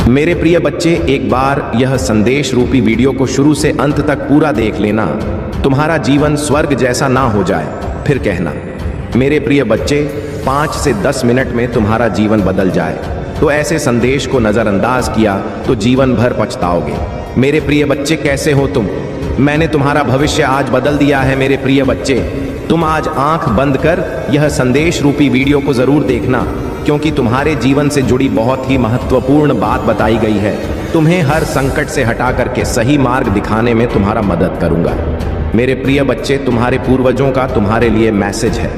मेरे प्रिय बच्चे, एक बार यह संदेश रूपी वीडियो को शुरू से अंत तक पूरा देख लेना। तुम्हारा जीवन स्वर्ग जैसा ना हो जाए फिर कहना। मेरे प्रिय बच्चे, 5 से 10 मिनट में तुम्हारा जीवन बदल जाए तो ऐसे संदेश को नज़रअंदाज किया तो जीवन भर पछताओगे। मेरे प्रिय बच्चे, कैसे हो तुम? मैंने तुम्हारा भविष्य आज बदल दिया है। मेरे प्रिय बच्चे, तुम आज आंख बंद कर यह संदेश रूपी वीडियो को जरूर देखना, क्योंकि तुम्हारे जीवन से जुड़ी बहुत ही महत्वपूर्ण बात बताई गई है। तुम्हें हर संकट से हटा करके सही मार्ग दिखाने में तुम्हारा मदद करूंगा। मेरे प्रिय बच्चे, तुम्हारे पूर्वजों का तुम्हारे लिए मैसेज है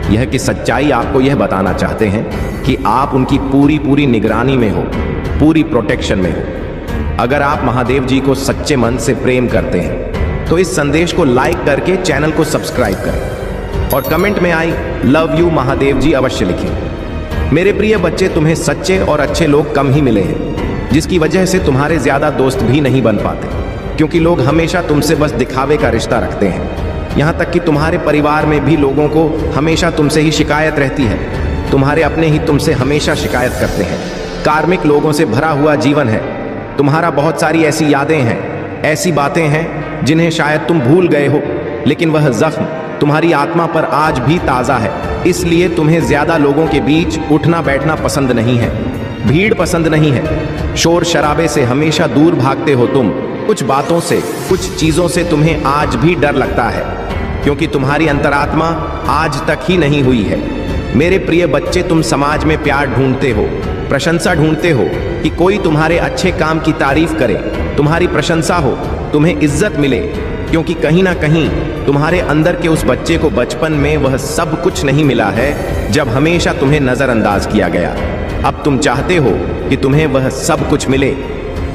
यह कि सच्चाई आपको यह बताना चाहते हैं कि आप उनकी पूरी निगरानी में हो, पूरी प्रोटेक्शन में हो। अगर आप महादेव जी को सच्चे मन से प्रेम करते हैं तो इस संदेश को लाइक करके चैनल को सब्सक्राइब करें और कमेंट में आई लव यू महादेव जी अवश्य लिखें। मेरे प्रिय बच्चे, तुम्हें सच्चे और अच्छे लोग कम ही मिले हैं, जिसकी वजह से तुम्हारे ज्यादा दोस्त भी नहीं बन पाते, क्योंकि लोग हमेशा तुमसे बस दिखावे का रिश्ता रखते हैं। यहाँ तक कि तुम्हारे परिवार में भी लोगों को हमेशा तुमसे ही शिकायत रहती है। तुम्हारे अपने ही तुमसे हमेशा शिकायत करते हैं। कार्मिक लोगों से भरा हुआ जीवन है तुम्हारा। बहुत सारी ऐसी यादें हैं, ऐसी बातें हैं जिन्हें शायद तुम भूल गए हो, लेकिन वह जख्म तुम्हारी आत्मा पर आज भी ताज़ा है। इसलिए तुम्हें ज्यादा लोगों के बीच उठना बैठना पसंद नहीं है, भीड़ पसंद नहीं है, शोर शराबे से हमेशा दूर भागते हो तुम। कुछ बातों से, कुछ चीज़ों से तुम्हें आज भी डर लगता है, क्योंकि तुम्हारी अंतरात्मा आज तक ही नहीं हुई है। मेरे प्रिय बच्चे, तुम समाज में प्यार ढूंढते हो, प्रशंसा ढूंढते हो कि कोई तुम्हारे अच्छे काम की तारीफ करे, तुम्हारी प्रशंसा हो, तुम्हें इज्जत मिले, क्योंकि कहीं ना कहीं तुम्हारे अंदर के उस बच्चे को बचपन में वह सब कुछ नहीं मिला है जब हमेशा तुम्हें नज़रअंदाज किया गया। अब तुम चाहते हो कि तुम्हें वह सब कुछ मिले,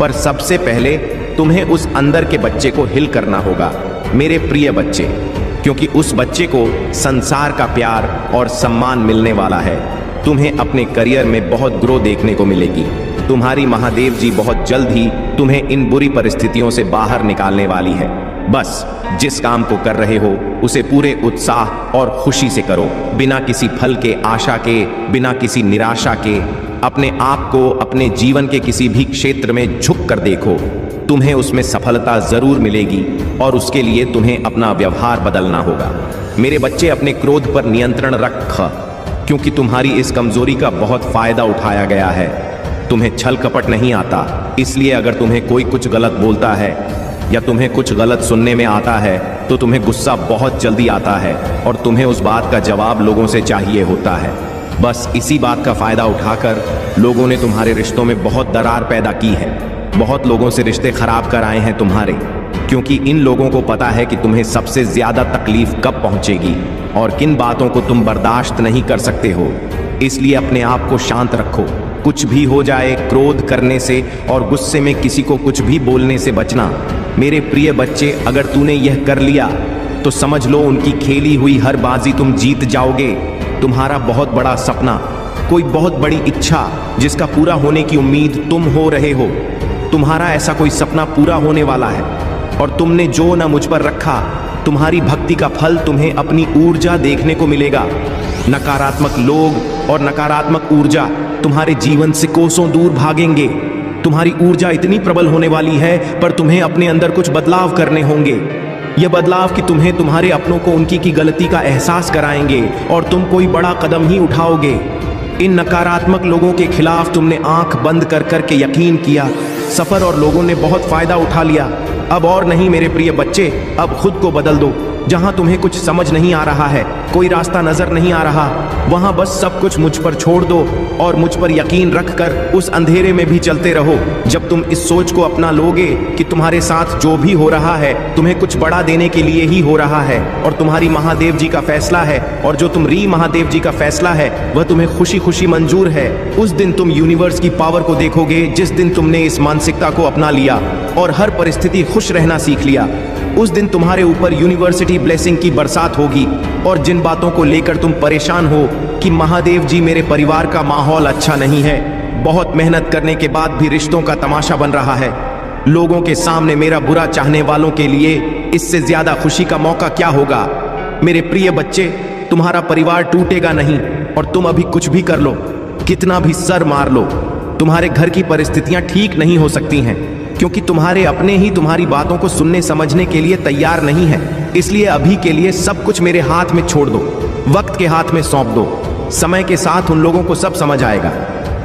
पर सबसे पहले तुम्हें उस अंदर के बच्चे को हिल करना होगा मेरे प्रिय बच्चे, क्योंकि उस बच्चे को संसार का प्यार और सम्मान मिलने वाला है। तुम्हें अपने करियर में बहुत ग्रो देखने को मिलेगी। तुम्हारी महादेव जी बहुत जल्द ही तुम्हें इन बुरी परिस्थितियों से बाहर निकालने वाली है। बस जिस काम को कर रहे हो उसे पूरे उत्साह और खुशी से करो, बिना किसी फल के आशा के, बिना किसी निराशा के। अपने आप को अपने जीवन के किसी भी क्षेत्र में झुक कर देखो, तुम्हें उसमें सफलता जरूर मिलेगी और उसके लिए तुम्हें अपना व्यवहार बदलना होगा। मेरे बच्चे, अपने क्रोध पर नियंत्रण रख, क्योंकि तुम्हारी इस कमजोरी का बहुत फायदा उठाया गया है। तुम्हें छल कपट नहीं आता, इसलिए अगर तुम्हें कोई कुछ गलत बोलता है या तुम्हें कुछ गलत सुनने में आता है तो तुम्हें गुस्सा बहुत जल्दी आता है और तुम्हें उस बात का जवाब लोगों से चाहिए होता है। बस इसी बात का फायदा उठाकर लोगों ने तुम्हारे रिश्तों में बहुत दरार पैदा की है। बहुत लोगों से रिश्ते खराब कर आए हैं तुम्हारे, क्योंकि इन लोगों को पता है कि तुम्हें सबसे ज्यादा तकलीफ कब पहुंचेगी और किन बातों को तुम बर्दाश्त नहीं कर सकते हो। इसलिए अपने आप को शांत रखो। कुछ भी हो जाए, क्रोध करने से और गुस्से में किसी को कुछ भी बोलने से बचना। मेरे प्रिय बच्चे, अगर तूने यह कर लिया तो समझ लो उनकी खेली हुई हर बाजी तुम जीत जाओगे। तुम्हारा बहुत बड़ा सपना, कोई बहुत बड़ी इच्छा जिसका पूरा होने की उम्मीद तुम हो रहे हो, तुम्हारा ऐसा कोई सपना पूरा होने वाला है। और तुमने जो न मुझ पर रखा, तुम्हारी भक्ति का फल तुम्हें अपनी ऊर्जा देखने को मिलेगा। नकारात्मक लोग और नकारात्मक ऊर्जा तुम्हारे जीवन से कोसों दूर भागेंगे। तुम्हारी ऊर्जा इतनी प्रबल होने वाली है, पर तुम्हें अपने अंदर कुछ बदलाव करने होंगे। यह बदलाव कि तुम्हें तुम्हारे अपनों को उनकी की गलती का एहसास कराएंगे और तुम कोई बड़ा कदम ही उठाओगे। इन नकारात्मक लोगों के खिलाफ तुमने आंख बंद कर करके यकीन किया, सफर और लोगों ने बहुत फायदा उठा लिया। अब और नहीं मेरे प्रिय बच्चे, अब खुद को बदल दो। जहां तुम्हें कुछ समझ नहीं आ रहा है, कोई रास्ता नजर नहीं आ रहा, वहां बस सब कुछ मुझ पर छोड़ दो और मुझ पर यकीन रखकर उस अंधेरे में भी चलते रहो। जब तुम इस सोच को अपना लोगे कि तुम्हारे साथ जो भी हो रहा है तुम्हें कुछ बड़ा देने के लिए ही हो रहा है और तुम्हारी महादेव जी का फैसला है, और जो तुम्हारी महादेव जी का फैसला है वह तुम्हें खुशी खुशी मंजूर है, उस दिन तुम यूनिवर्स की पावर को देखोगे। जिस दिन तुमने इस मानसिकता को अपना लिया और हर परिस्थिति खुश रहना सीख लिया, उस दिन तुम्हारे ऊपर यूनिवर्सिटी ब्लेसिंग की बरसात होगी। और जिन बातों को लेकर तुम परेशान हो कि महादेव जी, मेरे परिवार का माहौल अच्छा नहीं है, बहुत मेहनत करने के बाद भी रिश्तों का तमाशा बन रहा है, लोगों के सामने मेरा बुरा चाहने वालों के लिए इससे ज्यादा खुशी का मौका क्या होगा। मेरे प्रिय बच्चे, तुम्हारा परिवार टूटेगा नहीं और तुम अभी कुछ भी कर लो, कितना भी सर मार लो, तुम्हारे घर की परिस्थितियां ठीक नहीं हो सकती हैं, क्योंकि तुम्हारे अपने ही तुम्हारी बातों को सुनने समझने के लिए तैयार नहीं है। इसलिए अभी के लिए सब कुछ मेरे हाथ में छोड़ दो, वक्त के हाथ में सौंप दो। समय के साथ उन लोगों को सब समझ आएगा।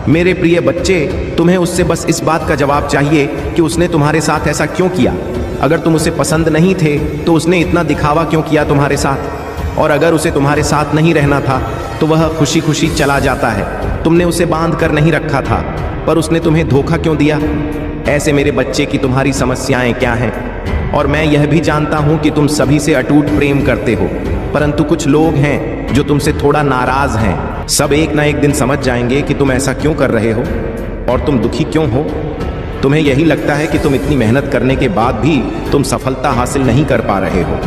मेरे प्रिय बच्चे, तुम्हें उससे बस इस बात का जवाब चाहिए कि उसने तुम्हारे साथ ऐसा क्यों किया। अगर तुम उसे पसंद नहीं थे तो उसने इतना दिखावा क्यों किया तुम्हारे साथ, और अगर उसे तुम्हारे साथ नहीं रहना था तो वह खुशी खुशी चला जाता है। तुमने उसे बांध कर नहीं रखा था, पर उसने तुम्हें धोखा क्यों दिया। ऐसे मेरे बच्चे की तुम्हारी समस्याएं क्या हैं, और मैं यह भी जानता हूं कि तुम सभी से अटूट प्रेम करते हो, परंतु कुछ लोग हैं जो तुमसे थोड़ा नाराज हैं। सब एक ना एक दिन समझ जाएंगे कि तुम ऐसा क्यों कर रहे हो और तुम दुखी क्यों हो। तुम्हें यही लगता है कि तुम इतनी मेहनत करने के बाद भी तुम सफलता हासिल नहीं कर पा रहे हो।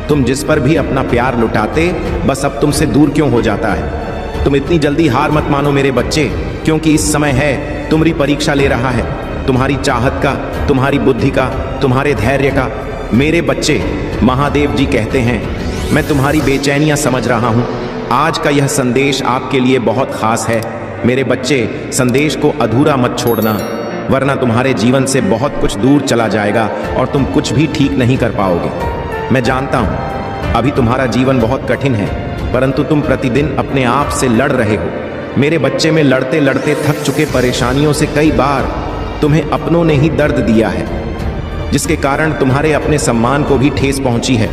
तुम जिस पर भी अपना प्यार लुटाते, बस अब तुमसे दूर क्यों हो जाता है। तुम इतनी जल्दी हार मत मानो मेरे बच्चे, क्योंकि इस समय है तुम्हारी परीक्षा ले रहा है, तुम्हारी चाहत का, तुम्हारी बुद्धि का, तुम्हारे धैर्य का। मेरे बच्चे, महादेव जी कहते हैं, मैं तुम्हारी बेचैनियां समझ रहा हूं। आज का यह संदेश आपके लिए बहुत खास है। मेरे बच्चे, संदेश को अधूरा मत छोड़ना, वरना तुम्हारे जीवन से बहुत कुछ दूर चला जाएगा और तुम कुछ भी ठीक नहीं कर पाओगे। मैं जानता हूं अभी तुम्हारा जीवन बहुत कठिन है, परंतु तुम प्रतिदिन अपने आप से लड़ रहे हो। मेरे बच्चे, में लड़ते लड़ते थक चुके परेशानियों से कई बार तुम्हें अपनों ने ही दर्द दिया है, जिसके कारण तुम्हारे अपने सम्मान को भी ठेस पहुंची है।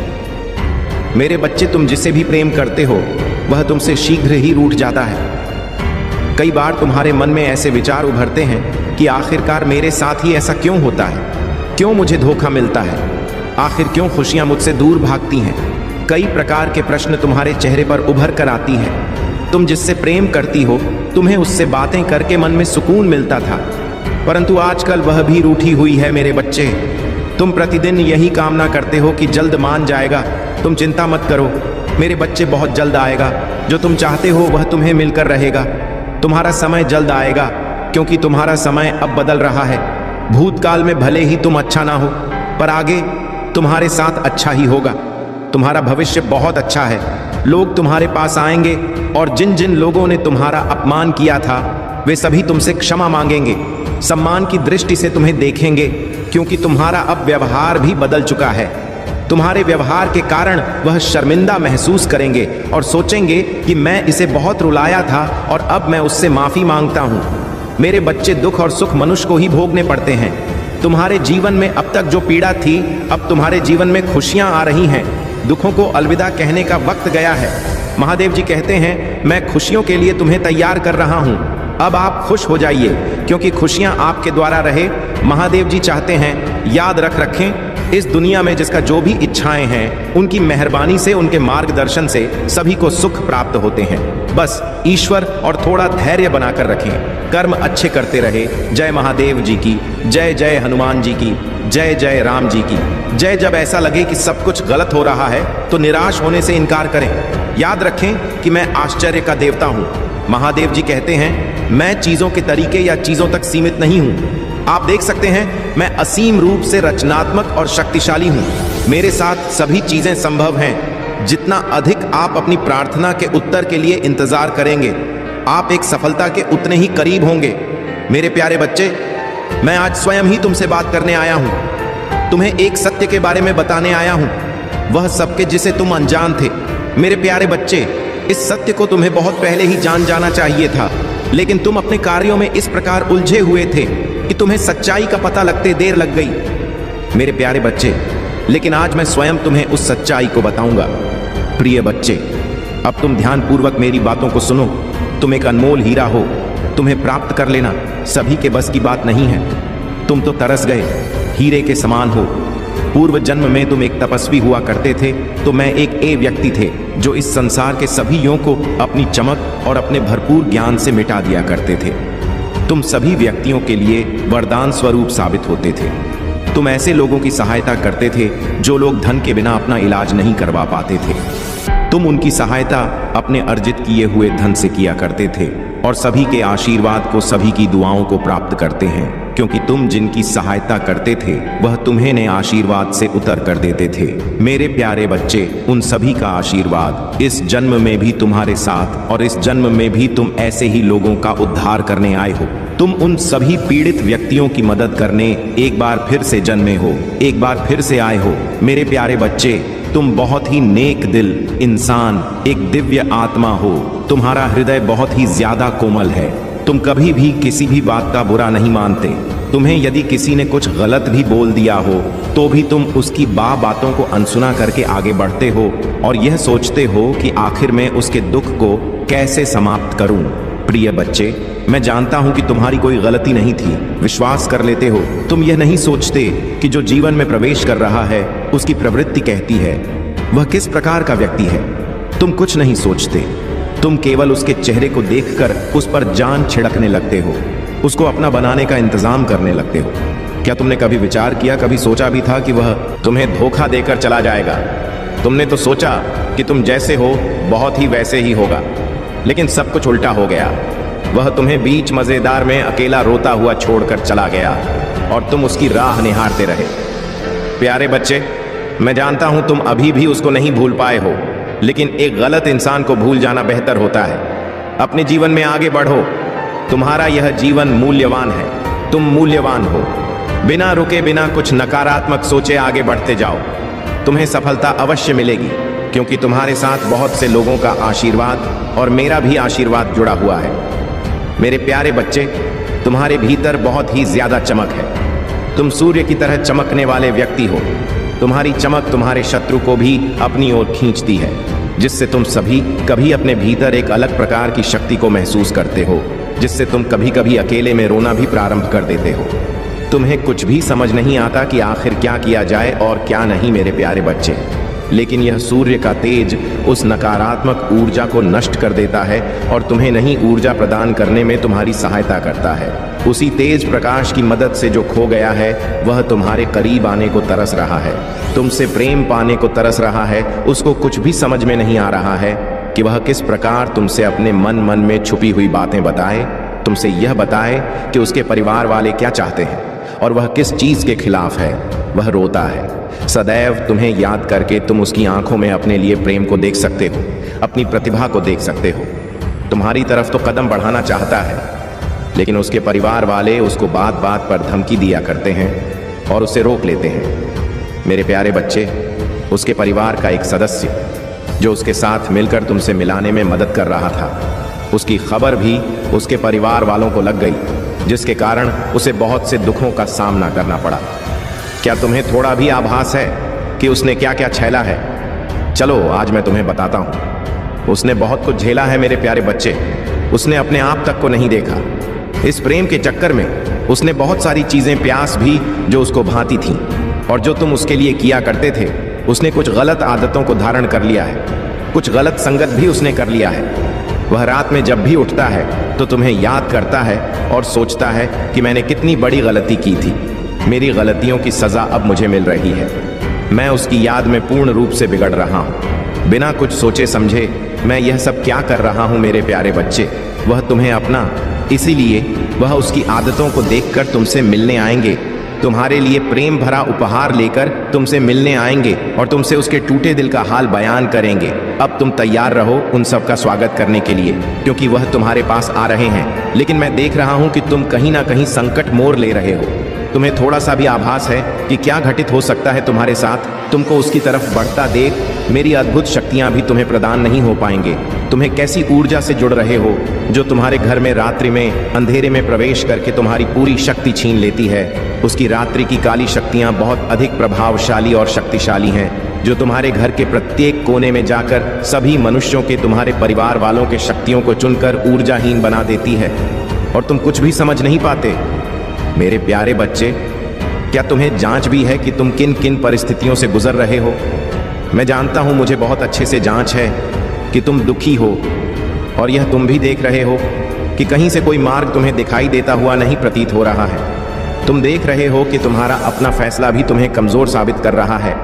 मेरे बच्चे, तुम जिसे भी प्रेम करते हो वह तुमसे शीघ्र ही रूठ जाता है। कई बार तुम्हारे मन में ऐसे विचार उभरते हैं कि आखिरकार मेरे साथ ही ऐसा क्यों होता है, क्यों मुझे धोखा मिलता है, आखिर क्यों खुशियां मुझसे दूर भागती हैं। कई प्रकार के प्रश्न तुम्हारे चेहरे पर उभर कर आती हैं। तुम जिससे प्रेम करती हो, तुम्हें उससे बातें करके मन में सुकून मिलता था, परंतु आजकल वह भी रूठी हुई है। मेरे बच्चे, तुम प्रतिदिन यही कामना करते हो कि जल्द मान जाएगा। तुम चिंता मत करो मेरे बच्चे, बहुत जल्द आएगा। जो तुम चाहते हो वह तुम्हें मिलकर रहेगा। तुम्हारा समय जल्द आएगा, क्योंकि तुम्हारा समय अब बदल रहा है। भूतकाल में भले ही तुम अच्छा ना हो, पर आगे तुम्हारे साथ अच्छा ही होगा। तुम्हारा भविष्य बहुत अच्छा है। लोग तुम्हारे पास आएंगे और जिन जिन लोगों ने तुम्हारा अपमान किया था वे सभी तुमसे क्षमा मांगेंगे, सम्मान की दृष्टि से तुम्हें देखेंगे, क्योंकि तुम्हारा अब व्यवहार भी बदल चुका है। तुम्हारे व्यवहार के कारण वह शर्मिंदा महसूस करेंगे और सोचेंगे कि मैं इसे बहुत रुलाया था और अब मैं उससे माफी मांगता हूँ। मेरे बच्चे, दुख और सुख मनुष्य को ही भोगने पड़ते हैं। तुम्हारे जीवन में अब तक जो पीड़ा थी, अब तुम्हारे जीवन में खुशियां आ रही हैं। दुखों को अलविदा कहने का वक्त गया है। महादेव जी कहते हैं, मैं खुशियों के लिए तुम्हें तैयार कर रहा हूँ। अब आप खुश हो जाइए, क्योंकि खुशियां आपके द्वारा रहे। महादेव जी चाहते हैं, याद रखें, इस दुनिया में जिसका जो भी इच्छाएं हैं, उनकी मेहरबानी से, उनके मार्गदर्शन से सभी को सुख प्राप्त होते हैं। बस ईश्वर और थोड़ा धैर्य बनाकर रखें, कर्म अच्छे करते रहे। जय महादेव जी की जय, जय हनुमान जी की जय, जय राम जी की जय। जब ऐसा लगे कि सब कुछ गलत हो रहा है तो निराश होने से इनकार करें। याद रखें कि मैं आश्चर्य का देवता हूँ। महादेव जी कहते हैं, मैं चीजों के तरीके या चीजों तक सीमित नहीं हूँ। आप देख सकते हैं, मैं असीम रूप से रचनात्मक और शक्तिशाली हूँ। मेरे साथ सभी चीजें संभव हैं। जितना अधिक आप अपनी प्रार्थना के उत्तर के लिए इंतजार करेंगे, आप एक सफलता के उतने ही करीब होंगे। मेरे प्यारे बच्चे, मैं आज स्वयं ही तुमसे बात करने आया हूँ। तुम्हें एक सत्य के बारे में बताने आया हूँ, वह सबके जिसे तुम अनजान थे। मेरे प्यारे बच्चे, इस सत्य को तुम्हें बहुत पहले ही जान जाना चाहिए था, लेकिन तुम अपने कार्यों में इस प्रकार उलझे हुए थे कि तुम्हें सच्चाई का पता लगते देर लग गई। मेरे प्यारे बच्चे, लेकिन आज मैं स्वयं तुम्हें उस सच्चाई को बताऊंगा। प्रिय बच्चे, अब तुम ध्यानपूर्वक मेरी बातों को सुनो। तुम एक अनमोल हीरा हो, तुम्हें प्राप्त कर लेना सभी के बस की बात नहीं है। तुम तो तरस गए, हीरे के समान हो। पूर्व जन्म में तुम एक तपस्वी हुआ करते थे, तो मैं एक व्यक्ति थे जो इस संसार के सभी यों को अपनी चमक और अपने भरपूर ज्ञान से मिटा दिया करते थे। तुम सभी व्यक्तियों के लिए वरदान स्वरूप साबित होते थे। तुम ऐसे लोगों की सहायता करते थे जो लोग धन के बिना अपना इलाज नहीं करवा पाते थे। तुम उनकी सहायता अपने अर्जित किए हुए धन से किया करते थे, और सभी के आशीर्वाद को, सभी की दुआओं को प्राप्त करते हैं, क्योंकि तुम जिनकी सहायता करते थे वह तुम्हें ने आशीर्वाद से उतर कर देते थे। मेरे प्यारे बच्चे, उन सभी का आशीर्वाद इस जन्म में भी तुम्हारे साथ, और इस जन्म में भी तुम ऐसे ही लोगों का उद्धार करने आए हो। तुम उन सभी पीड़ित व्यक्तियों की मदद करने एक बार फिर से जन्मे हो, एक बार फिर से आए हो। मेरे प्यारे बच्चे, तुम बहुत ही नेक दिल इंसान, एक दिव्य आत्मा हो। तुम्हारा हृदय बहुत ही ज्यादा कोमल है। तुम कभी भी किसी भी बात का बुरा नहीं मानते। तुम्हें यदि किसी ने कुछ गलत भी बोल दिया हो तो भी तुम उसकी बातों को अनसुना करके आगे बढ़ते हो और यह सोचते हो कि आखिर में उसके दुख को कैसे समाप्त करूं। प्रिय बच्चे, मैं जानता हूं कि तुम्हारी कोई गलती नहीं थी। विश्वास कर लेते हो। तुम यह नहीं सोचते कि जो जीवन में प्रवेश कर रहा है उसकी प्रवृत्ति कहती है वह किस प्रकार का व्यक्ति है। तुम कुछ नहीं सोचते। तुम केवल उसके चेहरे को देखकर उस पर जान छिड़कने लगते हो, उसको अपना बनाने का इंतजाम करने लगते हो। क्या तुमने कभी विचार किया, कभी सोचा भी था कि वह तुम्हें धोखा देकर चला जाएगा? तुमने तो सोचा कि तुम जैसे हो बहुत ही वैसे ही होगा, लेकिन सब कुछ उल्टा हो गया। वह तुम्हें बीच मजेदार में अकेला रोता हुआ छोड़कर चला गया और तुम उसकी राह निहारते रहे। प्यारे बच्चे, मैं जानता हूं तुम अभी भी उसको नहीं भूल पाए हो, लेकिन एक गलत इंसान को भूल जाना बेहतर होता है। अपने जीवन में आगे बढ़ो। तुम्हारा यह जीवन मूल्यवान है। तुम मूल्यवान हो। बिना रुके, बिना कुछ नकारात्मक सोचे आगे बढ़ते जाओ। तुम्हें सफलता अवश्य मिलेगी, क्योंकि तुम्हारे साथ बहुत से लोगों का आशीर्वाद और मेरा भी आशीर्वाद जुड़ा हुआ है। मेरे प्यारे बच्चे, तुम्हारे भीतर बहुत ही ज्यादा चमक है। तुम सूर्य की तरह चमकने वाले व्यक्ति हो। तुम्हारी चमक तुम्हारे शत्रु को भी अपनी ओर खींचती है, जिससे तुम सभी कभी अपने भीतर एक अलग प्रकार की शक्ति को महसूस करते हो, जिससे तुम कभी कभी अकेले में रोना भी प्रारंभ कर देते हो। तुम्हें कुछ भी समझ नहीं आता कि आखिर क्या किया जाए और क्या नहीं, मेरे प्यारे बच्चे। लेकिन यह सूर्य का तेज उस नकारात्मक ऊर्जा को नष्ट कर देता है और तुम्हें नई ऊर्जा प्रदान करने में तुम्हारी सहायता करता है। उसी तेज प्रकाश की मदद से जो खो गया है वह तुम्हारे करीब आने को तरस रहा है, तुमसे प्रेम पाने को तरस रहा है। उसको कुछ भी समझ में नहीं आ रहा है कि वह किस प्रकार तुमसे अपने मन में छुपी हुई बातें बताए, तुमसे यह बताए कि उसके परिवार वाले क्या चाहते हैं और वह किस चीज के खिलाफ है। वह रोता है। सदैव तुम्हें याद करके तुम उसकी आंखों में अपने लिए प्रेम को देख सकते हो, अपनी प्रतिभा को देख सकते हो। तुम्हारी तरफ तो कदम बढ़ाना चाहता है, लेकिन उसके परिवार वाले उसको बात बात पर धमकी दिया करते हैं और उसे रोक लेते हैं। मेरे प्यारे बच्चे, उसके परिवार का एक सदस्य जो उसके साथ मिलकर तुमसे मिलाने में मदद कर रहा था, उसकी खबर भी उसके परिवार वालों को लग गई, जिसके कारण उसे बहुत से दुखों का सामना करना पड़ा। क्या तुम्हें थोड़ा भी आभास है कि उसने क्या क्या झेला है? चलो आज मैं तुम्हें बताता हूं। उसने बहुत कुछ झेला है मेरे प्यारे बच्चे। उसने अपने आप तक को नहीं देखा। इस प्रेम के चक्कर में उसने बहुत सारी चीजें प्यास भी जो उसको भाती थी और जो तुम उसके लिए किया करते थे। उसने कुछ गलत आदतों को धारण कर लिया है, कुछ गलत संगत भी उसने कर लिया है। वह रात में जब भी उठता है तो तुम्हें याद करता है और सोचता है कि मैंने कितनी बड़ी गलती की थी। मेरी गलतियों की सजा अब मुझे मिल रही है। मैं उसकी याद में पूर्ण रूप से बिगड़ रहा हूँ। बिना कुछ सोचे समझे मैं यह सब क्या कर रहा हूँ मेरे प्यारे बच्चे। वह तुम्हें अपना, इसीलिए वह उसकी आदतों को देखकर तुमसे मिलने आएंगे, तुम्हारे लिए प्रेम भरा उपहार लेकर तुमसे मिलने आएंगे और तुमसे उसके टूटे दिल का हाल बयान करेंगे। अब तुम तैयार रहो उन सब का स्वागत करने के लिए, क्योंकि वह तुम्हारे पास आ रहे हैं। लेकिन मैं देख रहा हूं कि तुम कहीं ना कहीं संकट मोड़ ले रहे हो। तुम्हें थोड़ा सा भी आभास है कि क्या घटित हो सकता है तुम्हारे साथ। तुमको उसकी तरफ बढ़ता देख मेरी अद्भुत शक्तियां भी तुम्हें प्रदान नहीं हो पाएंगे। तुम्हें कैसी ऊर्जा से जुड़ रहे हो जो तुम्हारे घर में रात्रि में अंधेरे में प्रवेश करके तुम्हारी पूरी शक्ति छीन लेती है। उसकी रात्रि की काली शक्तियां बहुत अधिक प्रभावशाली और शक्तिशाली हैं, जो तुम्हारे घर के प्रत्येक कोने में जाकर सभी मनुष्यों के, तुम्हारे परिवार वालों के शक्तियों को चुनकर ऊर्जाहीन बना देती है और तुम कुछ भी समझ नहीं पाते। मेरे प्यारे बच्चे, क्या तुम्हें जांच भी है कि तुम किन किन परिस्थितियों से गुजर रहे हो? मैं जानता हूं, मुझे बहुत अच्छे से जांच है कि तुम दुखी हो और यह तुम भी देख रहे हो कि कहीं से कोई मार्ग तुम्हें दिखाई देता हुआ नहीं प्रतीत हो रहा है। तुम देख रहे हो कि तुम्हारा अपना फैसला भी तुम्हें कमजोर साबित कर रहा है,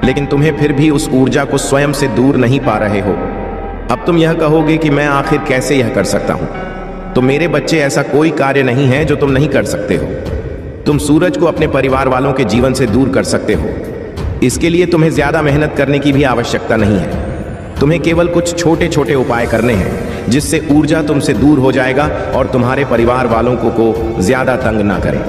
लेकिन तुम्हें फिर भी उस ऊर्जा को स्वयं से दूर नहीं पा रहे हो। अब तुम यह कहोगे कि मैं आखिर कैसे यह कर सकता हूं? तो मेरे बच्चे, ऐसा कोई कार्य नहीं है जो तुम नहीं कर सकते हो। तुम सूरज को अपने परिवार वालों के जीवन से दूर कर सकते हो। इसके लिए तुम्हें ज्यादा मेहनत करने की भी आवश्यकता नहीं है। तुम्हें केवल कुछ छोटे छोटे उपाय करने हैं, जिससे ऊर्जा तुमसे दूर हो जाएगा और तुम्हारे परिवार वालों को ज्यादा तंग ना करें।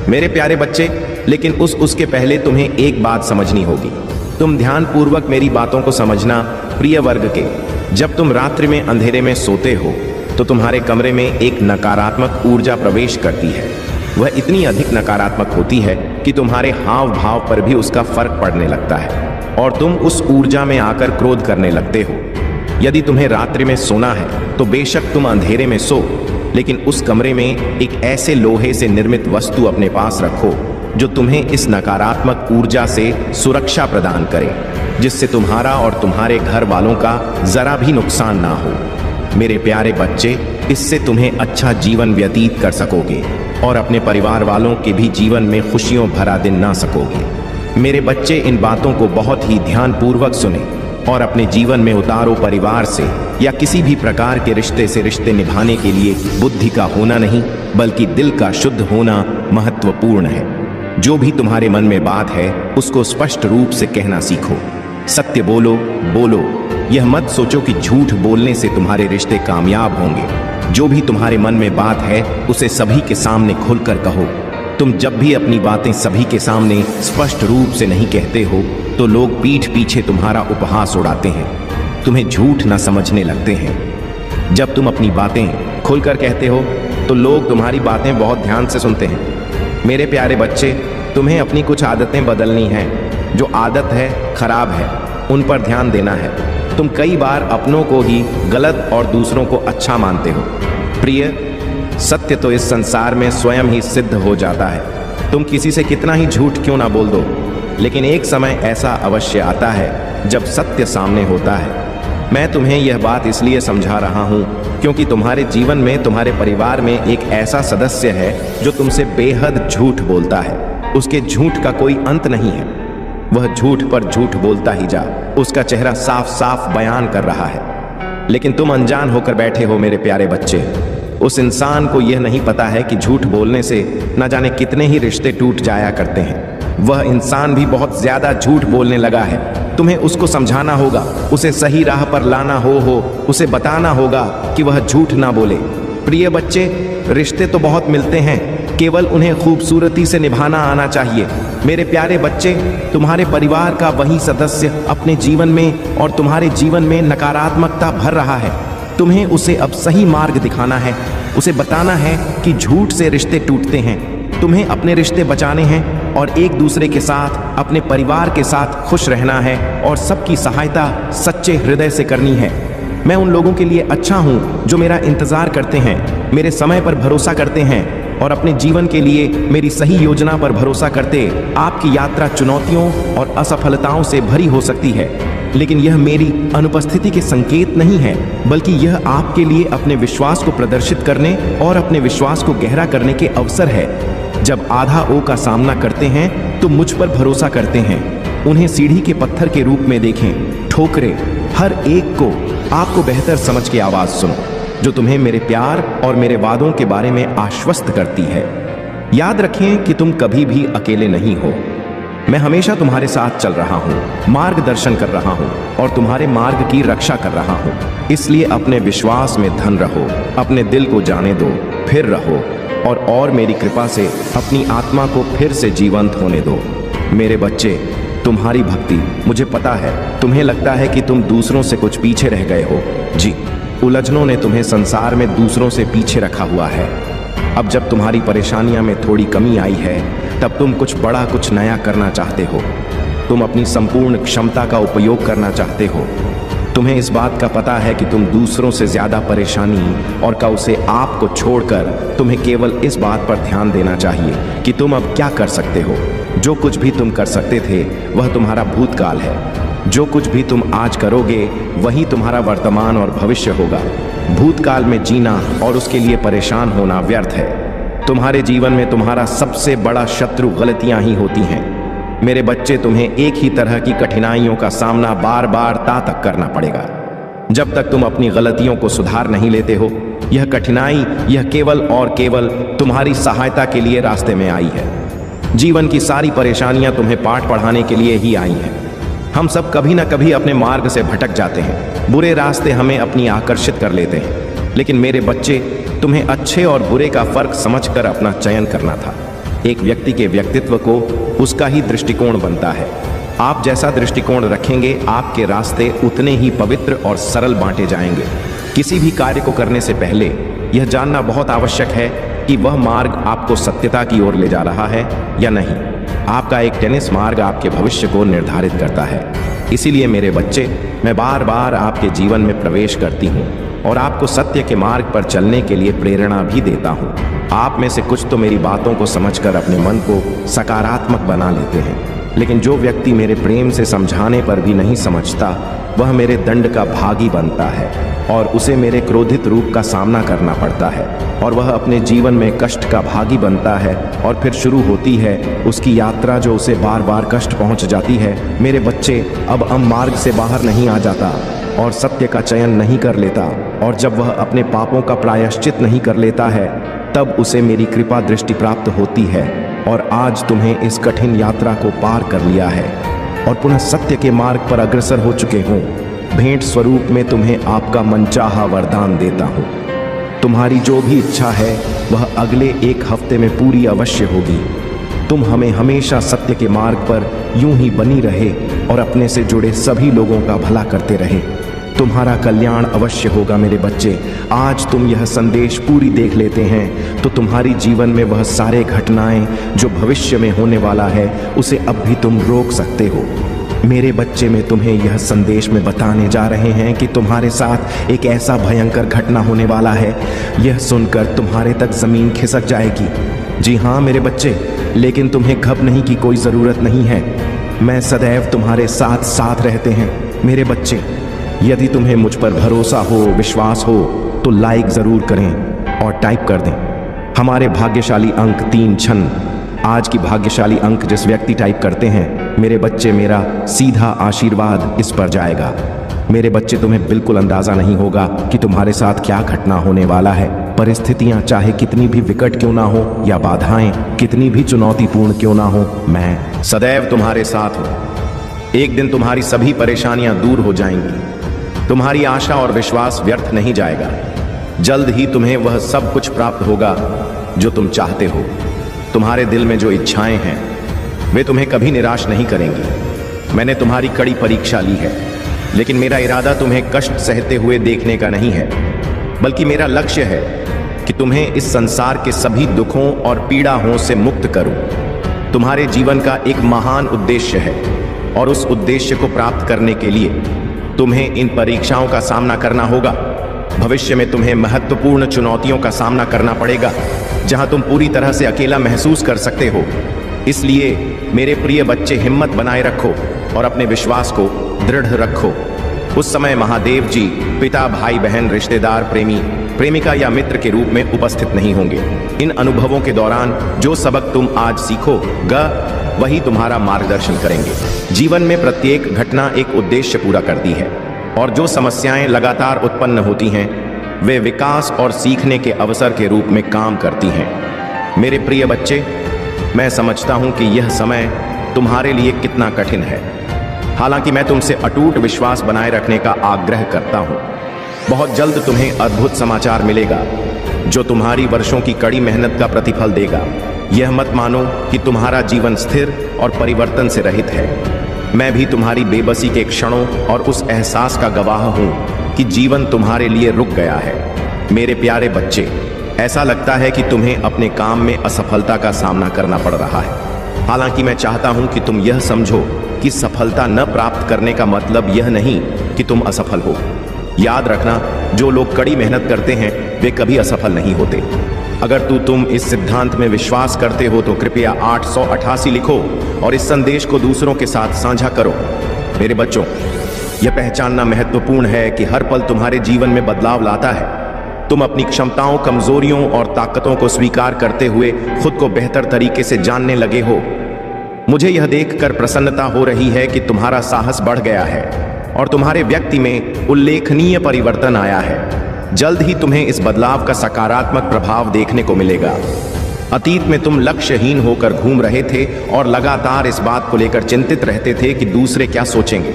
मेरे प्यारे बच्चे, लेकिन उसके पहले तुम्हें एक बात समझनी होगी। तुम ध्यानपूर्वक मेरी बातों को समझना। प्रिय वर्ग के, जब तुम रात्रि में अंधेरे में सोते हो तो तुम्हारे कमरे में एक नकारात्मक ऊर्जा प्रवेश करती है। वह इतनी अधिक नकारात्मक होती है कि तुम्हारे हाव भाव पर भी उसका फर्क पड़ने लगता है और तुम उस ऊर्जा में आकर क्रोध करने लगते हो। यदि तुम्हें रात्रि में सोना है तो बेशक तुम अंधेरे में सो, लेकिन उस कमरे में एक ऐसे लोहे से निर्मित वस्तु अपने पास रखो जो तुम्हें इस नकारात्मक ऊर्जा से सुरक्षा प्रदान करे, जिससे तुम्हारा और तुम्हारे घर वालों का जरा भी नुकसान ना हो। मेरे प्यारे बच्चे, इससे तुम्हें अच्छा जीवन व्यतीत कर सकोगे और अपने परिवार वालों के भी जीवन में खुशियों भरा दिन ना सकोगे। मेरे बच्चे, इन बातों को बहुत ही ध्यानपूर्वक सुने और अपने जीवन में उतारो। परिवार से या किसी भी प्रकार के रिश्ते से रिश्ते निभाने के लिए बुद्धि का होना नहीं, बल्कि दिल का शुद्ध होना महत्वपूर्ण है। जो भी तुम्हारे मन में बात है उसको स्पष्ट रूप से कहना सीखो। सत्य बोलो। यह मत सोचो कि झूठ बोलने से तुम्हारे रिश्ते कामयाब होंगे। जो भी तुम्हारे मन में बात है उसे सभी के सामने खुलकर कहो। तुम जब भी अपनी बातें सभी के सामने स्पष्ट रूप से नहीं कहते हो तो लोग पीठ पीछे तुम्हारा उपहास उड़ाते हैं, तुम्हें झूठ न समझने लगते हैं। जब तुम अपनी बातें खुलकर कहते हो तो लोग तुम्हारी बातें बहुत ध्यान से सुनते हैं। मेरे प्यारे बच्चे, तुम्हें अपनी कुछ आदतें बदलनी हैं। जो आदत है खराब है, उन पर ध्यान देना है। तुम कई बार अपनों को ही गलत और दूसरों को अच्छा मानते हो। प्रिय, सत्य तो इस संसार में स्वयं ही सिद्ध हो जाता है। तुम किसी से कितना ही झूठ क्यों ना बोल दो, लेकिन एक समय ऐसा अवश्य आता है जब सत्य सामने होता है। मैं तुम्हें यह बात इसलिए समझा रहा हूँ क्योंकि तुम्हारे जीवन में, तुम्हारे परिवार में एक ऐसा सदस्य है जो तुमसे बेहद झूठ बोलता है। उसके झूठ का कोई अंत नहीं है। वह झूठ पर झूठ बोलता ही जा, उसका चेहरा साफ साफ बयान कर रहा है। लेकिन तुम अनजान होकर बैठे हो मेरे प्यारे बच्चे। उस इंसान को यह नहीं पता है कि झूठ बोलने से न जाने कितने ही रिश्ते टूट जाया करते हैं। वह इंसान भी बहुत ज्यादा झूठ बोलने लगा है। तुम्हें उसको समझाना होगा, उसे सही राह पर लाना हो उसे बताना होगा कि वह झूठ ना बोले। प्रिय बच्चे, रिश्ते तो बहुत मिलते हैं, केवल उन्हें खूबसूरती से निभाना आना चाहिए। मेरे प्यारे बच्चे, तुम्हारे परिवार का वही सदस्य अपने जीवन में और तुम्हारे जीवन में नकारात्मकता भर रहा है। तुम्हें उसे अब सही मार्ग दिखाना है। उसे बताना है कि झूठ से रिश्ते टूटते हैं। तुम्हें अपने रिश्ते बचाने हैं और एक दूसरे के साथ, अपने परिवार के साथ खुश रहना है और सबकी सहायता सच्चे हृदय से करनी है। मैं उन लोगों के लिए अच्छा हूँ जो मेरा इंतजार करते हैं, मेरे समय पर भरोसा करते हैं और अपने जीवन के लिए मेरी सही योजना पर भरोसा करते। आपकी यात्रा चुनौतियों और असफलताओं से भरी हो सकती है, लेकिन यह मेरी अनुपस्थिति के संकेत नहीं है, बल्कि यह आपके लिए अपने विश्वास को प्रदर्शित करने और अपने विश्वास को गहरा करने के अवसर है। जब आधा ओ का सामना करते हैं तो मुझ पर भरोसा करते हैं। उन्हें सीढ़ी के पत्थर के रूप में देखें। ठोकरें, हर एक को आपको बेहतर समझ के आवाज सुनो, जो तुम्हें मेरे प्यार और मेरे वादों के बारे में आश्वस्त करती है। याद रखें कि तुम कभी भी अकेले नहीं हो। मैं हमेशा तुम्हारे साथ चल रहा हूँ, मार्गदर्शन कर रहा हूँ और तुम्हारे मार्ग की रक्षा कर रहा हूँ। इसलिए अपने विश्वास में धन रहो, अपने दिल को जाने दो, फिर रहो और मेरी कृपा से अपनी आत्मा को फिर से जीवंत होने दो। मेरे बच्चे, तुम्हारी भक्ति, मुझे पता है तुम्हें लगता है कि तुम दूसरों से कुछ पीछे रह गए हो। जी, उलझनों ने तुम्हें संसार में दूसरों से पीछे रखा हुआ है। अब जब तुम्हारी परेशानियों में थोड़ी कमी आई है, तब तुम कुछ बड़ा, कुछ नया करना चाहते हो। तुम अपनी संपूर्ण क्षमता का उपयोग करना चाहते हो। तुम्हें इस बात का पता है कि तुम दूसरों से ज्यादा परेशानी और का उसे आपको छोड़कर तुम्हें केवल इस बात पर ध्यान देना चाहिए कि तुम अब क्या कर सकते हो। जो कुछ भी तुम कर सकते थे वह तुम्हारा भूतकाल है। जो कुछ भी तुम आज करोगे वही तुम्हारा वर्तमान और भविष्य होगा। भूतकाल में जीना और उसके लिए परेशान होना व्यर्थ है। तुम्हारे जीवन में तुम्हारा सबसे बड़ा शत्रु गलतियां ही होती हैं। मेरे बच्चे, तुम्हें एक ही तरह की कठिनाइयों का सामना बार बार तक करना पड़ेगा। जब तक तुम अपनी गलतियों को सुधार नहीं लेते हो, यह कठिनाई, यह केवल और केवल तुम्हारी सहायता के लिए रास्ते में आई है। जीवन की सारी परेशानियां तुम्हें पाठ पढ़ाने के लिए ही आई हैं। हम सब कभी ना कभी अपने मार्ग से भटक जाते हैं। बुरे रास्ते हमें अपनी आकर्षित कर लेते हैं। लेकिन मेरे बच्चे, तुम्हें अच्छे और बुरे का फर्क समझकर अपना चयन करना था। एक व्यक्ति के व्यक्तित्व को उसका ही दृष्टिकोण बनता है। आप जैसा दृष्टिकोण रखेंगे, आपके रास्ते उतने ही पवित्र और सरल बांटे जाएंगे। किसी भी कार्य को करने से पहले यह जानना बहुत आवश्यक है कि वह मार्ग आपको सत्यता की ओर ले जा रहा है या नहीं। आपका एक टेनिस मार्ग आपके भविष्य को निर्धारित करता है। इसीलिए मेरे बच्चे, मैं बार बार आपके जीवन में प्रवेश करती हूँ और आपको सत्य के मार्ग पर चलने के लिए प्रेरणा भी देता हूँ। आप में से कुछ तो मेरी बातों को समझकर अपने मन को सकारात्मक बना लेते हैं, लेकिन जो व्यक्ति मेरे प्रेम से समझाने पर भी नहीं समझता, वह मेरे दंड का भागी बनता है और उसे मेरे क्रोधित रूप का सामना करना पड़ता है और वह अपने जीवन में कष्ट का भागी बनता है और फिर शुरू होती है उसकी यात्रा जो उसे बार बार कष्ट पहुंच जाती है। मेरे बच्चे, अब मार्ग से बाहर नहीं आ जाता और सत्य का चयन नहीं कर लेता, और जब वह अपने पापों का प्रायश्चित नहीं कर लेता है, तब उसे मेरी कृपा दृष्टि प्राप्त होती है। और आज तुम्हें इस कठिन यात्रा को पार कर लिया है और पुनः सत्य के मार्ग पर अग्रसर हो चुके हो। भेंट स्वरूप में तुम्हें आपका मनचाहा वरदान देता हूँ। तुम्हारी जो भी इच्छा है वह अगले एक हफ्ते में पूरी अवश्य होगी। तुम हमें हमेशा सत्य के मार्ग पर यूं ही बनी रहे और अपने से जुड़े सभी लोगों का भला करते रहे। तुम्हारा कल्याण अवश्य होगा मेरे बच्चे। आज तुम यह संदेश पूरी देख लेते हैं तो तुम्हारी जीवन में वह सारे घटनाएं जो भविष्य में होने वाला है, उसे अब भी तुम रोक सकते हो। मेरे बच्चे, में तुम्हें यह संदेश में बताने जा रहे हैं कि तुम्हारे साथ एक ऐसा भयंकर घटना होने वाला है, यह सुनकर तुम्हारे तक जमीन खिसक जाएगी। जी हाँ मेरे बच्चे, लेकिन तुम्हें घबराने की कोई ज़रूरत नहीं है। मैं सदैव तुम्हारे साथ साथ रहते हैं मेरे बच्चे। यदि तुम्हें मुझ पर भरोसा हो, विश्वास हो, तो लाइक ज़रूर करें और टाइप कर दें। हमारे भाग्यशाली अंक 3 क्षण। आज की भाग्यशाली अंक जिस व्यक्ति टाइप करते हैं, मेरे बच्चे, मेरा सीधा आशीर्वाद इस पर जाएगा। मेरे बच्चे, तुम्हें बिल्कुल अंदाज़ा नहीं होगा कि तुम्हारे साथ क्या घटना होने वाला है। परिस्थितियां चाहे कितनी भी विकट क्यों ना हो या बाधाएं कितनी भी चुनौतीपूर्ण क्यों ना हो, मैं सदैव तुम्हारे साथ हूं। एक दिन तुम्हारी सभी परेशानियां दूर हो जाएंगी। तुम्हारी आशा और विश्वास व्यर्थ नहीं जाएगा। जल्द ही तुम्हें वह सब कुछ प्राप्त होगा जो तुम चाहते हो। तुम्हारे दिल में जो इच्छाएं हैं वे तुम्हें कभी निराश नहीं करेंगी। मैंने तुम्हारी कड़ी परीक्षा ली है, लेकिन मेरा इरादा तुम्हें कष्ट सहते हुए देखने का नहीं है, बल्कि मेरा लक्ष्य है कि तुम्हें इस संसार के सभी दुखों और पीड़ाओं से मुक्त करूं। तुम्हारे जीवन का एक महान उद्देश्य है और उस उद्देश्य को प्राप्त करने के लिए तुम्हें इन परीक्षाओं का सामना करना होगा। भविष्य में तुम्हें महत्वपूर्ण चुनौतियों का सामना करना पड़ेगा, जहां तुम पूरी तरह से अकेला महसूस कर सकते हो। इसलिए मेरे प्रिय बच्चे, हिम्मत बनाए रखो और अपने विश्वास को दृढ़ रखो। उस समय महादेव जी पिता, भाई, बहन, रिश्तेदार, प्रेमी, प्रेमिका या मित्र के रूप में उपस्थित नहीं होंगे। इन अनुभवों के दौरान जो सबक तुम आज सीखोगे वही तुम्हारा मार्गदर्शन करेंगे। जीवन में प्रत्येक घटना एक उद्देश्य पूरा करती है और जो समस्याएं लगातार उत्पन्न होती हैं वे विकास और सीखने के अवसर के रूप में काम करती हैं। मेरे प्रिय बच्चे, मैं समझता हूं कि यह समय तुम्हारे लिए कितना कठिन है। हालांकि मैं तुमसे अटूट विश्वास बनाए रखने का आग्रह करता हूं। बहुत जल्द तुम्हें अद्भुत समाचार मिलेगा जो तुम्हारी वर्षों की कड़ी मेहनत का प्रतिफल देगा। यह मत मानो कि तुम्हारा जीवन स्थिर और परिवर्तन से रहित है। मैं भी तुम्हारी बेबसी के क्षणों और उस एहसास का गवाह हूं कि जीवन तुम्हारे लिए रुक गया है। मेरे प्यारे बच्चे, ऐसा लगता है कि तुम्हें अपने काम में असफलता का सामना करना पड़ रहा है। हालांकि मैं चाहता हूं कि तुम यह समझो कि सफलता न प्राप्त करने का मतलब यह नहीं कि तुम असफल हो। याद रखना, जो लोग कड़ी मेहनत करते हैं वे कभी असफल नहीं होते। अगर तुम इस सिद्धांत में विश्वास करते हो तो कृपया 888 लिखो और इस संदेश को दूसरों के साथ साझा करो। मेरे बच्चों, यह पहचानना महत्वपूर्ण है कि हर पल तुम्हारे जीवन में बदलाव लाता है। तुम अपनी क्षमताओं, कमजोरियों और ताकतों को स्वीकार करते हुए खुद को बेहतर तरीके से जानने लगे हो। मुझे यह देखकर प्रसन्नता हो रही है कि तुम्हारा साहस बढ़ गया है और तुम्हारे व्यक्ति में उल्लेखनीय परिवर्तन आया है। जल्द ही तुम्हें इस बदलाव का सकारात्मक प्रभाव देखने को मिलेगा। अतीत में तुम लक्ष्यहीन होकर घूम रहे थे और लगातार इस बात को लेकर चिंतित रहते थे कि दूसरे क्या सोचेंगे।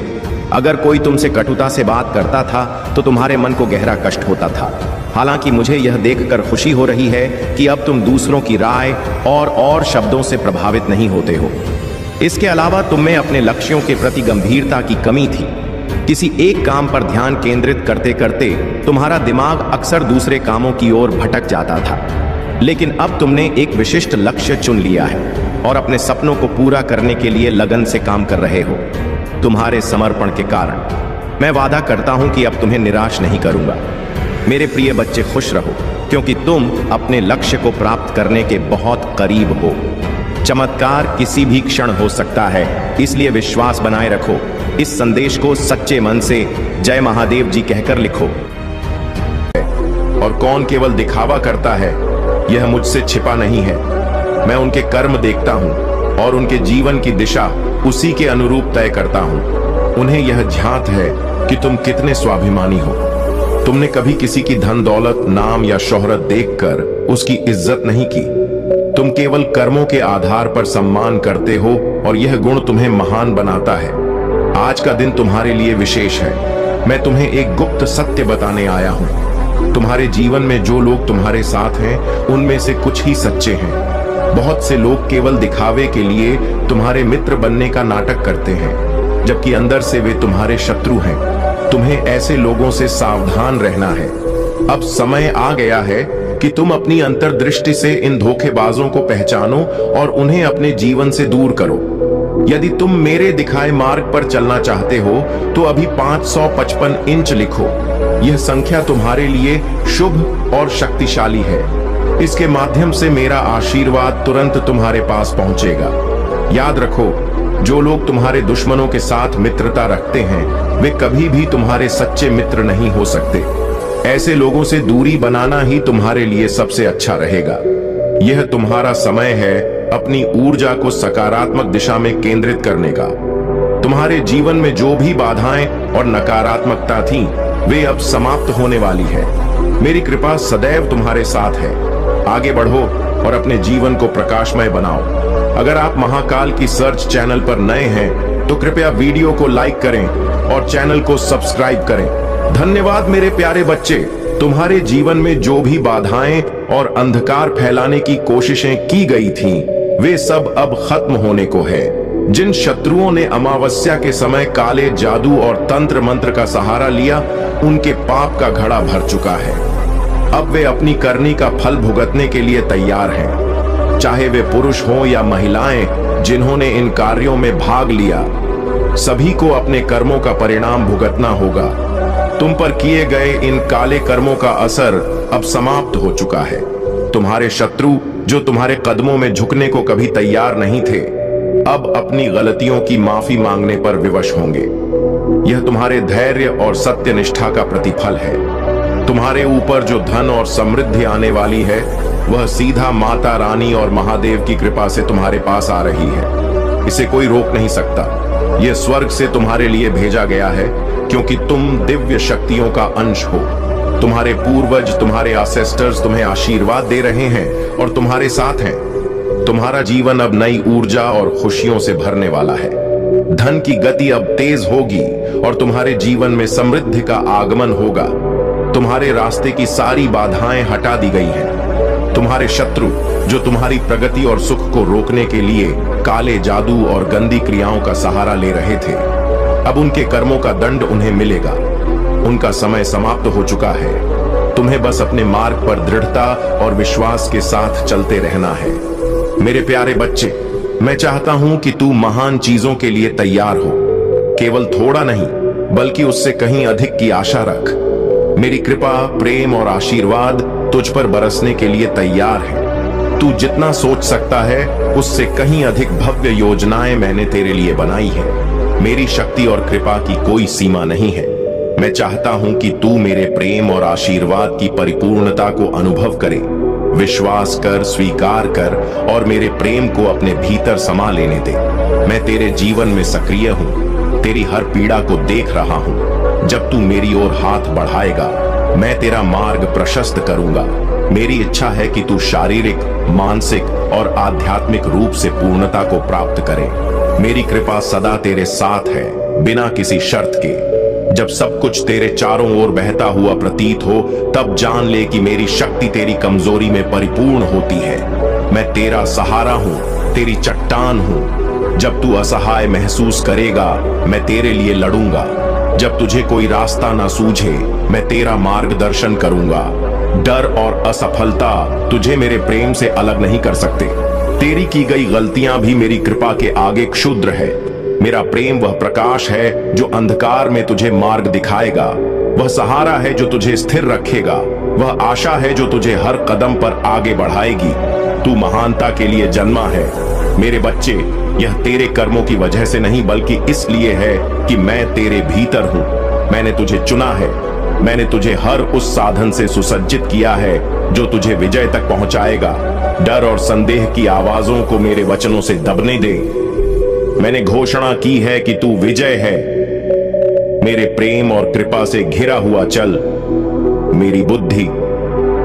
अगर कोई तुमसे कटुता से बात करता था तो तुम्हारे मन को गहरा कष्ट होता था। हालांकि मुझे यह देखकर खुशी हो रही है कि अब तुम दूसरों की राय और शब्दों से प्रभावित नहीं होते हो। इसके अलावा तुम में अपने लक्ष्यों के प्रति गंभीरता की कमी थी। किसी एक काम पर ध्यान केंद्रित करते करते तुम्हारा दिमाग अक्सर दूसरे कामों की ओर भटक जाता था। लेकिन अब तुमने एक विशिष्ट लक्ष्य चुन लिया है और अपने सपनों को पूरा करने के लिए लगन से काम कर रहे हो। तुम्हारे समर्पण के कारण मैं वादा करता हूं कि अब तुम्हें निराश नहीं करूंगा। मेरे प्रिय बच्चे, खुश रहो क्योंकि तुम अपने लक्ष्य को प्राप्त करने के बहुत करीब हो। चमत्कार किसी भी क्षण हो सकता है, इसलिए विश्वास बनाए रखो। इस संदेश को सच्चे मन से जय महादेव जी कहकर लिखो। और कौन केवल दिखावा करता है, यह मुझसे छिपा नहीं है। मैं उनके कर्म देखता हूं और उनके जीवन की दिशा उसी के अनुरूप तय करता हूं। उन्हें यह झांत है कि तुम कितने स्वाभिमानी हो। तुमने कभी किसी की धन दौलत, नाम या शोहरत देखकर उसकी इज्जत नहीं की। तुम केवल कर्मों के आधार पर सम्मान करते हो और यह गुण तुम्हें महान बनाता है। आज का दिन तुम्हारे लिए विशेष है। मैं तुम्हें एक गुप्त सत्य बताने आया हूं। तुम्हारे जीवन में जो लोग तुम्हारे साथ हैं, उनमें से कुछ ही सच्चे हैं। बहुत से लोग केवल दिखावे के लिए तुम्हारे मित्र बनने का नाटक करते हैं, जबकि अंदर से वे तुम्हारे शत्रु हैं। तुम्हें ऐसे लोगों से सावधान रहना है। अब समय आ गया है कि तुम अपनी अंतर्दृष्टि से इन धोखेबाजों को पहचानो और उन्हें अपने जीवन से दूर करो। यदि तुम मेरे दिखाए मार्ग पर चलना चाहते हो तो अभी 555 इंच लिखो। यह संख्या तुम्हारे लिए शुभ और शक्तिशाली है। इसके माध्यम से मेरा आशीर्वाद तुरंत तुम्हारे पास पहुंचेगा। याद रखो, जो लोग तुम्हारे दुश्मनों के साथ मित्रता रखते हैं, वे कभी भी तुम्हारे सच्चे मित्र नहीं हो सकते। ऐसे लोगों से दूरी बनाना ही तुम्हारे लिए सबसे अच्छा रहेगा। यह तुम्हारा समय है अपनी ऊर्जा को सकारात्मक दिशा में केंद्रित करने का। तुम्हारे जीवन में जो भी बाधाएं और नकारात्मकता थी, वे अब समाप्त होने वाली है। मेरी कृपा सदैव तुम्हारे साथ है। आगे बढ़ो और अपने जीवन को प्रकाशमय बनाओ। अगर आप महाकाल की सर्च चैनल पर नए हैं तो कृपया वीडियो को लाइक करें और चैनल को सब्सक्राइब करें। धन्यवाद मेरे प्यारे बच्चे। तुम्हारे जीवन में जो भी बाधाएं और अंधकार फैलाने की कोशिशें की गई थीं, वे सब अब खत्म होने को है। जिन शत्रुओं ने अमावस्या के समय काले जादू और तंत्र मंत्र का सहारा लिया, उनके पाप का घड़ा भर चुका है। अब वे अपनी करनी का फल भुगतने के लिए तैयार हैं। चाहे वे पुरुष हों या महिलाएं जिन्होंने इन कार्यों में भाग लिया, सभी को अपने कर्मों का परिणाम भुगतना होगा। तुम पर किए गए इन काले कर्मों का असर अब समाप्त हो चुका है। तुम्हारे शत्रु जो तुम्हारे कदमों में झुकने को कभी तैयार नहीं थे, अब अपनी गलतियों की माफी मांगने पर विवश होंगे। यह तुम्हारे धैर्य और सत्यनिष्ठा का प्रतिफल है। तुम्हारे ऊपर जो धन और समृद्धि आने वाली है, वह सीधा माता रानी और महादेव की कृपा से तुम्हारे पास आ रही है। इसे कोई रोक नहीं सकता। यह स्वर्ग से तुम्हारे लिए भेजा गया है, क्योंकि तुम दिव्य शक्तियों का अंश हो। तुम्हारे पूर्वज, तुम्हारे एंसेस्टर्स तुम्हें आशीर्वाद दे रहे हैं और तुम्हारे साथ हैं। तुम्हारा जीवन अब नई ऊर्जा और खुशियों से भरने वाला है। धन की गति अब तेज होगी और तुम्हारे जीवन में समृद्धि का आगमन होगा। तुम्हारे रास्ते की सारी बाधाएं हटा दी गई हैं। तुम्हारे शत्रु जो तुम्हारी प्रगति और सुख को रोकने के लिए काले जादू और गंदी क्रियाओं का सहारा ले रहे थे, अब उनके कर्मों का दंड उन्हें मिलेगा। उनका समय समाप्त हो चुका है। तुम्हें बस अपने मार्ग पर दृढ़ता और विश्वास के साथ चलते रहना है। मेरे प्यारे बच्चे, मैं चाहता हूं कि तू महान चीजों के लिए तैयार हो। केवल थोड़ा नहीं, बल्कि उससे कहीं अधिक की आशा रख। मेरी कृपा, प्रेम और आशीर्वाद तुझ पर बरसने के लिए तैयार है। तू जितना सोच सकता है, उससे कहीं अधिक भव्य योजनाएं मैंने तेरे लिए बनाई है। मेरी शक्ति और कृपा की कोई सीमा नहीं है। मैं चाहता हूं कि तू मेरे प्रेम और आशीर्वाद की परिपूर्णता को अनुभव करे। विश्वास कर, स्वीकार कर और मेरे प्रेम को अपने भीतर समा लेने दे। मैं तेरे जीवन में सक्रिय हूं, तेरी हर पीड़ा को देख रहा हूं। जब तू मेरी ओर हाथ बढ़ाएगा, मैं तेरा मार्ग प्रशस्त करूंगा। मेरी इच्छा है कि तू शारीरिक, मानसिक और आध्यात्मिक रूप से पूर्णता को प्राप्त करे। मेरी कृपा सदा तेरे साथ है। बिना किसी शर्त के। जब सब कुछ तेरे चारों ओर बहता हुआ प्रतीत हो, तब जान ले कि मेरी शक्ति तेरी कमजोरी में परिपूर्ण होती है। मैं तेरा सहारा हूं, तेरी चट्टान हूं। जब तू असहाय महसूस करेगा, मैं तेरे लिए लड़ूंगा। जब तुझे कोई रास्ता ना सूझे, मैं तेरा मार्गदर्शन करूंगा। डर और असफलता तुझे मेरे प्रेम से अलग नहीं कर सकते। तेरी की गई गलतियां भी मेरी कृपा के आगे क्षुद्र है। मेरा प्रेम वह प्रकाश है जो अंधकार में तुझे मार्ग दिखाएगा। वह सहारा है जो तुझे स्थिर रखेगा। वह आशा है जो तुझे हर कदम पर आगे बढ़ाएगी। तू महानता के लिए जन्मा है मेरे बच्चे। यह तेरे कर्मों की वजह से नहीं, बल्कि इसलिए है कि मैं तेरे भीतर हूं। मैंने तुझे चुना है। मैंने तुझे हर उस साधन से सुसज्जित किया है जो तुझे विजय तक पहुंचाएगा। डर और संदेह की आवाजों को मेरे वचनों से दबने दे। मैंने घोषणा की है कि तू विजय है। मेरे प्रेम और कृपा से घिरा हुआ चल। मेरी बुद्धि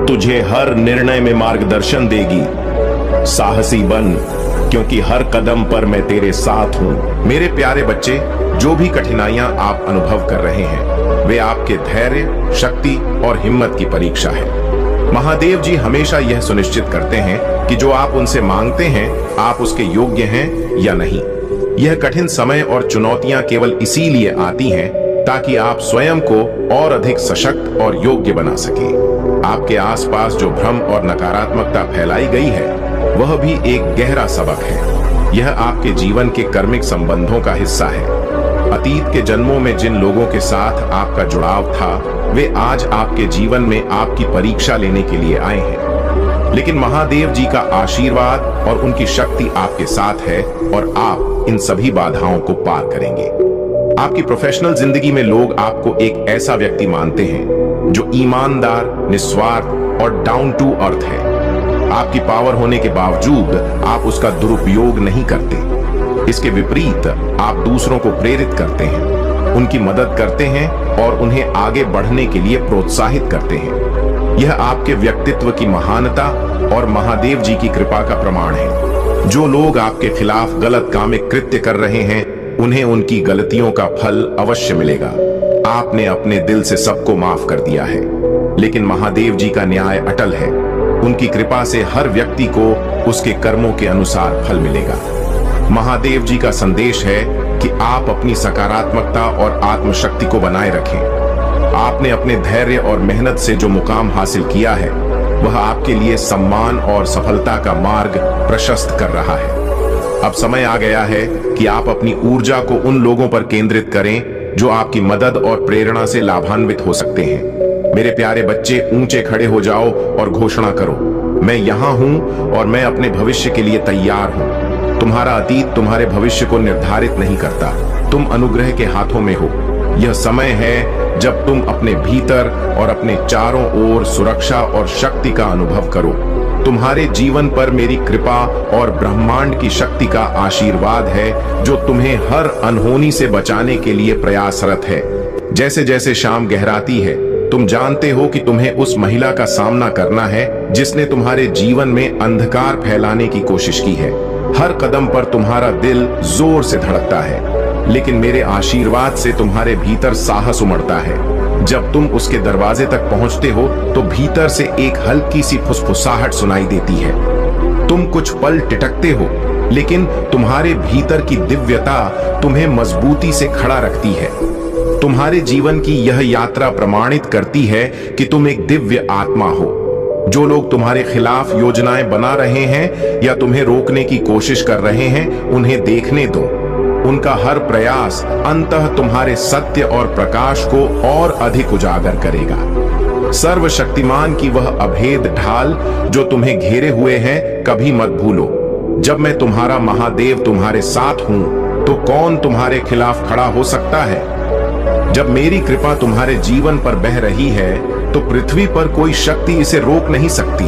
तुझे हर निर्णय में मार्गदर्शन देगी। साहसी बन, क्योंकि हर कदम पर मैं तेरे साथ हूं। मेरे प्यारे बच्चे, जो भी कठिनाइयां आप अनुभव कर रहे हैं, वे आपके धैर्य, शक्ति और हिम्मत की परीक्षा है। महादेव जी हमेशा यह सुनिश्चित करते हैं कि जो आप उनसे मांगते हैं, आप उसके योग्य हैं या नहीं। यह कठिन समय और चुनौतियां केवल इसीलिए आती हैं ताकि आप स्वयं को और अधिक सशक्त और योग्य बना सकें। आपके आसपास जो भ्रम और नकारात्मकता फैलाई गई है, वह भी एक गहरा सबक है। यह आपके जीवन के कर्मिक संबंधों का हिस्सा है। अतीत के जन्मों में जिन लोगों के साथ आपका जुड़ाव था, वे आज आपके जीवन में आपकी परीक्षा लेने के लिए आए हैं। लेकिन महादेव जी का आशीर्वाद और उनकी शक्ति आपके साथ है और आप इन सभी बाधाओं को पार करेंगे। आपकी प्रोफेशनल जिंदगी में लोग आपको एक ऐसा व्यक्ति मानते हैं जो ईमानदार, निस्वार्थ और डाउन टू अर्थ है। आपकी पावर होने के बावजूद आप उसका दुरुपयोग नहीं करते। इसके विपरीत आप दूसरों को प्रेरित करते हैं, उनकी मदद करते हैं और उन्हें आगे बढ़ने के लिए प्रोत्साहित करते हैं। यह आपके व्यक्तित्व की महानता और महादेव जी की कृपा का प्रमाण है। जो लोग आपके खिलाफ गलत कामिक कृत्य कर रहे हैं, उन्हें उनकी गलतियों का फल अवश्य मिलेगा। आपने अपने दिल से सबको माफ कर दिया है, लेकिन महादेव जी का न्याय अटल है। उनकी कृपा से हर व्यक्ति को उसके कर्मों के अनुसार फल मिलेगा। महादेव जी का संदेश है कि आप अपनी सकारात्मकता और आत्मशक्ति को बनाए रखें। आपने अपने धैर्य और मेहनत से जो मुकाम हासिल किया है, वह आपके लिए सम्मान और सफलता का मार्ग प्रशस्त कर रहा है। अब समय आ गया है कि आप अपनी ऊर्जा को उन लोगों पर केंद्रित करें जो आपकी मदद और प्रेरणा से लाभान्वित हो सकते हैं। मेरे प्यारे बच्चे, ऊंचे खड़े हो जाओ और घोषणा करो, मैं यहां हूं और मैं अपने भविष्य के लिए तैयार हूं। तुम्हारा अतीत तुम्हारे भविष्य को निर्धारित नहीं करता। तुम अनुग्रह के हाथों में हो। यह समय है जब तुम अपने भीतर और अपने चारों ओर सुरक्षा और शक्ति का अनुभव करो। तुम्हारे जीवन पर मेरी कृपा और ब्रह्मांड की शक्ति का आशीर्वाद है, जो तुम्हें हर अनहोनी से बचाने के लिए प्रयासरत है। जैसे जैसे शाम गहराती है, तुम जानते हो कि तुम्हें उस महिला का सामना करना है जिसने तुम्हारे जीवन में अंधकार फैलाने की कोशिश की है। हर कदम पर तुम्हारा दिल जोर से धड़कता है, लेकिन मेरे आशीर्वाद से तुम्हारे भीतर साहस उमड़ता है। जब तुम उसके दरवाजे तक पहुंचते हो, तो भीतर से एक हल्की सी फुसफुसाहट सुनाई देती है। तुम कुछ पल टिटकते हो, लेकिन तुम्हारे भीतर की दिव्यता तुम्हें मजबूती से खड़ा रखती है। तुम्हारे जीवन की यह यात्रा प्रमाणित करती है कि तुम एक दिव्य आत्मा हो। जो लोग तुम्हारे खिलाफ योजनाएं बना रहे हैं या तुम्हें रोकने की कोशिश कर रहे हैं, उन्हें देखने दो। उनका हर प्रयास अंततः तुम्हारे सत्य और प्रकाश को और अधिक उजागर करेगा। सर्वशक्तिमान की वह अभेद ढाल जो तुम्हें घेरे हुए है, कभी मत भूलो। जब मैं तुम्हारा महादेव तुम्हारे साथ हूं, तो कौन तुम्हारे खिलाफ खड़ा हो सकता है? जब मेरी कृपा तुम्हारे जीवन पर बह रही है, तो पृथ्वी पर कोई शक्ति इसे रोक नहीं सकती।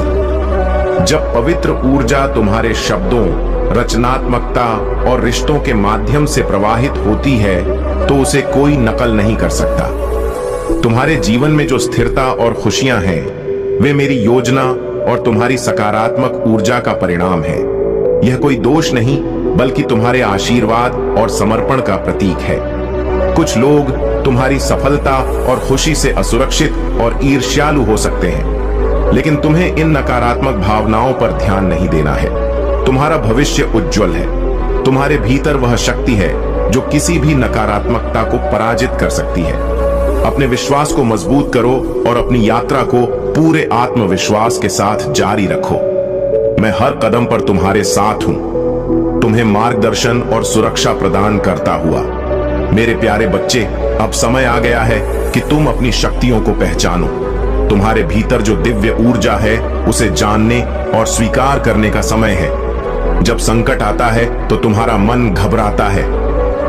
जब पवित्र ऊर्जा तुम्हारे शब्दों, रचनात्मकता और रिश्तों के माध्यम से प्रवाहित होती है, तो उसे कोई नकल नहीं कर सकता। तुम्हारे जीवन में जो स्थिरता और खुशियां हैं, वे मेरी योजना और तुम्हारी सकारात्मक ऊर्जा का परिणाम है। यह कोई दोष नहीं, बल्कि तुम्हारे आशीर्वाद और समर्पण का प्रतीक है। कुछ लोग तुम्हारी सफलता और खुशी से असुरक्षित और ईर्ष्यालु हो सकते हैं, लेकिन तुम्हें इन नकारात्मक भावनाओं पर ध्यान नहीं देना है। तुम्हारा भविष्य उज्जवल है। तुम्हारे भीतर वह शक्ति है जो किसी भी नकारात्मकता को पराजित कर सकती है। अपने विश्वास को मजबूत करो और अपनी यात्रा को पूरे आत्मविश्वास के साथ जारी रखो। मैं हर कदम पर तुम्हारे साथ हूं, तुम्हें मार्गदर्शन और सुरक्षा प्रदान करता हुआ। मेरे प्यारे बच्चे, अब समय आ गया है कि तुम अपनी शक्तियों को पहचानो। तुम्हारे भीतर जो दिव्य ऊर्जा है उसे जानने और स्वीकार करने का समय है। जब संकट आता है तो तुम्हारा मन घबराता है,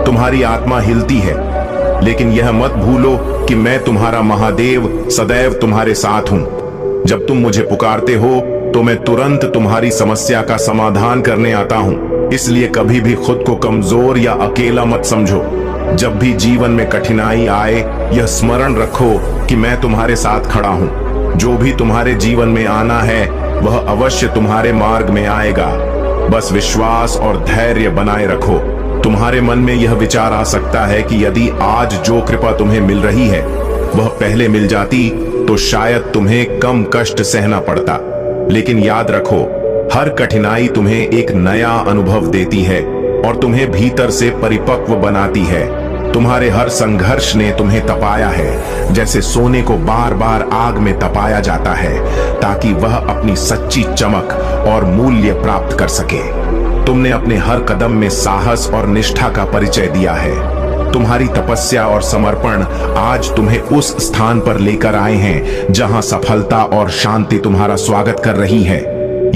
तुम्हारी आत्मा हिलती है, लेकिन यह मत भूलो कि मैं तुम्हारा महादेव सदैव तुम्हारे साथ हूं। जब तुम मुझे पुकारते हो तो मैं तुरंत तुम्हारी समस्या का समाधान करने आता हूं। इसलिए कभी भी खुद को कमजोर या अकेला मत समझो। जब भी जीवन में कठिनाई आए, यह स्मरण रखो कि मैं तुम्हारे साथ खड़ा हूं। जो भी तुम्हारे जीवन में आना है वह अवश्य तुम्हारे मार्ग में आएगा। बस विश्वास और धैर्य बनाए रखो। तुम्हारे मन में यह विचार आ सकता है कि यदि आज जो कृपा तुम्हें मिल रही है वह पहले मिल जाती तो शायद तुम्हें कम कष्ट सहना पड़ता। लेकिन याद रखो, हर कठिनाई तुम्हें एक नया अनुभव देती है और तुम्हें भीतर से परिपक्व बनाती है। तुम्हारे हर संघर्ष ने तुम्हें तपाया है, जैसे सोने को बार बार आग में तपाया जाता है ताकि वह अपनी सच्ची चमक और मूल्य प्राप्त कर सके। तुमने अपने हर कदम में साहस और निष्ठा का परिचय दिया है। तुम्हारी तपस्या और समर्पण आज तुम्हें उस स्थान पर लेकर आए हैं जहां सफलता और शांति तुम्हारा स्वागत कर रही है।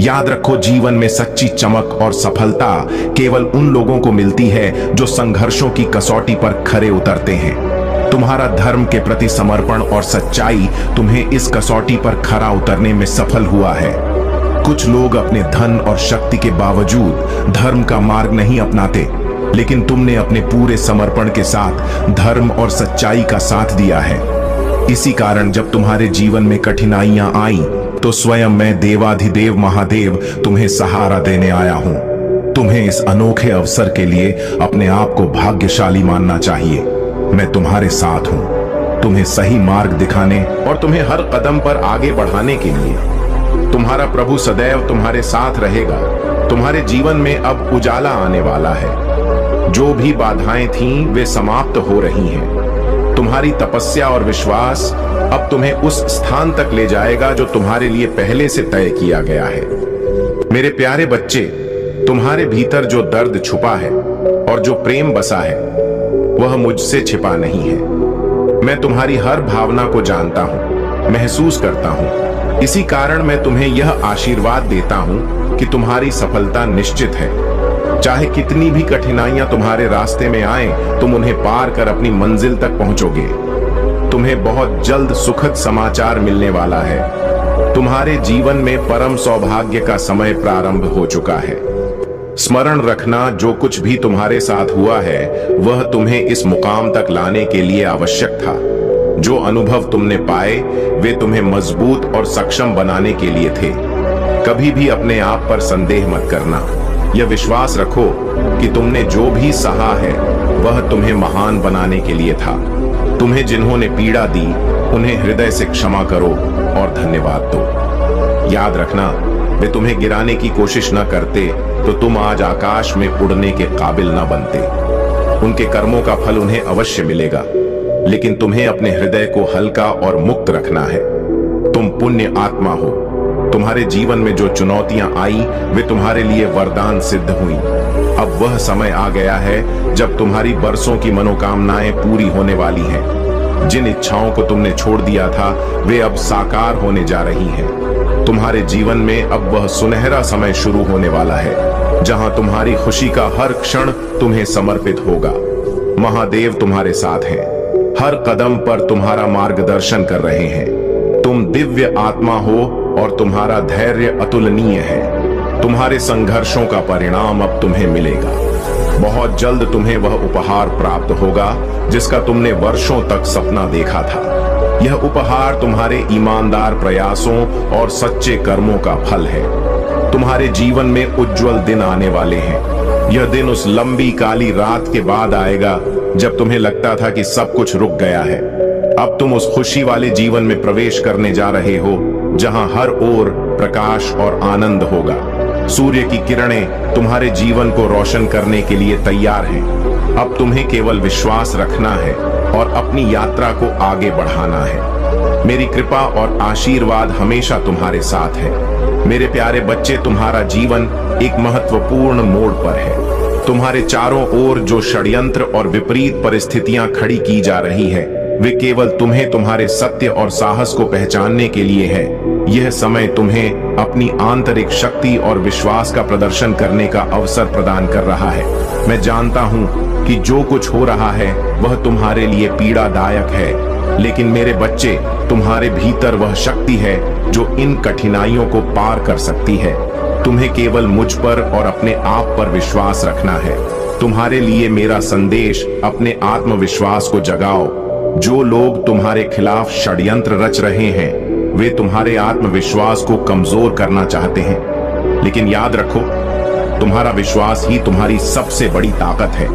याद रखो, जीवन में सच्ची चमक और सफलता केवल उन लोगों को मिलती है जो संघर्षों की कसौटी पर खरे उतरते हैं। तुम्हारा धर्म के प्रति समर्पण और सच्चाई तुम्हें इस कसौटी पर खरा उतरने में सफल हुआ है। कुछ लोग अपने धन और शक्ति के बावजूद धर्म का मार्ग नहीं अपनाते, लेकिन तुमने अपने पूरे समर्पण के साथ धर्म और सच्चाई का साथ दिया है। इसी कारण जब तुम्हारे जीवन में कठिनाइयां आई तो स्वयं मैं देवाधिदेव महादेव तुम्हें सहारा देने आया हूं। तुम्हें इस अनोखे अवसर के लिए अपने आप को भाग्यशाली मानना चाहिए। मैं तुम्हारे साथ हूं, तुम्हें सही मार्ग दिखाने और तुम्हें हर कदम पर आगे बढ़ाने के लिए। तुम्हारा प्रभु सदैव तुम्हारे साथ रहेगा। तुम्हारे जीवन में अब उजाला आने वाला है। जो भी बाधाएं थीं वे समाप्त हो रही हैं। तुम्हारी तपस्या और विश्वास अब तुम्हें उस स्थान तक ले जाएगा जो तुम्हारे लिए पहले से तय किया गया है। मेरे प्यारे बच्चे, तुम्हारे भीतर जो दर्द छुपा है और जो प्रेम बसा है वह मुझसे छिपा नहीं है। मैं तुम्हारी हर भावना को जानता हूं, महसूस करता हूं। इसी कारण मैं तुम्हें यह आशीर्वाद देता हूं कि तुम्हारी सफलता निश्चित है। चाहे कितनी भी कठिनाइयां तुम्हारे रास्ते में आएं, तुम उन्हें पार कर अपनी मंजिल तक पहुंचोगे। तुम्हें बहुत जल्द सुखद समाचार मिलने वाला है। तुम्हारे जीवन में परम सौभाग्य का समय प्रारंभ हो चुका है। स्मरण रखना, जो कुछ भी तुम्हारे साथ हुआ है वह तुम्हें इस मुकाम तक लाने के लिए आवश्यक था। जो अनुभव तुमने पाए वे तुम्हें मजबूत और सक्षम बनाने के लिए थे। कभी भी अपने आप पर संदेह मत करना। यह विश्वास रखो कि तुमने जो भी सहा है वह तुम्हें महान बनाने के लिए था। तुम्हें जिन्होंने पीड़ा दी उन्हें हृदय से क्षमा करो और धन्यवाद दो। याद रखना, वे तुम्हें गिराने की कोशिश न करते तो तुम आज आकाश में उड़ने के काबिल न बनते। उनके कर्मों का फल उन्हें अवश्य मिलेगा, लेकिन तुम्हें अपने हृदय को हल्का और मुक्त रखना है। तुम पुण्य आत्मा हो। तुम्हारे जीवन में जो चुनौतियां आई वे तुम्हारे लिए वरदान सिद्ध हुई। अब वह समय आ गया है जब तुम्हारी बरसों की मनोकामनाएं पूरी होने वाली हैं। जिन इच्छाओं को तुमने छोड़ दिया था वे अब साकार होने जा रही हैं। तुम्हारे जीवन में अब वह सुनहरा समय शुरू होने वाला है जहां तुम्हारी खुशी का हर क्षण तुम्हें समर्पित होगा। महादेव तुम्हारे साथ हैं, हर कदम पर तुम्हारा मार्गदर्शन कर रहे हैं। तुम दिव्य आत्मा हो और तुम्हारा धैर्य अतुलनीय है। तुम्हारे संघर्षों का परिणाम अब तुम्हें मिलेगा। बहुत जल्द तुम्हें वह उपहार प्राप्त होगा जिसका तुमने वर्षों तक सपना देखा था। यह उपहार तुम्हारे ईमानदार प्रयासों और सच्चे कर्मों का फल है। तुम्हारे जीवन में उज्जवल दिन आने वाले हैं। यह दिन उस लंबी काली रात के बाद आएगा जब तुम्हें लगता था कि सब कुछ रुक गया है। अब तुम उस खुशी वाले जीवन में प्रवेश करने जा रहे हो जहां हर ओर प्रकाश और आनंद होगा। सूर्य की किरणें तुम्हारे जीवन को रोशन करने के लिए तैयार हैं। अब तुम्हें केवल विश्वास रखना है और अपनी यात्रा को आगे बढ़ाना है। मेरी कृपा और आशीर्वाद हमेशा तुम्हारे साथ है। मेरे प्यारे बच्चे, तुम्हारा जीवन एक महत्वपूर्ण मोड़ पर है। तुम्हारे चारों ओर जो षड्यंत्र और विपरीत परिस्थितियां खड़ी की जा रही है, वे केवल तुम्हें तुम्हारे सत्य और साहस को पहचानने के लिए है। यह समय तुम्हें अपनी आंतरिक शक्ति और विश्वास का प्रदर्शन करने का अवसर प्रदान कर रहा है। मैं जानता हूं कि जो कुछ हो रहा है वह तुम्हारे लिए पीड़ादायक है, लेकिन मेरे बच्चे, तुम्हारे भीतर वह शक्ति है जो इन कठिनाइयों को पार कर सकती है। तुम्हें केवल मुझ पर और अपने आप पर विश्वास रखना है। तुम्हारे लिए मेरा संदेश, अपने आत्मविश्वास को जगाओ। जो लोग तुम्हारे खिलाफ षड्यंत्र रच रहे हैं, वे तुम्हारे आत्मविश्वास को कमजोर करना चाहते हैं, लेकिन याद रखो, तुम्हारा विश्वास ही तुम्हारी सबसे बड़ी ताकत है।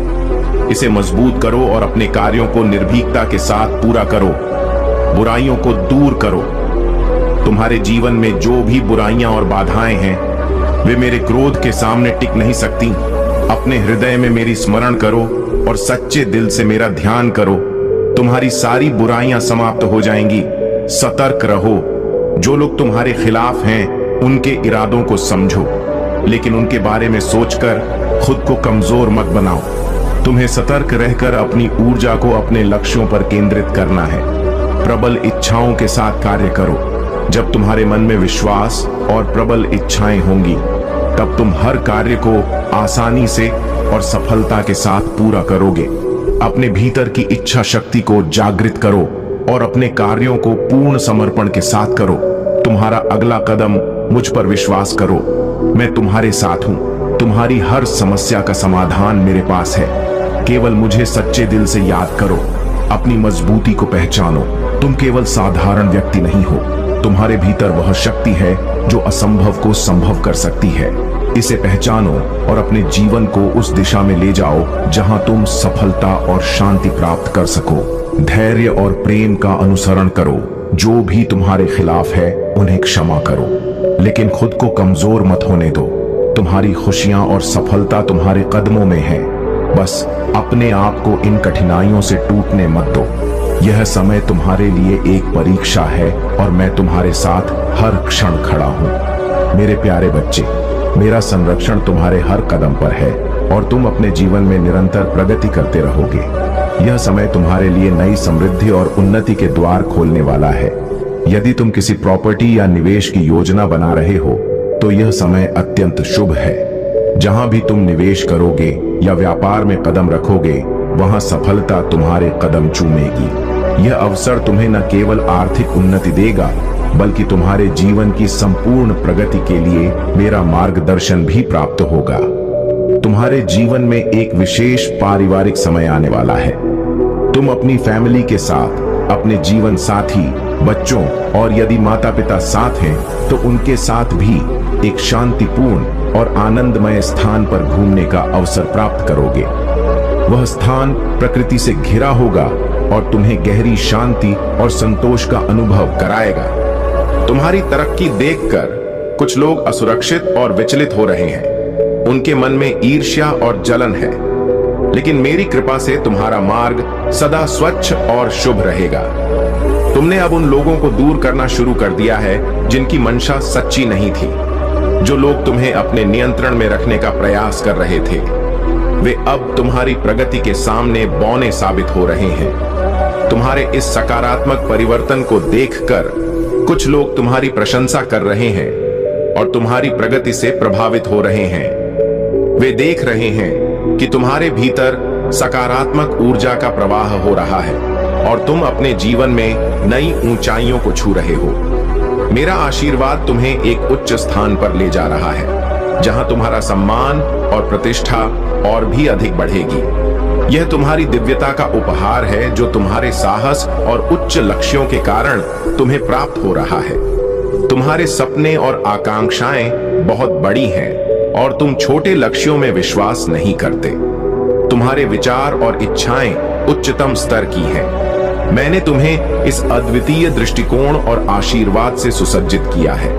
इसे मजबूत करो और अपने कार्यों को निर्भीकता के साथ पूरा करो। बुराइयों को दूर करो। तुम्हारे जीवन में जो भी बुराइयां और बाधाएं हैं, वे मेरे क्रोध के सामने टिक नहीं सकती। अपने हृदय में मेरी स्मरण करो और सच्चे दिल से मेरा ध्यान करो। तुम्हारी सारी बुराइयां समाप्त हो जाएंगी। सतर्क रहो। जो लोग तुम्हारे खिलाफ हैं, उनके इरादों को समझो, लेकिन उनके बारे में सोचकर खुद को कमजोर मत बनाओ। तुम्हें सतर्क रहकर अपनी ऊर्जा को अपने लक्ष्यों पर केंद्रित करना है। प्रबल इच्छाओं के साथ कार्य करो। जब तुम्हारे मन में विश्वास और प्रबल इच्छाएं होंगी, तब तुम हर कार्य को आसानी से और सफलता के साथ पूरा करोगे। अपने भीतर की इच्छा शक्ति को जागृत करो और अपने कार्यों को पूर्ण समर्पण के साथ करो। तुम्हारा अगला कदम, मुझ पर विश्वास करो। मैं तुम्हारे साथ हूं। तुम्हारी हर समस्या का समाधान मेरे पास है। केवल मुझे सच्चे दिल से याद करो। अपनी मजबूती को पहचानो। तुम केवल साधारण व्यक्ति नहीं हो। तुम्हारे भीतर वह शक्ति है जो असंभव को संभव कर सकती है। इसे पहचानो और अपने जीवन को उस दिशा में ले जाओ जहां तुम सफलता और शांति प्राप्त कर सको। धैर्य और प्रेम का अनुसरण करो। जो भी तुम्हारे खिलाफ है, उन्हें क्षमा करो, लेकिन खुद को कमजोर मत होने दो। तुम्हारी खुशियां और सफलता तुम्हारे कदमों में है। बस अपने आप को इन कठिनाइयों से टूटने मत दो। यह समय तुम्हारे लिए एक परीक्षा है और मैं तुम्हारे साथ हर क्षण खड़ा हूं। मेरे प्यारे बच्चे, मेरा संरक्षण तुम्हारे हर कदम पर है और तुम अपने जीवन में निरंतर प्रगति करते रहोगे। यह समय तुम्हारे लिए नई समृद्धि और उन्नति के द्वार खोलने वाला है। यदि तुम किसी प्रॉपर्टी या निवेश की योजना बना रहे हो, तो यह समय अत्यंत शुभ है। जहां भी तुम निवेश करोगे या व्यापार में कदम रखोगे, वहां सफलता तुम्हारे कदम चूमेगी। यह अवसर तुम्हें न केवल आर्थिक उन्नति देगा, बल्कि तुम्हारे जीवन की संपूर्ण प्रगति के लिए मेरा मार्गदर्शन भी प्राप्त होगा। तुम्हारे जीवन में एक विशेष पारिवारिक समय आने वाला है। तुम अपनी फैमिली के साथ, अपने जीवन साथी, बच्चों और यदि माता पिता साथ हैं, तो उनके साथ भी एक शांतिपूर्ण और आनंदमय स्थान पर घूमने का अवसर प्राप्त करोगे। वह स्थान प्रकृति से घिरा होगा और तुम्हें गहरी शांति और संतोष का अनुभव कराएगा। तुम्हारी तरक्की देखकर कुछ लोग असुरक्षित और विचलित हो रहे हैं। उनके मन में ईर्ष्या और जलन है, लेकिन मेरी कृपा से तुम्हारा मार्ग सदा स्वच्छ और शुभ रहेगा। तुमने अब उन लोगों को दूर करना शुरू कर दिया है जिनकी मंशा सच्ची नहीं थी। जो लोग तुम्हें अपने नियंत्रण में रखने का प्रयास कर रहे थे, वे अब तुम्हारी प्रगति के सामने बौने साबित हो रहे हैं। तुम्हारे इस सकारात्मक परिवर्तन को देखकर कुछ लोग तुम्हारी प्रशंसा कर रहे हैं और तुम्हारी प्रगति से प्रभावित हो रहे हैं। वे देख रहे हैं कि तुम्हारे भीतर सकारात्मक ऊर्जा का प्रवाह हो रहा है और तुम अपने जीवन में नई ऊंचाइयों को छू रहे हो। मेरा आशीर्वाद तुम्हें एक उच्च स्थान पर ले जा रहा है, जहां तुम्हारा सम्मान और प्रतिष्ठा और भी अधिक बढ़ेगी। यह तुम्हारी दिव्यता का उपहार है जो तुम्हारे साहस और उच्च लक्ष्यों के कारण तुम्हें प्राप्त हो रहा है। तुम्हारे सपने और आकांक्षाएं बहुत बड़ी हैं, और तुम छोटे लक्ष्यों में विश्वास नहीं करते। तुम्हारे विचार और इच्छाएं उच्चतम स्तर की हैं। मैंने तुम्हें इस अद्वितीय दृष्टिकोण और आशीर्वाद से सुसज्जित किया है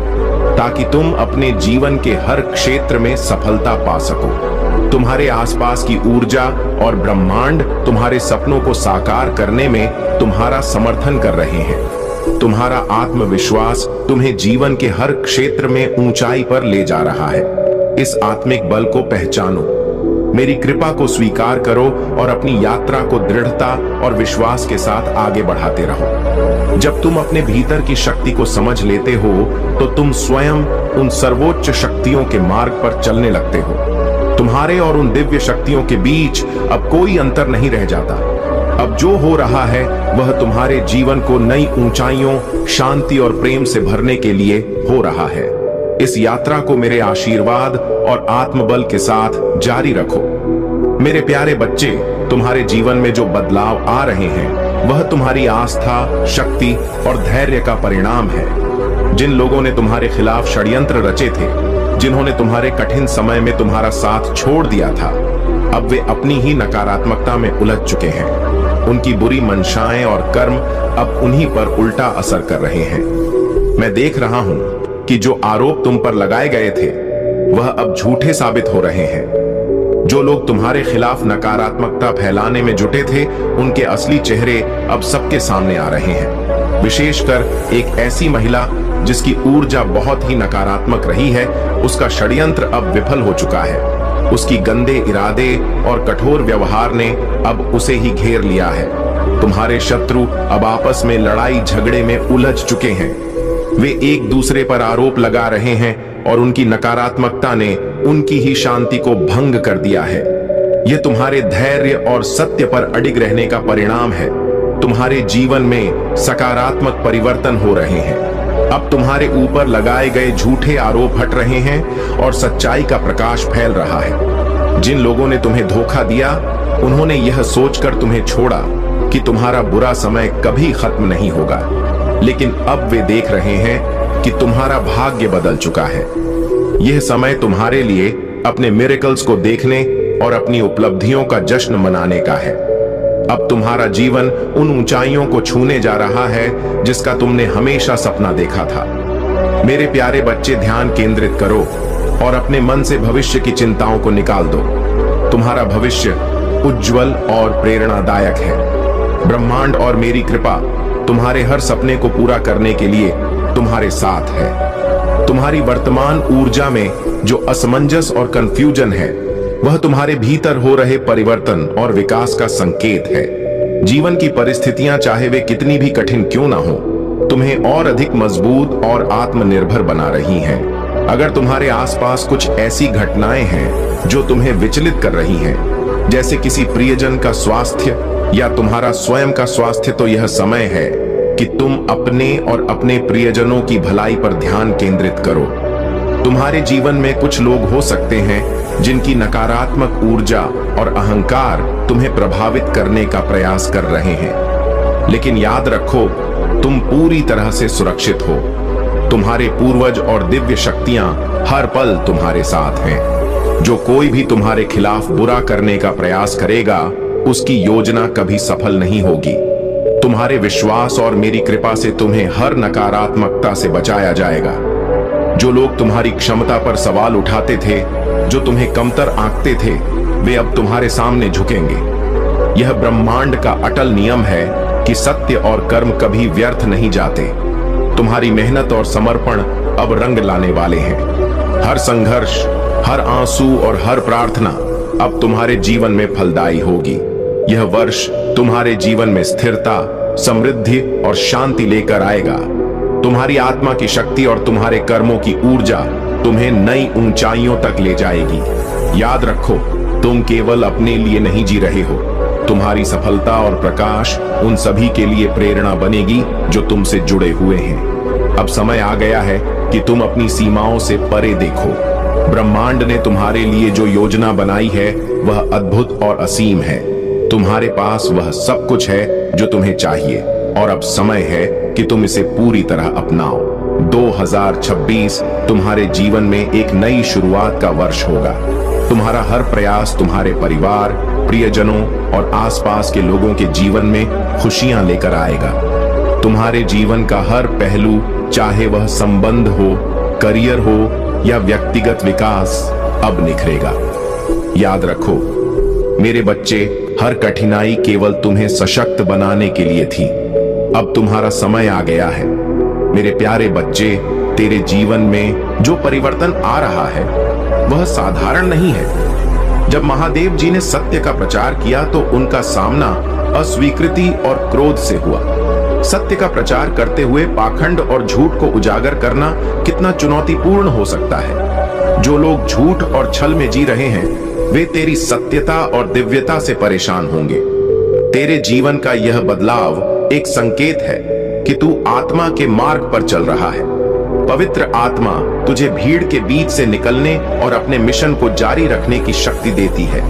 ताकि तुम अपने जीवन के हर क्षेत्र में सफलता पा सको। तुम्हारे आसपास की ऊर्जा और ब्रह्मांड तुम्हारे सपनों को साकार करने में तुम्हारा समर्थन कर रहे हैं। तुम्हारा आत्मविश्वास तुम्हें जीवन के हर क्षेत्र में ऊंचाई पर ले जा रहा है। इस आत्मिक बल को पहचानो, मेरी कृपा को स्वीकार करो और अपनी यात्रा को दृढ़ता और विश्वास के साथ आगे बढ़ाते रहो। जब तुम अपने भीतर की शक्ति को समझ लेते हो तो तुम स्वयं उन सर्वोच्च शक्तियों के मार्ग पर चलने लगते हो। तुम्हारे और उन दिव्य शक्तियों के बीच अब कोई अंतर नहीं रह जाता। अब जो हो रहा है वह तुम्हारे जीवन को नई ऊंचाइयों, शांति और प्रेम से भरने के लिए हो रहा है। इस यात्रा को मेरे आशीर्वाद और आत्मबल के साथ जारी रखो। मेरे प्यारे बच्चे, तुम्हारे जीवन में जो बदलाव आ रहे हैं वह तुम्हारी आस्था, शक्ति और धैर्य का परिणाम है। जिन लोगों ने तुम्हारे खिलाफ षड्यंत्र रचे थे, जिन्होंने तुम्हारे कठिन समय में तुम्हारा साथ छोड़ दिया था, अब वे अपनी ही नकारात्मकता में उलझ चुके हैं। उनकी बुरी मंशाएं और कर्म अब उन्हीं पर उल्टा असर कर रहे हैं। मैं देख रहा हूं कि जो आरोप तुम पर लगाए गए थे वह अब झूठे साबित हो रहे हैं। जो लोग तुम्हारे खिलाफ नकारात्मकता फैलाने में जुटे थे, उनके असली चेहरे अब सबके सामने आ रहे हैं। विशेषकर एक ऐसी महिला जिसकी ऊर्जा बहुत ही नकारात्मक रही है, उसका षड्यंत्र अब विफल हो चुका है। उसकी गंदे इरादे और कठोर व्यवहार ने अब उसे ही घेर लिया है। तुम्हारे शत्रु अब आपस में लड़ाई झगड़े में उलझ चुके हैं। वे एक दूसरे पर आरोप लगा रहे हैं और उनकी नकारात्मकता ने उनकी ही शांति को भंग कर दिया है। यह तुम्हारे धैर्य और सत्य पर अडिग रहने का परिणाम है। तुम्हारे जीवन में सकारात्मक परिवर्तन हो रहे हैं। अब तुम्हारे ऊपर लगाए गए झूठे आरोप हट रहे हैं और सच्चाई का प्रकाश फैल रहा है। जिन लोगों ने तुम्हें धोखा दिया, उन्होंने यह सोचकर तुम्हें छोड़ा कि तुम्हारा बुरा समय कभी खत्म नहीं होगा, लेकिन अब वे देख रहे हैं कि तुम्हारा भाग्य बदल चुका है। यह समय तुम्हारे लिए अपने मिरेकल्स को देखने और अपनी उपलब्धियों का जश्न मनाने का है। अब तुम्हारा जीवन उन ऊंचाइयों को छूने जा रहा है जिसका तुमने हमेशा सपना देखा था। मेरे प्यारे बच्चे, ध्यान केंद्रित करो और अपने मन से भविष्य की चिंताओं को निकाल दो। तुम्हारा भविष्य उज्जवल और प्रेरणादायक है। ब्रह्मांड और मेरी कृपा तुम्हारे हर सपने को पूरा करने के लिए तुम्हारे साथ है। तुम्हारी वर्तमान ऊर्जा में जो असमंजस और कंफ्यूजन है, वह तुम्हारे भीतर हो रहे परिवर्तन और विकास का संकेत है। जीवन की परिस्थितियां चाहे वे कितनी भी कठिन क्यों ना हो, तुम्हें और अधिक मजबूत और आत्मनिर्भर बना रही हैं। अगर तुम्हारे आसपास कुछ ऐसी घटनाएं हैं जो तुम्हें विचलित कर रही हैं, जैसे किसी प्रियजन का स्वास्थ्य या तुम्हारा स्वयं का स्वास्थ्य, तो यह समय है कि तुम अपने और अपने प्रियजनों की भलाई पर ध्यान केंद्रित करो। तुम्हारे जीवन में कुछ लोग हो सकते हैं जिनकी नकारात्मक ऊर्जा और अहंकार तुम्हें प्रभावित करने का प्रयास कर रहे हैं, लेकिन याद रखो, तुम पूरी तरह से सुरक्षित हो। तुम्हारे पूर्वज और दिव्य शक्तियां हर पल तुम्हारे साथ हैं। जो कोई भी तुम्हारे खिलाफ बुरा करने का प्रयास करेगा, उसकी योजना कभी सफल नहीं होगी। तुम्हारे विश्वास और मेरी कृपा से तुम्हें हर नकारात्मकता से बचाया जाएगा। जो लोग तुम्हारी क्षमता पर सवाल उठाते थे, जो तुम्हें कमतर आंकते थे, वे अब तुम्हारे सामने झुकेंगे। यह ब्रह्मांड का अटल नियम है कि सत्य और कर्म कभी व्यर्थ नहीं जाते। तुम्हारी मेहनत और समर्पण अब रंग लाने वाले हैं। हर संघर्ष, हर आंसू और हर प्रार्थना अब तुम्हारे जीवन में फलदायी होगी। यह वर्ष तुम्हारे जीवन में स्थिरता, समृद्धि और शांति लेकर आएगा। तुम्हारी आत्मा की शक्ति और तुम्हारे कर्मों की ऊर्जा तुम्हें नई ऊंचाइयों तक ले जाएगी। याद रखो, तुम केवल अपने लिए नहीं जी रहे हो। तुम्हारी सफलता और प्रकाश उन सभी के लिए प्रेरणा बनेगी जो तुमसे जुड़े हुए हैं। अब समय आ गया है कि तुम अपनी सीमाओं से परे देखो। ब्रह्मांड ने तुम्हारे लिए जो योजना बनाई है वह अद्भुत और असीम है। तुम्हारे पास वह सब कुछ है जो तुम्हें चाहिए, और अब समय है कि तुम इसे पूरी तरह अपनाओ। 2026 तुम्हारे जीवन में एक नई शुरुआत का वर्ष होगा। तुम्हारा हर प्रयास तुम्हारे परिवार, प्रियजनों और आसपास के लोगों के जीवन में खुशियां लेकर आएगा। तुम्हारे जीवन का हर पहलू, चाहे वह संबंध हो, करियर हो या व्यक्तिगत विकास, अब निखरेगा। याद रखो मेरे बच्चे, हर कठिनाई केवल तुम्हें सशक्त बनाने के लिए थी। अब तुम्हारा समय आ गया है। मेरे प्यारे बच्चे, तेरे जीवन में जो परिवर्तन आ रहा है वह साधारण नहीं है। जब महादेव जी ने सत्य का प्रचार किया तो उनका सामना अस्वीकृति और क्रोध से हुआ। सत्य का प्रचार करते हुए पाखंड और झूठ को उजागर करना कितना चुनौतीपूर्ण हो सकता है। जो लोग झूठ और छल में जी रहे हैं वे तेरी सत्यता और दिव्यता से परेशान होंगे। तेरे जीवन का यह बदलाव एक संकेत है कि तू आत्मा के मार्ग पर चल रहा है। पवित्र आत्मा तुझे भीड़ के बीच से निकलने और अपने मिशन को जारी रखने की शक्ति देती है।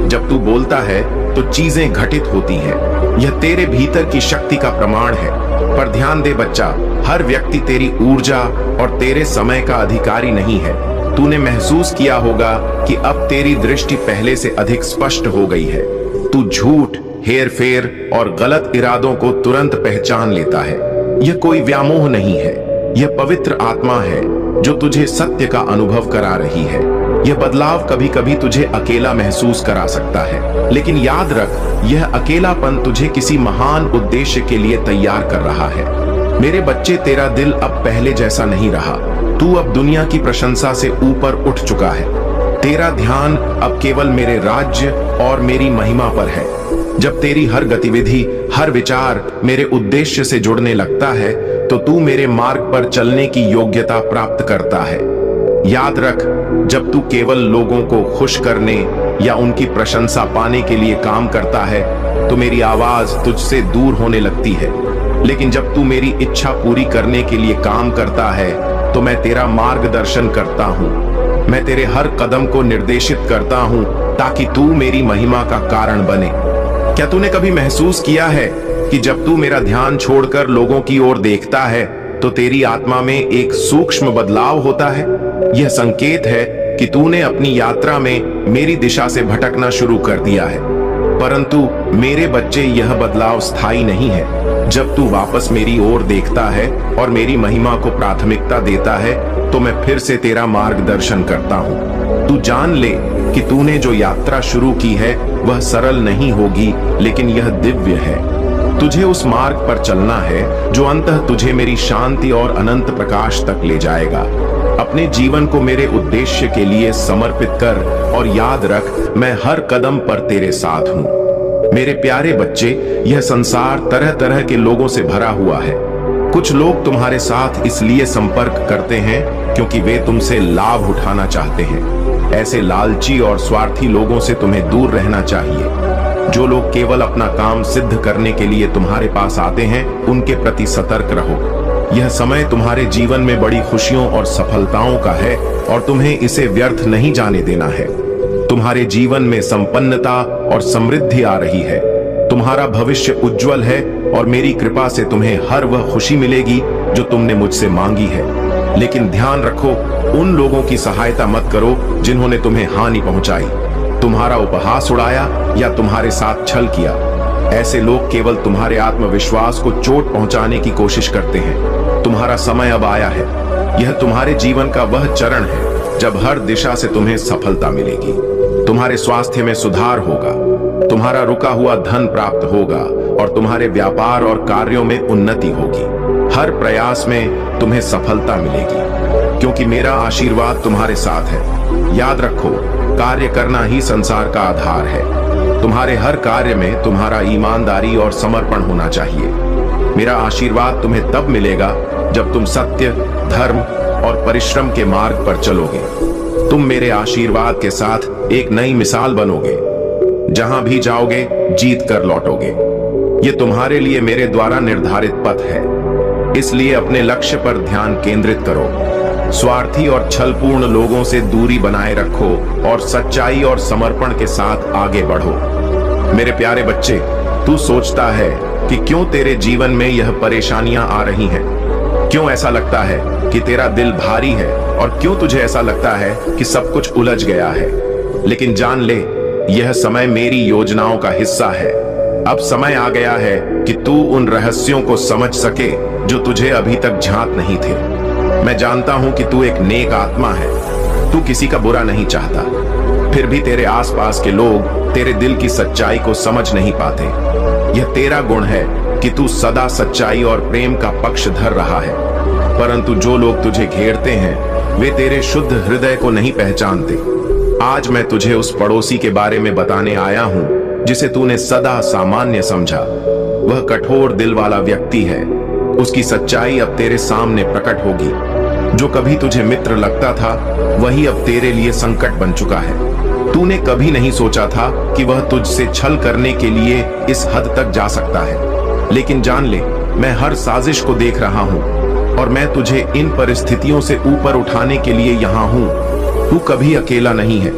जब तू बोलता है तो चीजें घटित होती हैं। यह तेरे भीतर की शक्ति का प्रमाण है। पर ध्यान दे बच्चा, हर व्यक्ति तेरी ऊर्जा और तेरे समय का अधिकारी नहीं है। तूने महसूस किया होगा कि अब तेरी दृष्टि पहले से अधिक स्पष्ट हो गई है। तू झूठ, हेरफेर और गलत इरादों को तुरंत पहचान लेता है। यह कोई व्यामोह नहीं है, यह पवित्र आत्मा है जो तुझे सत्य का अनुभव करा रही है। यह बदलाव कभी कभी तुझे अकेला महसूस करा सकता है, लेकिन याद रख, यह अकेलापन तुझे किसी महान उद्देश्य के लिए तैयार कर रहा है। मेरे बच्चे, तेरा दिल अब पहले जैसा नहीं रहा। तू अब दुनिया की प्रशंसा से ऊपर उठ चुका है। तेरा ध्यान अब केवल मेरे राज्य और मेरी महिमा पर है। जब तेरी हर गतिविधि, हर विचार मेरे उद्देश्य से जुड़ने लगता है तो तू मेरे मार्ग पर चलने की योग्यता प्राप्त करता है। याद रख, जब तू केवल लोगों को खुश करने या उनकी प्रशंसा पाने के लिए काम करता है तो मेरी आवाज तुझसे दूर होने लगती है। लेकिन जब तू मेरी इच्छा पूरी करने के लिए काम करता है तो मैं तेरा मार्गदर्शन करता हूँ। मैं तेरे हर कदम को निर्देशित करता हूँ ताकि तू मेरी महिमा का कारण बने। क्या तूने कभी महसूस किया है कि जब तू मेरा ध्यान छोड़कर लोगों की ओर देखता है तो तेरी आत्मा में एक सूक्ष्म बदलाव होता है? यह संकेत है कि तूने अपनी यात्रा में मेरी दिशा से भटकना शुरू कर दिया है। परंतु मेरे बच्चे, यह बदलाव स्थायी नहीं है। जब तू वापस मेरी ओर देखता है और मेरी महिमा को प्राथमिकता देता है तो मैं फिर से तेरा मार्गदर्शन करता हूँ। तू जान ले कि तूने जो यात्रा शुरू की है वह सरल नहीं होगी, लेकिन यह दिव्य है। तुझे उस मार्ग पर चलना है जो अंततः तुझे मेरी शांति और अनंत प्रकाश तक ले जाएगा। अपने जीवन को मेरे उद्देश्य के लिए समर्पित कर और याद रख, मैं हर कदम पर तेरे साथ हूँ। मेरे प्यारे बच्चे, यह संसार तरह तरह के लोगों से भरा हुआ है। कुछ लोग तुम्हारे साथ इसलिए संपर्क करते हैं क्योंकि वे तुमसे लाभ उठाना चाहते हैं। ऐसे लालची और स्वार्थी लोगों से तुम्हें दूर रहना चाहिए। जो लोग केवल अपना काम सिद्ध करने के लिए तुम्हारे पास आते हैं, उनके प्रति सतर्क रहो। यह समय तुम्हारे जीवन में बड़ी खुशियों और सफलताओं का है और तुम्हें इसे व्यर्थ नहीं जाने देना है। तुम्हारे जीवन में संपन्नता और समृद्धि आ रही है। तुम्हारा भविष्य उज्जवल है और मेरी कृपा से तुम्हें हर वह खुशी मिलेगी जो तुमने मुझसे मांगी है। लेकिन ध्यान रखो, उन लोगों की सहायता मत करो जिन्होंने तुम्हें हानि पहुंचाई, तुम्हारा उपहास उड़ाया या तुम्हारे साथ छल किया। ऐसे लोग केवल तुम्हारे आत्मविश्वास को चोट पहुंचाने की कोशिश करते हैं। तुम्हारा समय अब आया है। यह तुम्हारे जीवन का वह चरण है जब हर दिशा से तुम्हें सफलता मिलेगी। तुम्हारे स्वास्थ्य में सुधार होगा, तुम्हारा रुका हुआ धन प्राप्त होगा और तुम्हारे व्यापार और कार्यों में उन्नति होगी। हर प्रयास में तुम्हें सफलता मिलेगी क्योंकि मेरा आशीर्वाद तुम्हारे साथ है। याद रखो, कार्य करना ही संसार का आधार है। तुम्हारे हर कार्य में तुम्हारा ईमानदारी और समर्पण होना चाहिए। मेरा आशीर्वाद तुम्हें तब मिलेगा जब तुम सत्य, धर्म और परिश्रम के मार्ग पर चलोगे। तुम मेरे आशीर्वाद के साथ एक नई मिसाल बनोगे। जहां भी जाओगे जीत कर लौटोगे। ये तुम्हारे लिए मेरे द्वारा निर्धारित पथ है। इसलिए अपने लक्ष्य पर ध्यान केंद्रित करो। स्वार्थी और छलपूर्ण लोगों से दूरी बनाए रखो और सच्चाई और समर्पण के साथ आगे बढ़ो। मेरे प्यारे बच्चे, तू सोचता है कि क्यों तेरे जीवन में यह परेशानियां आ रही हैं? क्यों ऐसा लगता है कि तेरा दिल भारी है और क्यों तुझे ऐसा लगता है कि सब कुछ उलझ गया है। लेकिन जान ले, यह समय मेरी योजनाओं का हिस्सा है। अब समय आ गया है कि तू उन रहस्यों को समझ सके जो तुझे अभी तक झांक नहीं थे। मैं जानता हूं कि तू एक नेक आत्मा है, तू किसी का बुरा नहीं चाहता, फिर भी तेरे आसपास के लोग तेरे दिल की सच्चाई को समझ नहीं पाते। यह तेरा गुण है कि तू सदा सच्चाई और प्रेम का पक्ष धर रहा है, परंतु जो लोग तुझे घेरते हैं वे तेरे शुद्ध हृदय को नहीं पहचानते। आज मैं तुझे उस पड़ोसी के बारे में बताने आया हूं जिसे तूने सदा सामान्य समझा। वह कठोर दिल वाला व्यक्ति है। उसकी सच्चाई अब तेरे सामने प्रकट होगी। जो कभी तुझे मित्र लगता था वही अब तेरे लिए संकट बन चुका है। तूने कभी नहीं सोचा था कि वह तुझसे छल करने के लिए इस हद तक जा सकता है, लेकिन जान ले, मैं हर साजिश को देख रहा हूं और मैं तुझे इन परिस्थितियों से ऊपर उठाने के लिए यहाँ हूं। तू कभी अकेला नहीं है।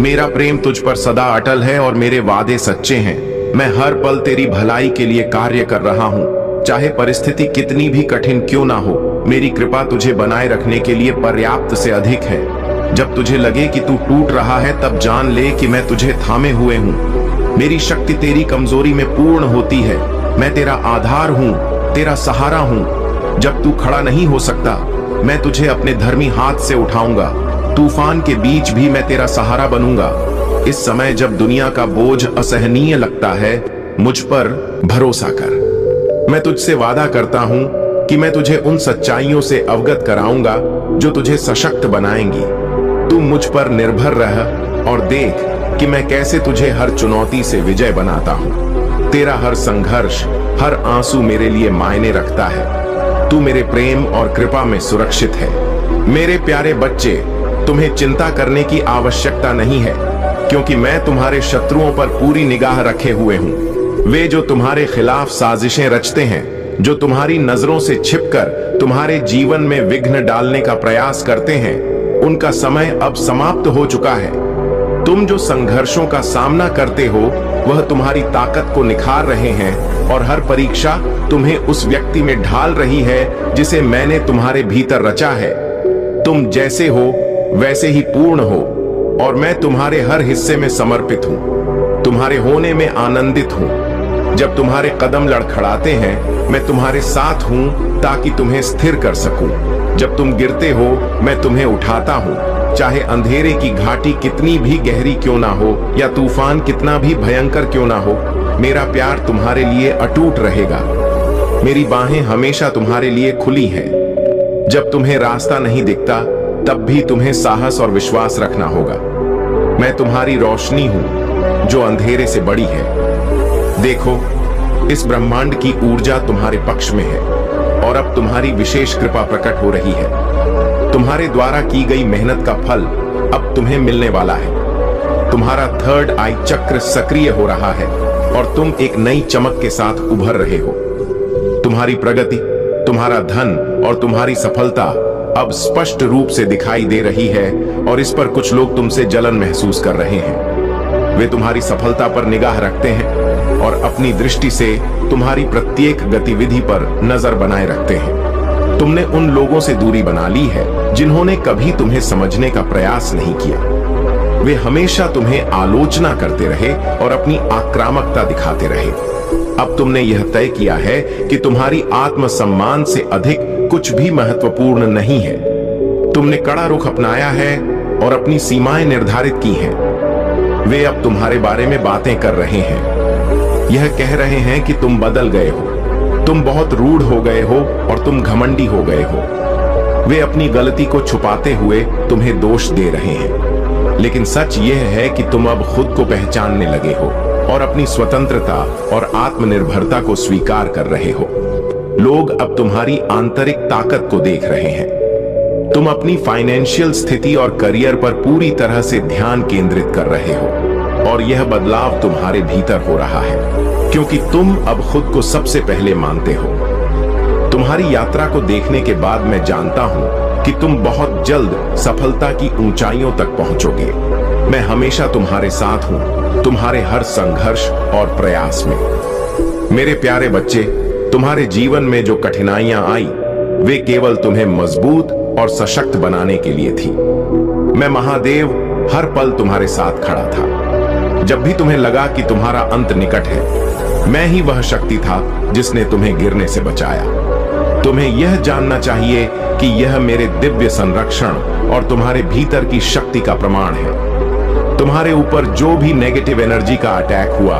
मेरा प्रेम तुझ पर सदा अटल है और मेरे वादे सच्चे हैं। मैं हर पल तेरी भलाई के लिए कार्य कर रहा हूं, चाहे परिस्थिति कितनी भी कठिन क्यों ना हो। मेरी कृपा तुझे बनाए रखने के लिए पर्याप्त से अधिक है। जब तुझे लगे कि तू टूट रहा है तब जान ले कि मैं तुझे थामे हुए हूं। मेरी शक्ति तेरी कमजोरी में पूर्ण होती है। मैं तेरा आधार हूं, तेरा सहारा हूं। जब तू खड़ा नहीं हो सकता मैं तुझे अपने धर्मी हाथ से उठाऊंगा। तूफान के बीच भी मैं तेरा सहारा बनूंगा। इस समय जब दुनिया का बोझ असहनीय लगता है, मुझ पर भरोसा कर। मैं तुझसे वादा करता हूं कि मैं तुझे उन सच्चाइयों से अवगत कराऊंगा जो तुझे सशक्त बनाएंगी। तू मुझ पर निर्भर रह और देख कि मैं कैसे तुझे हर चुनौती से विजय बनाता हूं। तेरा हर संघर्ष, हर आंसू मेरे लिए मायने रखता है। तू मेरे प्रेम और कृपा में सुरक्षित है। मेरे प्यारे बच्चे, तुम्हें चिंता करने की आवश्यकता नहीं है, क्योंकि मैं तुम्हारे शत्रुओं पर पूरी निगाह रखे हुए हूं। वे जो तुम्हारे खिलाफ साजिशें रचते हैं, जो तुम्हारी नजरों से छिपकर तुम्हारे जीवन में विघ्न डालने का प्रयास करते हैं, उनका समय अब समाप्त हो चुका है। तुम जो संघर्षों का सामना करते हो वह तुम्हारी ताकत को निखार रहे हैं और हर परीक्षा तुम्हें उस व्यक्ति में ढाल रही है जिसे मैंने तुम्हारे भीतर रचा है। तुम जैसे हो वैसे ही पूर्ण हो और मैं तुम्हारे हर हिस्से में समर्पित हूं। तुम्हारे होने में आनंदित हूं। जब तुम्हारे कदम लड़खड़ाते हैं मैं तुम्हारे साथ हूं ताकि तुम्हें स्थिर कर सकूं। जब तुम गिरते हो मैं तुम्हें उठाता हूं। चाहे अंधेरे की घाटी कितनी भी गहरी क्यों ना हो या तूफान कितना भी भयंकर क्यों ना हो, मेरा प्यार तुम्हारे लिए अटूट रहेगा। मेरी बाहें हमेशा तुम्हारे लिए खुली हैं। जब तुम्हें रास्ता नहीं दिखता तब भी तुम्हें साहस और विश्वास रखना होगा। मैं तुम्हारी रोशनी हूं जो अंधेरे से बड़ी है। देखो, इस ब्रह्मांड की ऊर्जा तुम्हारे पक्ष में है और अब तुम्हारी विशेष कृपा प्रकट हो रही है। तुम्हारे द्वारा की गई मेहनत का फल अब तुम्हें मिलने वाला है। तुम्हारा थर्ड आई चक्र सक्रिय हो रहा है और तुम एक नई चमक के साथ उभर रहे हो। तुम्हारी प्रगति, तुम्हारा धन और तुम्हारी सफलता अब स्पष्ट रूप से दिखाई दे रही है और इस पर कुछ लोग तुमसे जलन महसूस कर रहे हैं। वे तुम्हारी सफलता पर निगाह रखते हैं और अपनी दृष्टि से तुम्हारी प्रत्येक गतिविधि पर नजर बनाए रखते हैं। तुमने उन लोगों से दूरी बना ली है जिन्होंने कभी तुम्हें समझने का प्रयास नहीं किया। वे हमेशा तुम्हें आलोचना करते रहे और अपनी आक्रामकता दिखाते रहे। अब तुमने यह तय किया है कि तुम्हारी आत्मसम्मान से अधिक कुछ भी महत्वपूर्ण नहीं है। तुमने कड़ा रुख अपनाया है और अपनी सीमाएं निर्धारित की हैं। वे अब तुम्हारे बारे में बातें कर रहे हैं। यह कह रहे हैं कि तुम बदल गए हो, तुम बहुत रूढ़ हो गए हो और तुम घमंडी हो गए हो। वे अपनी गलती को छुपाते हुए तुम्हें दोष दे रहे हैं, लेकिन सच यह है कि तुम अब खुद को पहचानने लगे हो और अपनी स्वतंत्रता और आत्मनिर्भरता को स्वीकार कर रहे हो। लोग अब तुम्हारी आंतरिक ताकत को देख रहे हैं। तुम अपनी फाइनेंशियल स्थिति और करियर पर पूरी तरह से ध्यान केंद्रित कर रहे हो और यह बदलाव तुम्हारे भीतर हो रहा है क्योंकि तुम अब खुद को सबसे पहले मानते हो। तुम्हारी यात्रा को देखने के बाद मैं जानता हूं कि तुम बहुत जल्द सफलता की ऊंचाइयों तक पहुंचोगे। मैं हमेशा तुम्हारे साथ हूं, तुम्हारे हर संघर्ष और प्रयास में। मेरे प्यारे बच्चे, तुम्हारे जीवन में जो कठिनाइयां आई वे केवल तुम्हें मजबूत और सशक्त बनाने के लिए थी। मैं महादेव हर पल तुम्हारे साथ खड़ा था। जब भी तुम्हें लगा कि तुम्हारा अंत निकट है, मैं ही वह शक्ति था जिसने तुम्हें गिरने से बचाया। तुम्हें यह जानना चाहिए कि यह मेरे दिव्य संरक्षण और तुम्हारे भीतर की शक्ति का प्रमाण है। तुम्हारे ऊपर जो भी नेगेटिव एनर्जी का अटैक हुआ,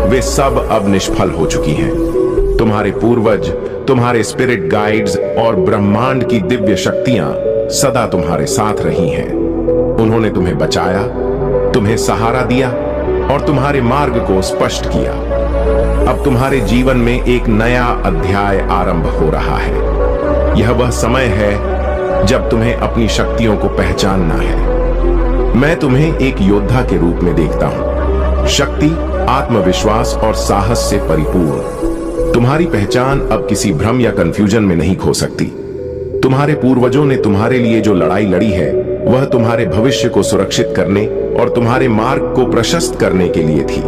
वे सब अब निष्फल हो चुकी हैं। तुम्हारे पूर्वज, तुम्हारे स्पिरिट गाइड्स और ब्रह्मांड की दिव्य शक्तियां सदा तुम्हारे साथ रही हैं। उन्होंने तुम्हें बचाया, तुम्हें सहारा दिया और तुम्हारे मार्ग को स्पष्ट किया। अब तुम्हारे जीवन में एक नया अध्याय आरंभ हो रहा है। यह वह समय है जब तुम्हें अपनी शक्तियों को पहचानना है। मैं तुम्हें एक योद्धा के रूप में देखता हूं, शक्ति, आत्मविश्वास और साहस से परिपूर्ण। तुम्हारी पहचान अब किसी भ्रम या कंफ्यूजन में नहीं खो सकती। तुम्हारे पूर्वजों ने तुम्हारे लिए जो लड़ाई लड़ी है, वह तुम्हारे भविष्य को सुरक्षित करने और तुम्हारे मार्ग को प्रशस्त करने के लिए थी।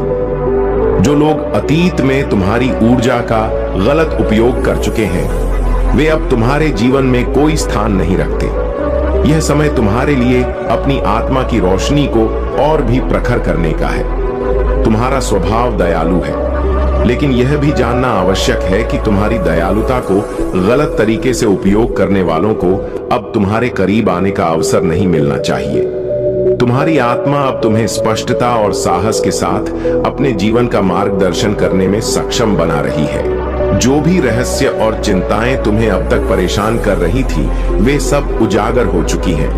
जो लोग अतीत में तुम्हारी ऊर्जा का गलत उपयोग कर चुके हैं, वे अब तुम्हारे जीवन में कोई स्थान नहीं रखते। यह समय तुम्हारे लिए अपनी आत्मा की रोशनी को और भी प्रखर करने का है। तुम्हारा स्वभाव दयालु है, लेकिन यह भी जानना आवश्यक है कि तुम्हारी दयालुता को गलत तरीके से उपयोग करने वालों को अब तुम्हारे करीब आने का अवसर नहीं मिलना चाहिए। तुम्हारी आत्मा अब तुम्हें स्पष्टता और साहस के साथ अपने जीवन का मार्गदर्शन करने में सक्षम बना रही है। जो भी रहस्य और चिंताएं तुम्हें अब तक परेशान कर रही थी, वे सब उजागर हो चुकी हैं।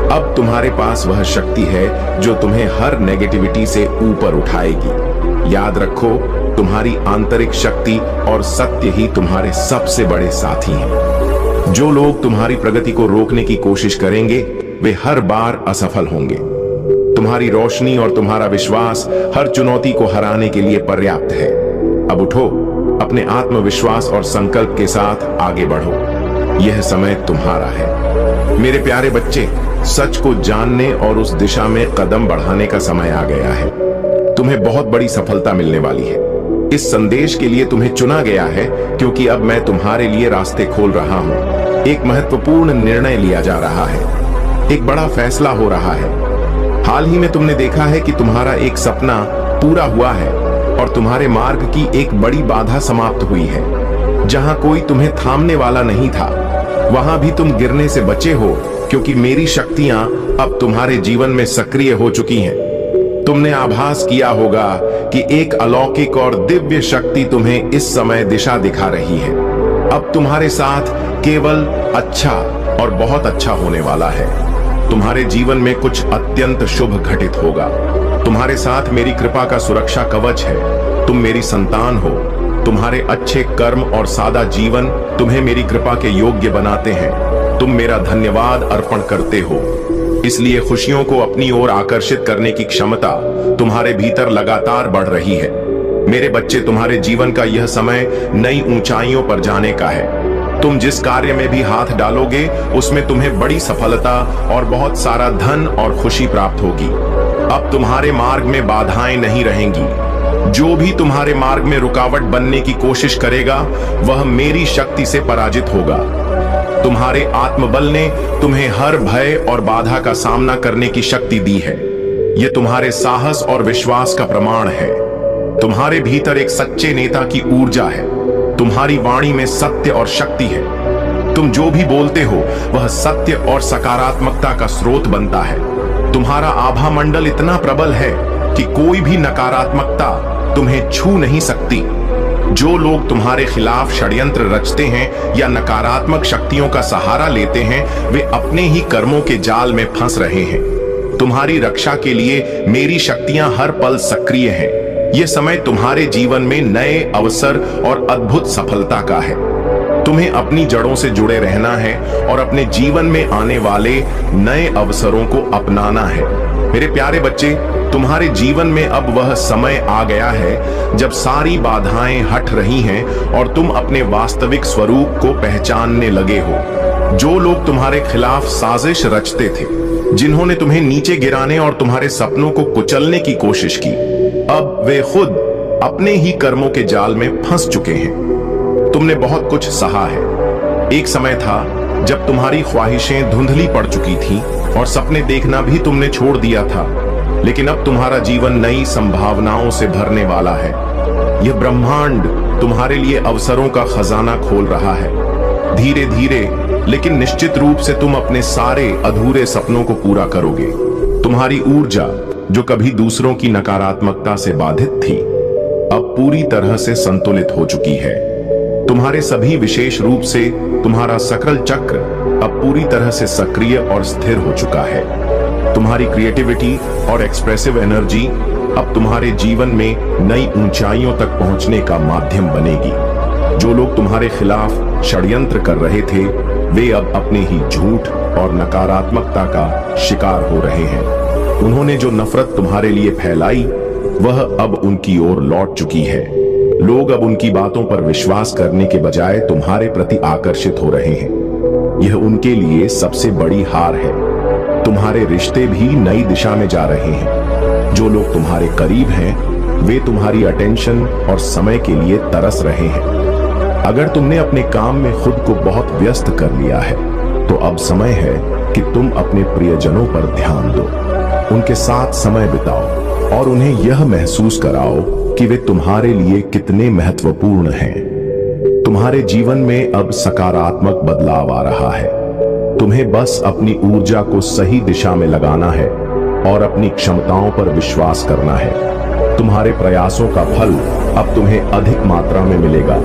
अब तुम्हारे पास वह शक्ति है जो तुम्हें हर नेगेटिविटी से ऊपर उठाएगी। याद रखो, तुम्हारी आंतरिक शक्ति और सत्य ही तुम्हारे सबसे बड़े साथी हैं। जो लोग तुम्हारी प्रगति को रोकने की कोशिश करेंगे, वे हर बार असफल होंगे। तुम्हारी रोशनी और तुम्हारा विश्वास हर चुनौती को हराने के लिए पर्याप्त है। अब उठो, अपने आत्मविश्वास और संकल्प के साथ आगे बढ़ो। यह समय तुम्हारा है। मेरे प्यारे बच्चे, सच को जानने और उस दिशा में कदम बढ़ाने का समय आ गया है। तुम्हें बहुत बड़ी सफलता मिलने वाली है। इस संदेश के लिए तुम्हें चुना गया है क्योंकि अब मैं तुम्हारे लिए रास्ते खोल रहा हूं। एक महत्वपूर्ण निर्णय लिया जा रहा है, एक बड़ा फैसला हो रहा है। हाल ही में तुमने देखा है कि तुम्हारा एक सपना पूरा हुआ है और तुम्हारे मार्ग की एक बड़ी बाधा समाप्त हुई है। जहां कोई तुम्हें थामने वाला नहीं था, वहां भी तुम गिरने से बचे हो, क्योंकि मेरी शक्तियां अब तुम्हारे जीवन में सक्रिय हो चुकी हैं। तुमने आभास किया होगा कि एक अलौकिक और दिव्य शक्ति तुम्हें इस समय दिशा दिखा रही है। अब तुम्हारे साथ केवल अच्छा और बहुत अच्छा होने वाला है। तुम्हारे जीवन में कुछ अत्यंत शुभ घटित होगा। तुम्हारे साथ मेरी कृपा का सुरक्षा कवच है। तुम मेरी संतान हो। तुम्हारे अच्छे कर्म और सादा जीवन तुम्हें मेरी कृपा के योग्य बनाते हैं। तुम मेरा धन्यवाद अर्पण करते हो, इसलिए खुशियों को अपनी ओर आकर्षित करने की क्षमता तुम्हारे भीतर लगातार बढ़ रही है। मेरे बच्चे, तुम्हारे जीवन का यह समय नई ऊंचाइयों पर जाने का है। तुम जिस कार्य में भी हाथ डालोगे, उसमें तुम्हें बड़ी सफलता और बहुत सारा धन और खुशी प्राप्त होगी। अब तुम्हारे मार्ग में बाधाएं नहीं रहेंगी। जो भी तुम्हारे मार्ग में रुकावट बनने की कोशिश करेगा, वह मेरी शक्ति से पराजित होगा। तुम्हारे आत्मबल ने तुम्हें हर भय और बाधा का सामना करने की शक्ति दी है। यह तुम्हारे साहस और विश्वास का प्रमाण है। तुम्हारे भीतर एक सच्चे नेता की ऊर्जा है। तुम्हारी वाणी में सत्य और शक्ति है। तुम जो भी बोलते हो, वह सत्य और सकारात्मकता का स्रोत बनता है। तुम्हारा आभा मंडल इतना प्रबल है कि कोई भी नकारात्मकता तुम्हें छू नहीं सकती। जो लोग तुम्हारे खिलाफ षड्यंत्र रचते हैं या नकारात्मक शक्तियों का सहारा लेते हैं, वे अपने ही कर्मों के जाल में फंस रहे हैं। तुम्हारी रक्षा के लिए मेरी शक्तियां हर पल सक्रिय हैं। यह समय तुम्हारे जीवन में नए अवसर और अद्भुत सफलता का है। तुम्हें अपनी जड़ों से जुड़े रहना है और अपने जीवन में आने वाले नए अवसरों को अपनाना है। मेरे प्यारे बच्चे, तुम्हारे जीवन में अब वह समय आ गया है जब सारी बाधाएं हट रही हैं और तुम अपने वास्तविक स्वरूप को पहचानने लगे हो। जो लोग तुम्हारे खिलाफ साजिश रचते थे, जिन्होंने तुम्हें नीचे गिराने और तुम्हारे सपनों को कुचलने की कोशिश की, अब वे खुद अपने ही कर्मों के जाल में फंस चुके हैं। तुमने बहुत कुछ सहा है, एक समय था जब तुम्हारी ख्वाहिशें धुंधली पड़ चुकी थीं और सपने देखना भी तुमने छोड़ दिया था, लेकिन अब तुम्हारा जीवन नई संभावनाओं से भरने वाला है। यह ब्रह्मांड तुम्हारे लिए अवसरों का खजाना खोल रहा है। धीरे धीरे लेकिन निश्चित रूप से तुम अपने सारे अधूरे सपनों को पूरा करोगे। तुम्हारी ऊर्जा जो कभी दूसरों की नकारात्मकता से बाधित थी, अब पूरी तरह से संतुलित हो चुकी है। तुम्हारे सभी विशेष रूप से तुम्हारा सकल चक्र अब पूरी तरह से सक्रिय और स्थिर हो चुका है। तुम्हारी क्रिएटिविटी और एक्सप्रेसिव एनर्जी अब तुम्हारे जीवन में नई ऊंचाइयों तक पहुंचने का माध्यम बनेगी। जो लोग तुम्हारे खिलाफ षड्यंत्र कर रहे थे, वे अब अपने ही झूठ और नकारात्मकता का शिकार हो रहे हैं। उन्होंने जो नफरत तुम्हारे लिए फैलाई, वह अब उनकी ओर लौट चुकी है। लोग अब उनकी बातों पर विश्वास करने के बजाय तुम्हारे प्रति आकर्षित हो रहे हैं। यह उनके लिए सबसे बड़ी हार है। तुम्हारे रिश्ते भी नई दिशा में जा रहे हैं। जो लोग तुम्हारे करीब हैं, वे तुम्हारी अटेंशन और समय के लिए तरस रहे हैं। अगर तुमने अपने काम में खुद को बहुत व्यस्त कर लिया है, तो अब समय है कि तुम अपने प्रियजनों पर ध्यान दो। उनके साथ समय बिताओ और उन्हें यह महसूस कराओ कि वे तुम्हारे लिए कितने महत्वपूर्ण हैं। तुम्हारे जीवन में अब सकारात्मक बदलाव आ रहा है। तुम्हें बस अपनी ऊर्जा को सही दिशा में लगाना है और अपनी क्षमताओं पर विश्वास करना है। तुम्हारे प्रयासों का फल अब तुम्हें अधिक मात्रा में मिलेगा,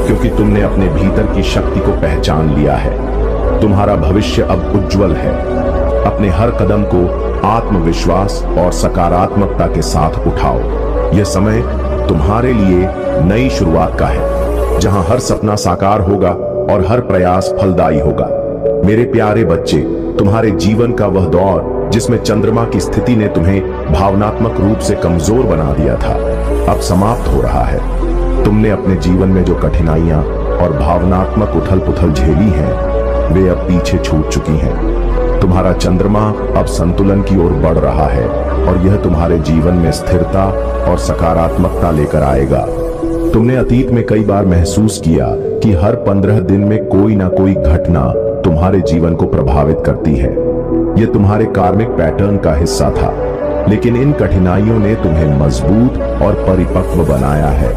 क्योंकि तुमने अपने भीतर की शक्ति को पहचान लिया है। तुम्हारा भविष्य अब उज्जवल है। अपने हर कदम को आत्मविश्वास और सकारात्मकता के साथ उठाओ। यह समय तुम्हारे लिए नई शुरुआत का है, जहां हर सपना साकार होगा और हर प्रयास फलदायी होगा। मेरे प्यारे बच्चे, तुम्हारे जीवन का वह दौर जिसमें चंद्रमा की स्थिति ने तुम्हें भावनात्मक रूप से कमजोर बना दिया था, अब समाप्त हो रहा है। तुमने अपने जीवन में जो कठिनाइयां और भावनात्मक उथल पुथल झेली हैं, वे अब पीछे छूट चुकी हैं। तुम्हारा चंद्रमा अब संतुलन की ओर बढ़ रहा है और यह तुम्हारे जीवन में स्थिरता और सकारात्मकता लेकर आएगा। तुमने अतीत में कई बार महसूस किया कि हर 15 दिन में कोई ना कोई घटना तुम्हारे जीवन को प्रभावित करती है। यह तुम्हारे कार्मिक पैटर्न का हिस्सा था, लेकिन इन कठिनाइयों ने तुम्हें मजबूत और परिपक्व बनाया है।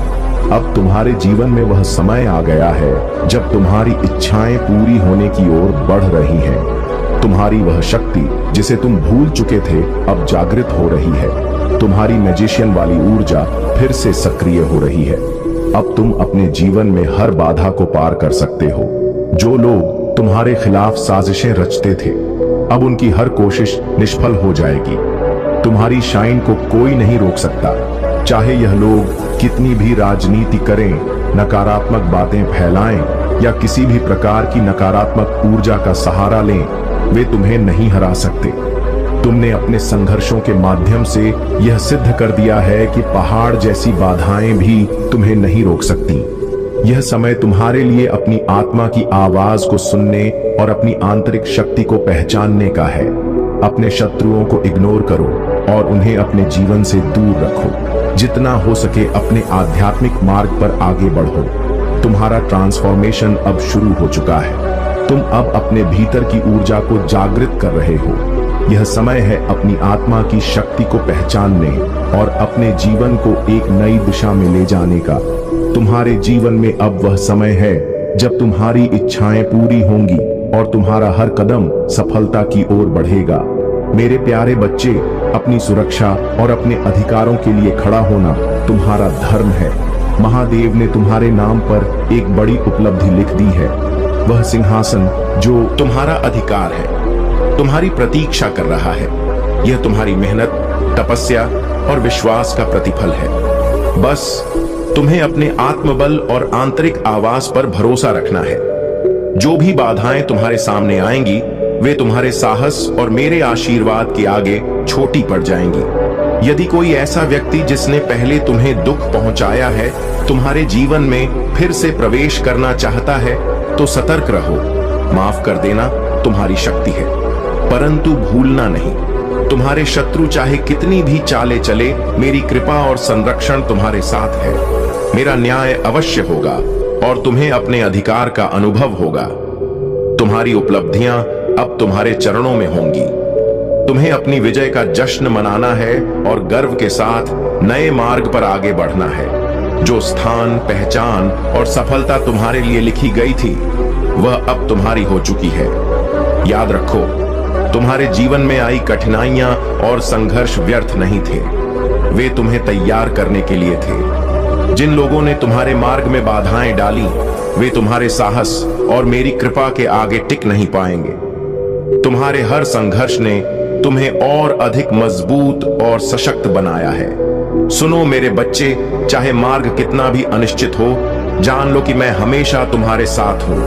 अब तुम्हारे जीवन में वह समय आ गया है जब तुम्हारी इच्छाएं पूरी होने की ओर बढ़ रही हैं। तुम्हारी वह शक्ति जिसे तुम भूल चुके थे, अब जागृत हो रही है। तुम्हारी मैजिशियन वाली ऊर्जा फिर से सक्रिय हो रही है। अब तुम अपने जीवन में हर बाधा को पार कर सकते हो। जो लोग तुम्हारे खिलाफ साजिशें रचते थे, अब उनकी हर कोशिश निष्फल हो जाएगी। तुम्हारी शाइन को कोई नहीं रोक सकता। चाहे यह लोग कितनी भी राजनीति करें, नकारात्मक बातें फैलाएं या किसी भी प्रकार की नकारात्मक ऊर्जा का सहारा लें, वे तुम्हें नहीं हरा सकते। तुमने अपने संघर्षों के माध्यम से यह सिद्ध कर दिया है कि पहाड़ जैसी बाधाएं भी तुम्हें नहीं रोक सकती। यह समय तुम्हारे लिए अपनी आत्मा की आवाज को सुनने और अपनी आंतरिक शक्ति को पहचानने का है। अपने शत्रुओं को इग्नोर करो और उन्हें अपने जीवन से दूर रखो। जितना हो सके अपने आध्यात्मिक मार्ग पर आगे बढ़ो। तुम्हारा ट्रांसफॉर्मेशन अब शुरू हो चुका है। तुम अब अपने भीतर की ऊर्जा को जागृत कर रहे हो। यह समय है अपनी आत्मा की शक्ति को पहचानने और अपने जीवन को एक नई दिशा में ले जाने का। तुम्हारे जीवन में अब वह समय है जब तुम्हारी इच्छाएं पूरी होंगी और तुम्हारा हर कदम सफलता की ओर बढ़ेगा। मेरे प्यारे बच्चे, अपनी सुरक्षा और अपने अधिकारों के लिए खड़ा होना तुम्हारा धर्म है। महादेव ने तुम्हारे नाम पर एक बड़ी उपलब्धि लिख दी है। वह सिंहासन जो तुम्हारा अधिकार है, तुम्हारी प्रतीक्षा कर रहा है। यह तुम्हारी मेहनत, तपस्या और विश्वास का प्रतिफल है। बस तुम्हें अपने आत्मबल और आंतरिक आवाज पर भरोसा रखना है। जो भी बाधाएं तुम्हारे सामने आएंगी, वे तुम्हारे साहस और मेरे आशीर्वाद के आगे छोटी पड़ जाएंगी। यदि कोई ऐसा व्यक्ति जिसने पहले तुम्हें दुख पहुंचाया है, तुम्हारे जीवन में फिर से प्रवेश करना चाहता है, तो सतर्क रहो। माफ कर देना तुम्हारी शक्ति है, परंतु भूलना नहीं। तुम्हारे शत्रु चाहे कितनी भी चाले चले, मेरी कृपा और संरक्षण तुम्हारे साथ है। मेरा न्याय अवश्य होगा और तुम्हें अपने अधिकार का अनुभव होगा। तुम्हारी उपलब्धियां अब तुम्हारे चरणों में होंगी। तुम्हें अपनी विजय का जश्न मनाना है और गर्व के साथ नए मार्ग पर आगे बढ़ना है। जो स्थान, पहचान और सफलता तुम्हारे लिए लिखी गई थी वह अब तुम्हारी हो चुकी है। याद रखो, तुम्हारे जीवन में आई कठिनाइयां और संघर्ष व्यर्थ नहीं थे, वे तुम्हें तैयार करने के लिए थे। जिन लोगों ने तुम्हारे मार्ग में बाधाएं डाली वे तुम्हारे साहस और मेरी कृपा के आगे टिक नहीं पाएंगे। तुम्हारे हर संघर्ष ने तुम्हें और अधिक मजबूत और सशक्त बनाया है। सुनो मेरे बच्चे, चाहे मार्ग कितना भी अनिश्चित हो, जान लो कि मैं हमेशा तुम्हारे साथ हूं।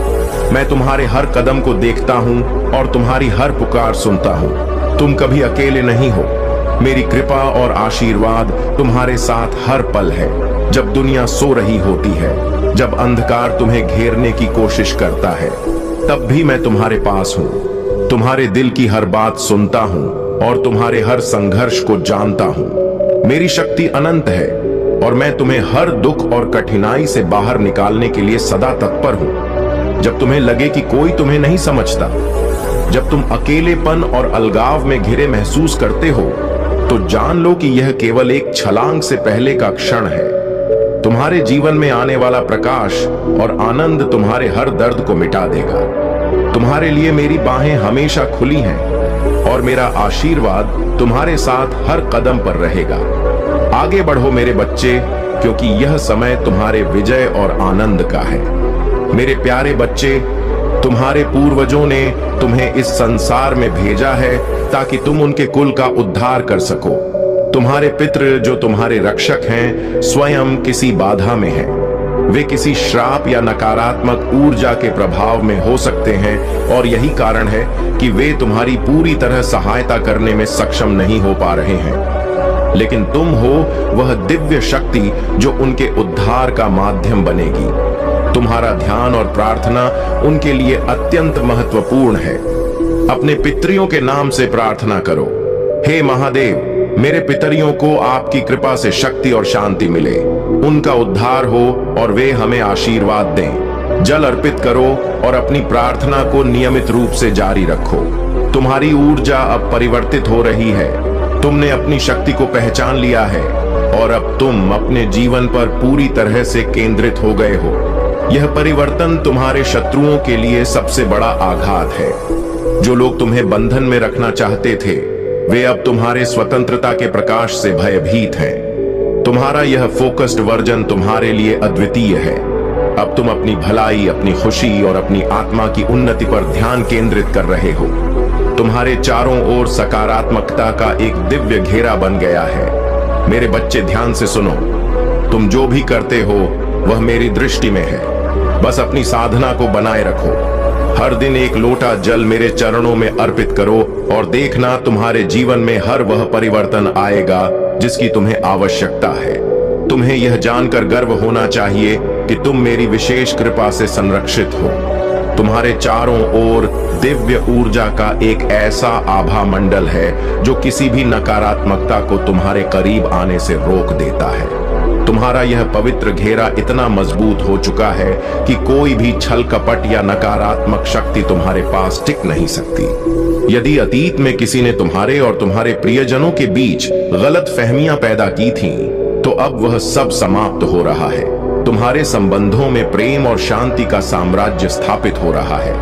मैं तुम्हारे हर कदम को देखता हूं और तुम्हारी हर पुकार सुनता हूं। तुम कभी अकेले नहीं हो। मेरी कृपा और आशीर्वाद तुम्हारे साथ हर पल है। जब दुनिया सो रही होती है, जब अंधकार तुम्हें घेरने की कोशिश करता है, तब भी मैं तुम्हारे पास हूं। तुम्हारे दिल की हर बात सुनता हूं और तुम्हारे हर संघर्ष को जानता हूं। मेरी शक्ति अनंत है और मैं तुम्हें हर दुख और कठिनाई से बाहर निकालने के लिए सदा तत्पर हूं। जब तुम्हें लगे कि कोई तुम्हें नहीं समझता, जब तुम अकेलेपन और अलगाव में घिरे महसूस करते हो, तो जान लो कि यह केवल एक छलांग से पहले का क्षण है। तुम्हारे जीवन में आने वाला प्रकाश और आनंद तुम्हारे हर दर्द को मिटा देगा। तुम्हारे लिए मेरी बाहें हमेशा खुली हैं और मेरा आशीर्वाद तुम्हारे साथ हर कदम पर रहेगा। आगे बढ़ो मेरे बच्चे, क्योंकि यह समय तुम्हारे विजय और आनंद का है। मेरे प्यारे बच्चे, तुम्हारे पूर्वजों ने तुम्हें इस संसार में भेजा है ताकि तुम उनके कुल का उद्धार कर सको। तुम्हारे पितृ जो तुम्हारे रक्षक हैं, स्वयं किसी बाधा में हैं। वे किसी श्राप या नकारात्मक ऊर्जा के प्रभाव में हो सकते हैं और यही कारण है कि वे तुम्हारी पूरी तरह सहायता करने में सक्षम नहीं हो पा रहे हैं। लेकिन तुम हो वह दिव्य शक्ति जो उनके उद्धार का माध्यम बनेगी। तुम्हारा ध्यान और प्रार्थना उनके लिए अत्यंत महत्वपूर्ण है। अपने पितरियों के नाम से प्रार्थना करो। हे महादेव, मेरे पितरियों को आपकी कृपा से शक्ति और शांति मिले, उनका उद्धार हो और वे हमें आशीर्वाद दें। जल अर्पित करो और अपनी प्रार्थना को नियमित रूप से जारी रखो। तुम्हारी ऊर्जा अब परिवर्तित हो रही है। तुमने अपनी शक्ति को पहचान लिया है और अब तुम अपने जीवन पर पूरी तरह से केंद्रित हो गए हो। यह परिवर्तन तुम्हारे शत्रुओं के लिए सबसे बड़ा आघात है। जो लोग तुम्हें बंधन में रखना चाहते थे, वे अब तुम्हारे स्वतंत्रता के प्रकाश से भयभीत हैं। तुम्हारा यह फोकस्ड वर्जन तुम्हारे लिए अद्वितीय है। अब तुम अपनी भलाई, अपनी खुशी और अपनी आत्मा की उन्नति पर ध्यान केंद्रित कर रहे हो। तुम्हारे चारों ओर सकारात्मकता का एक दिव्य घेरा बन गया है। मेरे बच्चे, ध्यान से सुनो। तुम जो भी करते हो वह मेरी दृष्टि में है। बस अपनी साधना को बनाए रखो। हर दिन एक लोटा जल मेरे चरणों में अर्पित करो और देखना तुम्हारे जीवन में हर वह परिवर्तन आएगा जिसकी तुम्हें आवश्यकता है। तुम्हें यह जानकर गर्व होना चाहिए कि तुम मेरी विशेष कृपा से संरक्षित हो। तुम्हारे चारों ओर दिव्य ऊर्जा का एक ऐसा आभा मंडल है जो किसी भी नकारात्मकता को तुम्हारे करीब आने से रोक देता है। तुम्हारा यह पवित्र घेरा इतना मजबूत हो चुका है कि कोई भी छल कपट या नकारात्मक शक्ति तुम्हारे पास टिक नहीं सकती। यदि अतीत में किसी ने तुम्हारे और तुम्हारे प्रियजनों के बीच गलत फहमियां पैदा की थीं, तो अब वह सब समाप्त हो रहा है। तुम्हारे संबंधों में प्रेम और शांति का साम्राज्य स्थापित हो रहा है।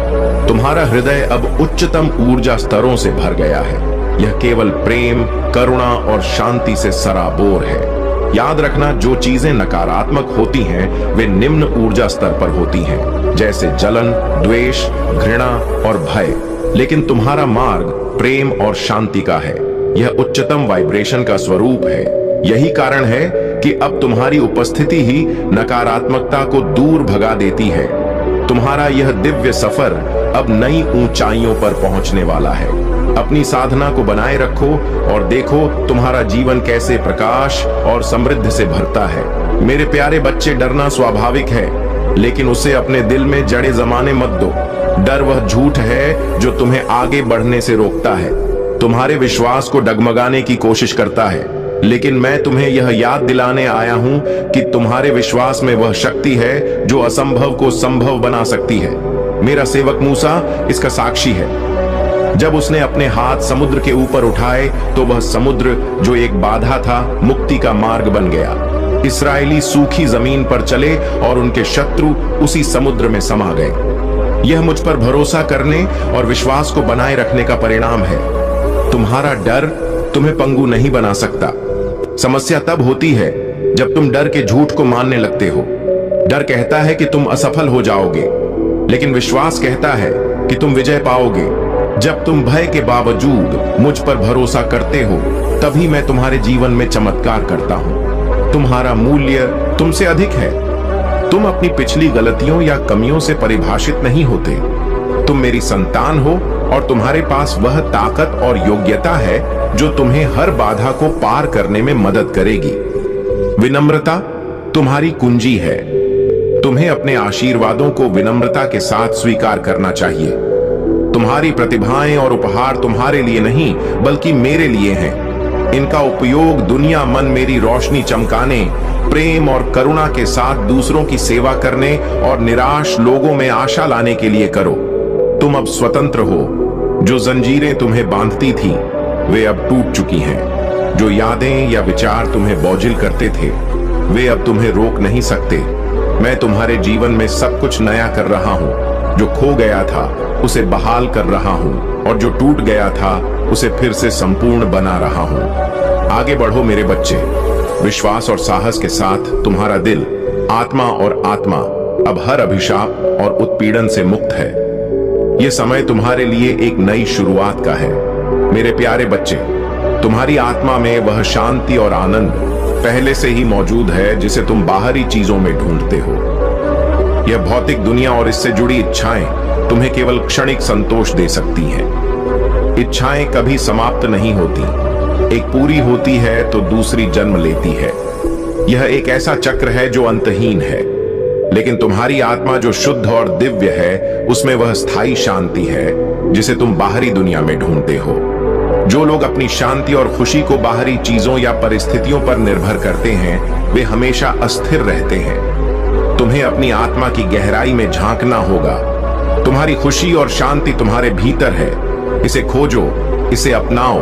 तुम्हारा हृदय अब उच्चतम ऊर्जा स्तरों से भर गया है। यह केवल प्रेम, करुणा और शांति से सराबोर है। याद रखना, जो चीजें नकारात्मक होती हैं वे निम्न ऊर्जा स्तर पर होती हैं, जैसे जलन, द्वेष, घृणा और भय। लेकिन तुम्हारा मार्ग प्रेम और शांति का है। यह उच्चतम वाइब्रेशन का स्वरूप है। यही कारण है कि अब तुम्हारी उपस्थिति ही नकारात्मकता को दूर भगा देती है। तुम्हारा यह दिव्य सफर अब नई ऊंचाइयों पर पहुंचने वाला है। अपनी साधना को बनाए रखो और देखो तुम्हारा जीवन कैसे प्रकाश और समृद्धि से भरता है। मेरे प्यारे बच्चे, डरना स्वाभाविक है, लेकिन उसे अपने दिल में जड़े जमाने मत दो। डर वह झूठ है जो तुम्हें आगे बढ़ने से रोकता है, तुम्हारे विश्वास को डगमगाने की कोशिश करता है। लेकिन मैं तुम्हें यह याद दिलाने आया हूं कि तुम्हारे विश्वास में वह शक्ति है जो असंभव को संभव बना सकती है। मेरा सेवक मूसा इसका साक्षी है। जब उसने अपने हाथ समुद्र के ऊपर उठाए तो वह समुद्र जो एक बाधा था मुक्ति का मार्ग बन गया। इस्राएली सूखी जमीन पर चले और उनके शत्रु उसी समुद्र में समा गए। यह मुझ पर भरोसा करने और विश्वास को बनाए रखने का परिणाम है। तुम्हारा डर तुम्हें पंगु नहीं बना सकता। समस्या तब होती है जब तुम डर के झूठ को मानने लगते हो। डर कहता है कि तुम असफल हो जाओगे, लेकिन विश्वास कहता है कि तुम विजय पाओगे। जब तुम भय के बावजूद मुझ पर भरोसा करते हो, तभी मैं तुम्हारे जीवन में चमत्कार करता हूं। तुम्हारा मूल्य तुमसे अधिक है। तुम अपनी पिछली गलतियों या कमियों से परिभाषित नहीं होते। तुम मेरी संतान हो और तुम्हारे पास वह ताकत और योग्यता है जो तुम्हें हर बाधा को पार करने में मदद करेगी। विनम्रता तुम्हारी कुंजी है। तुम्हें अपने आशीर्वादों को विनम्रता के साथ स्वीकार करना चाहिए। तुम्हारी प्रतिभाएं और उपहार तुम्हारे लिए नहीं बल्कि मेरे लिए हैं। इनका उपयोग दुनिया मन मेरी रोशनी चमकाने, प्रेम और करुणा के साथ दूसरों की सेवा करने और निराश लोगों में आशा लाने के लिए करो। तुम अब स्वतंत्र हो। जो जंजीरें तुम्हें बांधती थी वे अब टूट चुकी हैं। जो यादें या विचार तुम्हें बोझिल करते थे वे अब तुम्हें रोक नहीं सकते। मैं तुम्हारे जीवन में सब कुछ नया कर रहा हूं। जो खो गया था उसे बहाल कर रहा हूं और जो टूट गया था उसे फिर से संपूर्ण बना रहा हूं। आगे बढ़ो मेरे बच्चे। विश्वास और साहस के साथ तुम्हारा दिल, आत्मा और आत्मा अब हर अभिशाप और उत्पीड़न से मुक्त है। यह समय तुम्हारे लिए एक नई शुरुआत का है। मेरे प्यारे बच्चे, तुम्हारी आत्मा में वह शांति और आनंद पहले से ही मौजूद है जिसे तुम बाहरी चीजों में ढूंढते हो। यह भौतिक दुनिया और इससे जुड़ी इच्छाएं तुम्हें केवल क्षणिक संतोष दे सकती हैं। इच्छाएं कभी समाप्त नहीं होती। एक पूरी होती है तो दूसरी जन्म लेती है। यह एक ऐसा चक्र है जो अंतहीन है। लेकिन तुम्हारी आत्मा जो शुद्ध और दिव्य है, उसमें वह स्थायी शांति है जिसे तुम बाहरी दुनिया में ढूंढते हो। जो लोग अपनी शांति और खुशी को बाहरी चीजों या परिस्थितियों पर निर्भर करते हैं वे हमेशा अस्थिर रहते हैं। तुम्हें अपनी आत्मा की गहराई में झांकना होगा। तुम्हारी खुशी और शांति तुम्हारे भीतर है। इसे खोजो, इसे अपनाओ।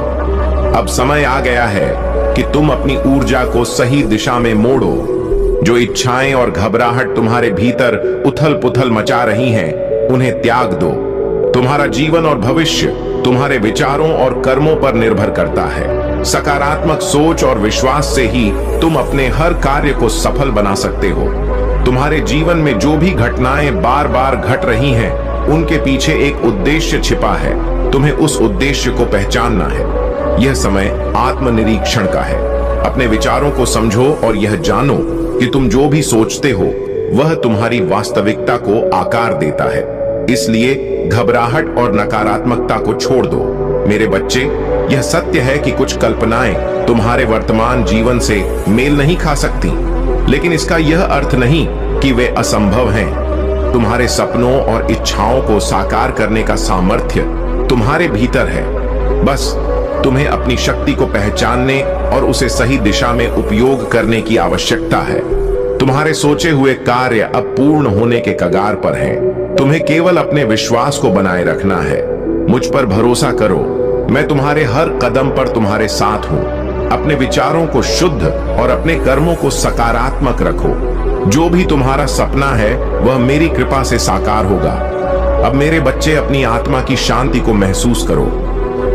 अब समय आ गया है कि तुम अपनी ऊर्जा को सही दिशा में मोड़ो। जो इच्छाएं और घबराहट तुम्हारे भीतर उथल पुथल मचा रही हैं, उन्हें त्याग दो। तुम्हारा जीवन और भविष्य तुम्हारे विचारों और कर्मों पर निर्भर करता है। सकारात्मक सोच और विश्वास से ही तुम अपने हर कार्य को सफल बना सकते हो। तुम्हारे जीवन में जो भी घटनाएं बार बार घट रही हैं, उनके पीछे एक उद्देश्य छिपा है। तुम्हें उस उद्देश्य को पहचानना है। यह समय आत्मनिरीक्षण का है। अपने विचारों को समझो और यह जानो कि तुम जो भी सोचते हो वह तुम्हारी वास्तविकता को आकार देता है। इसलिए घबराहट और नकारात्मकता को छोड़ दो। मेरे बच्चे, यह सत्य है कि कुछ कल्पनाएं तुम्हारे वर्तमान जीवन से मेल नहीं खा सकती, लेकिन इसका यह अर्थ नहीं कि वे असंभव हैं। तुम्हारे सपनों और इच्छाओं को साकार करने का सामर्थ्य तुम्हारे भीतर है। बस तुम्हें अपनी शक्ति को पहचानने और उसे सही दिशा में उपयोग करने की आवश्यकता है। तुम्हारे सोचे हुए कार्य अब पूर्ण होने के कगार पर हैं। तुम्हें केवल अपने विश्वास को बनाए रखना है। मुझ पर भरोसा करो। मैं तुम्हारे हर कदम पर तुम्हारे साथ हूं। अपने विचारों को शुद्ध और अपने कर्मों को सकारात्मक रखो। जो भी तुम्हारा सपना है वह मेरी कृपा से साकार होगा। अब मेरे बच्चे, अपनी आत्मा की शांति को महसूस करो।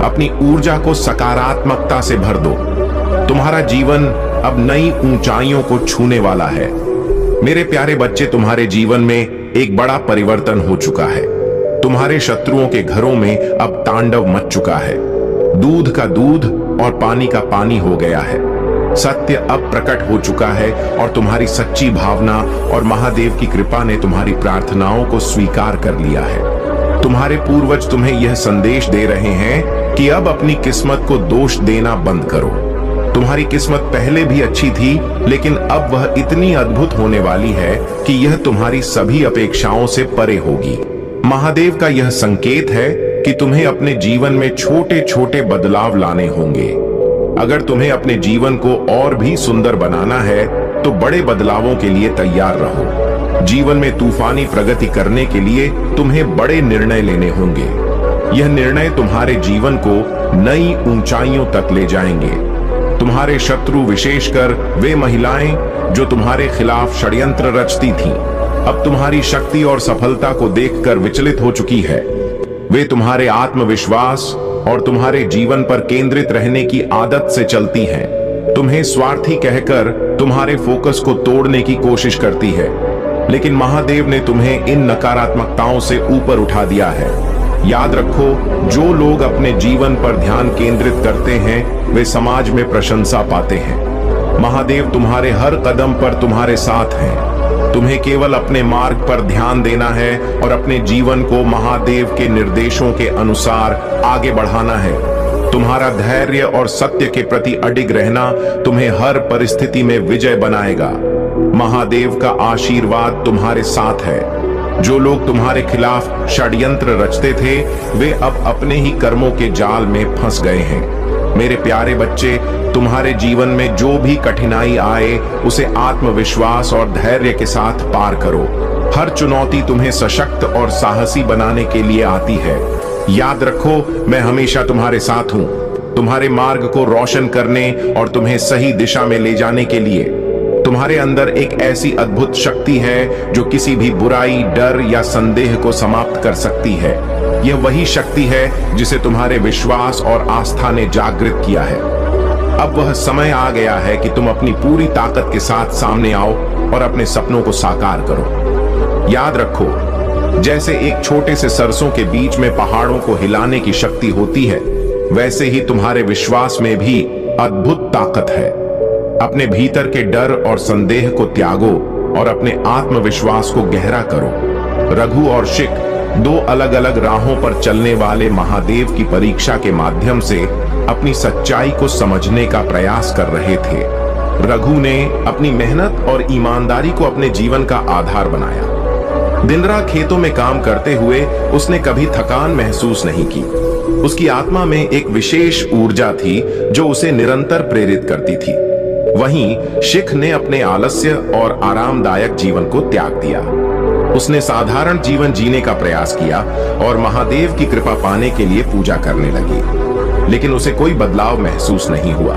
अपनी ऊर्जा को सकारात्मकता से भर दो। तुम्हारा जीवन अब नई ऊंचाइयों को छूने वाला है। मेरे प्यारे बच्चे, तुम्हारे जीवन में एक बड़ा परिवर्तन हो चुका है। तुम्हारे शत्रुओं के घरों में अब तांडव मच चुका है। दूध का दूध और पानी का पानी हो गया है। सत्य अब प्रकट हो चुका है और तुम्हारी सच्ची भावना और महादेव की कृपा ने तुम्हारी प्रार्थनाओं को स्वीकार कर लिया है। तुम्हारे पूर्वज तुम्हें यह संदेश दे रहे हैं कि अब अपनी किस्मत को दोष देना बंद करो। तुम्हारी किस्मत पहले भी अच्छी थी, लेकिन अब वह इतनी अद्भुत होने वाली है कि यह तुम्हारी सभी अपेक्षाओं से परे होगी। महादेव का यह संकेत है कि तुम्हें अपने जीवन में छोटे छोटे बदलाव लाने होंगे। अगर तुम्हें अपने जीवन को और भी सुंदर बनाना है तो बड़े बदलावों के लिए तैयार रहो। जीवन में तूफानी प्रगति करने के लिए तुम्हें बड़े निर्णय लेने होंगे। यह निर्णय तुम्हारे जीवन को नई ऊंचाइयों तक ले जाएंगे। तुम्हारे शत्रु, विशेषकर वे महिलाएं जो तुम्हारे खिलाफ षड्यंत्र रचती थीं, अब तुम्हारी शक्ति और सफलता को देखकर विचलित हो चुकी है। वे तुम्हारे आत्मविश्वास और तुम्हारे जीवन पर केंद्रित रहने की आदत से चलती हैं। तुम्हें स्वार्थी कहकर तुम्हारे फोकस को तोड़ने की कोशिश करती है, लेकिन महादेव ने तुम्हें इन नकारात्मकताओं से ऊपर उठा दिया है। याद रखो, जो लोग अपने जीवन पर ध्यान केंद्रित करते हैं वे समाज में प्रशंसा पाते हैं। महादेव तुम्हारे हर कदम पर तुम्हारे साथ हैं। तुम्हें केवल अपने मार्ग पर ध्यान देना है और अपने जीवन को महादेव के निर्देशों के अनुसार आगे बढ़ाना है। तुम्हारा धैर्य और सत्य के प्रति अडिग रहना तुम्हें हर परिस्थिति में विजय बनाएगा। महादेव का आशीर्वाद तुम्हारे साथ है। जो लोग तुम्हारे खिलाफ षड्यंत्र रचते थे वे अब अपने ही कर्मों के जाल में फंस गए हैं। मेरे प्यारे बच्चे, तुम्हारे जीवन में जो भी कठिनाई आए उसे आत्मविश्वास और धैर्य के साथ पार करो। हर चुनौती तुम्हें सशक्त और साहसी बनाने के लिए आती है। याद रखो, मैं हमेशा तुम्हारे साथ हूं, तुम्हारे मार्ग को रोशन करने और तुम्हें सही दिशा में ले जाने के लिए। तुम्हारे अंदर एक ऐसी अद्भुत शक्ति है जो किसी भी बुराई, डर या संदेह को समाप्त कर सकती है। यह वही शक्ति है जिसे तुम्हारे विश्वास और आस्था ने जागृत किया है। अब वह समय आ गया है कि तुम अपनी पूरी ताकत के साथ सामने आओ और अपने सपनों को साकार करो। याद रखो, जैसे एक छोटे से सरसों के बीच में पहाड़ों को हिलाने की शक्ति होती है, वैसे ही तुम्हारे विश्वास में भी अद्भुत ताकत है। अपने भीतर के डर और संदेह को त्यागो और अपने आत्मविश्वास को गहरा करो। रघु और शिख दो अलग अलग राहों पर चलने वाले महादेव की परीक्षा के माध्यम से अपनी सच्चाई को समझने का प्रयास कर रहे थे। रघु ने अपनी मेहनत और ईमानदारी को अपने जीवन का आधार बनाया। दिन रात खेतों में काम करते हुए उसने कभी थकान महसूस नहीं की। उसकी आत्मा में एक विशेष ऊर्जा थी जो उसे निरंतर प्रेरित करती थी। वहीं शिख ने अपने आलस्य और आरामदायक जीवन को त्याग दिया। उसने साधारण जीवन जीने का प्रयास किया और महादेव की कृपा पाने के लिए पूजा करने लगी, लेकिन उसे कोई बदलाव महसूस नहीं हुआ।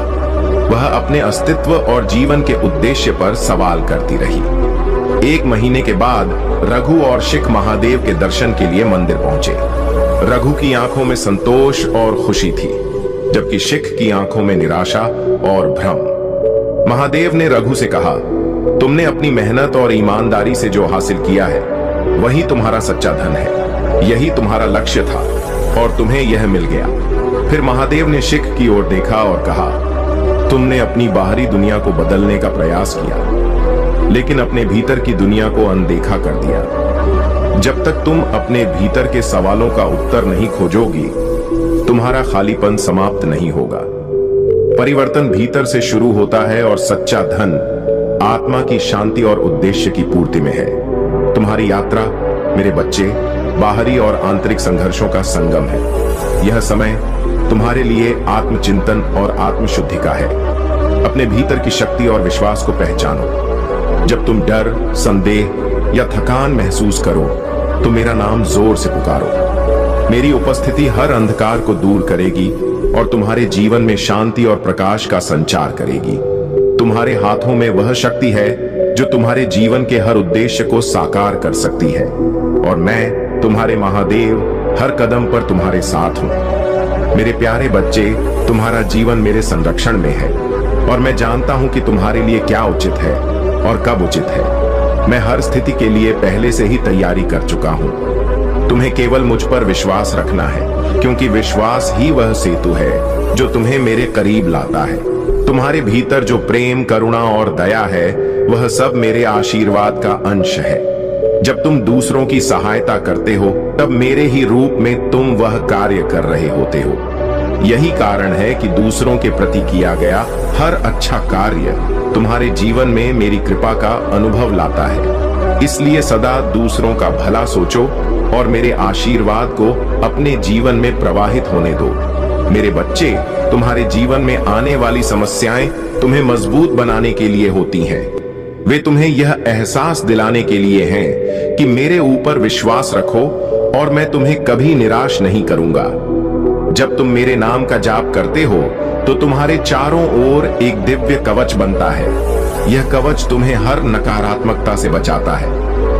वह अपने अस्तित्व और जीवन के उद्देश्य पर सवाल करती रही। एक महीने के बाद रघु और शिख महादेव के दर्शन के लिए मंदिर पहुंचे। रघु की आंखों में संतोष और खुशी थी, जबकि शिख की आंखों में निराशा और भ्रम। महादेव ने रघु से कहा, तुमने अपनी मेहनत और ईमानदारी से जो हासिल किया है वही तुम्हारा सच्चा धन है। यही तुम्हारा लक्ष्य था और तुम्हें यह मिल गया। फिर महादेव ने शिख की ओर देखा और कहा, तुमने अपनी बाहरी दुनिया को बदलने का प्रयास किया, लेकिन अपने भीतर की दुनिया को अनदेखा कर दिया। जब तक तुम अपने भीतर के सवालों का उत्तर नहीं खोजोगी, तुम्हारा खालीपन समाप्त नहीं होगा। परिवर्तन भीतर से शुरू होता है और सच्चा धन आत्मा की शांति और उद्देश्य की पूर्ति में है। तुम्हारी यात्रा, मेरे बच्चे, बाहरी और आंतरिक संघर्षों का संगम है। यह समय तुम्हारे लिए आत्मचिंतन और आत्मशुद्धि का है। अपने भीतर की शक्ति और विश्वास को पहचानो। जब तुम डर, संदेह या थकान महसूस करो तो मेरा नाम जोर से पुकारो। मेरी उपस्थिति हर अंधकार को दूर करेगी और तुम्हारे जीवन में शांति और प्रकाश का संचार करेगी। तुम्हारे हाथों में वह शक्ति है जो तुम्हारे जीवन के हर उद्देश्य को साकार कर सकती है, और मैं तुम्हारे महादेव हर कदम पर तुम्हारे साथ हूं। मेरे प्यारे बच्चे, तुम्हारा जीवन मेरे संरक्षण में है और मैं जानता हूं कि तुम्हारे लिए क्या उचित है और कब उचित है। मैं हर स्थिति के लिए पहले से ही तैयारी कर चुका हूं। तुम्हें केवल मुझ पर विश्वास रखना है, क्योंकि विश्वास ही वह सेतु है जो तुम्हें मेरे करीब लाता है। तुम्हारे भीतर जो प्रेम, करुणा और दया है वह सब मेरे आशीर्वाद का अंश है। जब तुम दूसरों की सहायता करते हो तब मेरे ही रूप में तुम वह कार्य कर रहे होते हो। यही कारण है कि दूसरों के प्रति किया गया हर अच्छा कार्य तुम्हारे जीवन में मेरी कृपा का अनुभव लाता है। इसलिए सदा दूसरों का भला सोचो और मेरे आशीर्वाद को अपने जीवन में प्रवाहित होने दो। मेरे बच्चे, तुम्हारे जीवन में आने वाली समस्याएं तुम्हें मजबूत बनाने के लिए होती हैं। वे तुम्हें यह एहसास दिलाने के लिए हैं कि मेरे ऊपर विश्वास रखो और मैं तुम्हें कभी निराश नहीं करूंगा। जब तुम मेरे नाम का जाप करते हो तो तुम्हारे चारों ओर एक दिव्य कवच बनता है। यह कवच तुम्हें हर नकारात्मकता से बचाता है,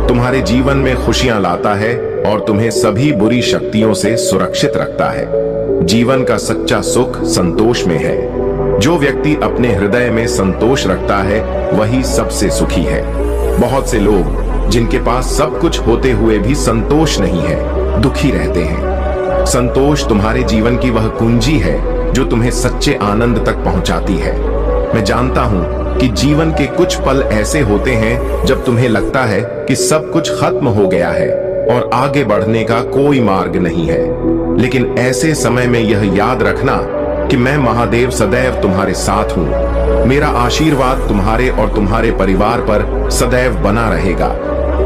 तुम्हारे जीवन में खुशियां लाता है और तुम्हें सभी बुरी शक्तियों से सुरक्षित रखता है। जीवन का सच्चा सुख संतोष में है। जो व्यक्ति अपने हृदय में संतोष रखता है वही सबसे सुखी है। बहुत से लोग जिनके पास सब कुछ होते हुए भी संतोष नहीं है, दुखी रहते हैं। संतोष तुम्हारे जीवन की वह कुंजी है जो तुम्हें सच्चे आनंद तक पहुंचाती है। मैं जानता हूं कि जीवन के कुछ पल ऐसे होते हैं जब तुम्हें लगता है कि सब कुछ खत्म हो गया है और आगे बढ़ने का कोई मार्ग नहीं है। लेकिन ऐसे समय में यह याद रखना कि मैं महादेव सदैव तुम्हारे साथ हूं। मेरा आशीर्वाद तुम्हारे और तुम्हारे परिवार पर सदैव बना रहेगा।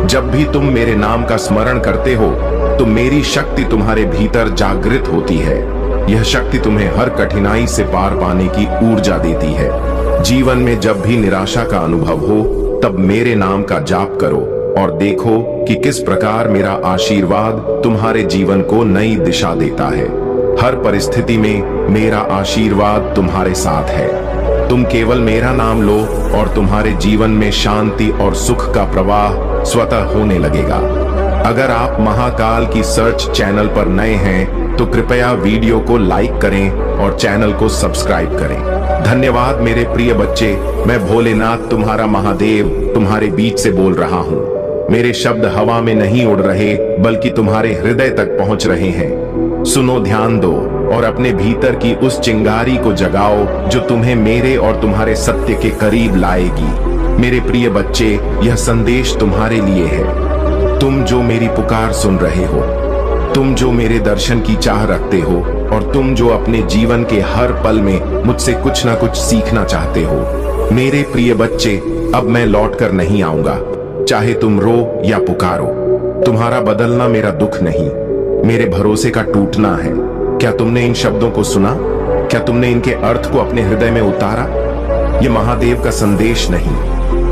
जब भी तुम मेरे नाम का स्मरण करते हो तो मेरी शक्ति तुम्हारे भीतर जागृत होती है। यह शक्ति तुम्हें हर कठिनाई से पार पाने की ऊर्जा देती है। जीवन में जब भी निराशा का अनुभव हो तब मेरे नाम का जाप करो और देखो कि किस प्रकार मेरा आशीर्वाद तुम्हारे जीवन को नई दिशा देता है। हर परिस्थिति में मेरा आशीर्वाद तुम्हारे साथ है। तुम केवल मेरा नाम लो और तुम्हारे जीवन में शांति और सुख का प्रवाह स्वतः होने लगेगा। अगर आप महाकाल की सर्च चैनल पर नए हैं तो कृपया वीडियो को लाइक करें और चैनल को सब्सक्राइब करें। धन्यवाद मेरे प्रिय बच्चे। मैं भोलेनाथ तुम्हारा महादेव तुम्हारे बीच से बोल रहा हूँ। मेरे शब्द हवा में नहीं उड़ रहे बल्कि तुम्हारे हृदय तक पहुंच रहे हैं। सुनो, ध्यान दो और अपने भीतर की उस चिंगारी को जगाओ जो तुम्हें मेरे और तुम्हारे सत्य के करीब लाएगी। मेरे प्रिय बच्चे, यह संदेश तुम्हारे लिए है। तुम जो मेरी पुकार सुन रहे हो, तुम जो मेरे दर्शन की चाह रखते हो और तुम जो अपने जीवन के हर पल में मुझसे कुछ ना कुछ सीखना चाहते हो। मेरे प्रिय बच्चे, अब मैं लौट कर नहीं आऊंगा, चाहे तुम रो या पुकारो। तुम्हारा बदलना मेरा दुख नहीं, मेरे भरोसे का टूटना है। क्या तुमने इन शब्दों को सुना? क्या तुमने इनके अर्थ को अपने हृदय में उतारा? ये महादेव का संदेश नहीं,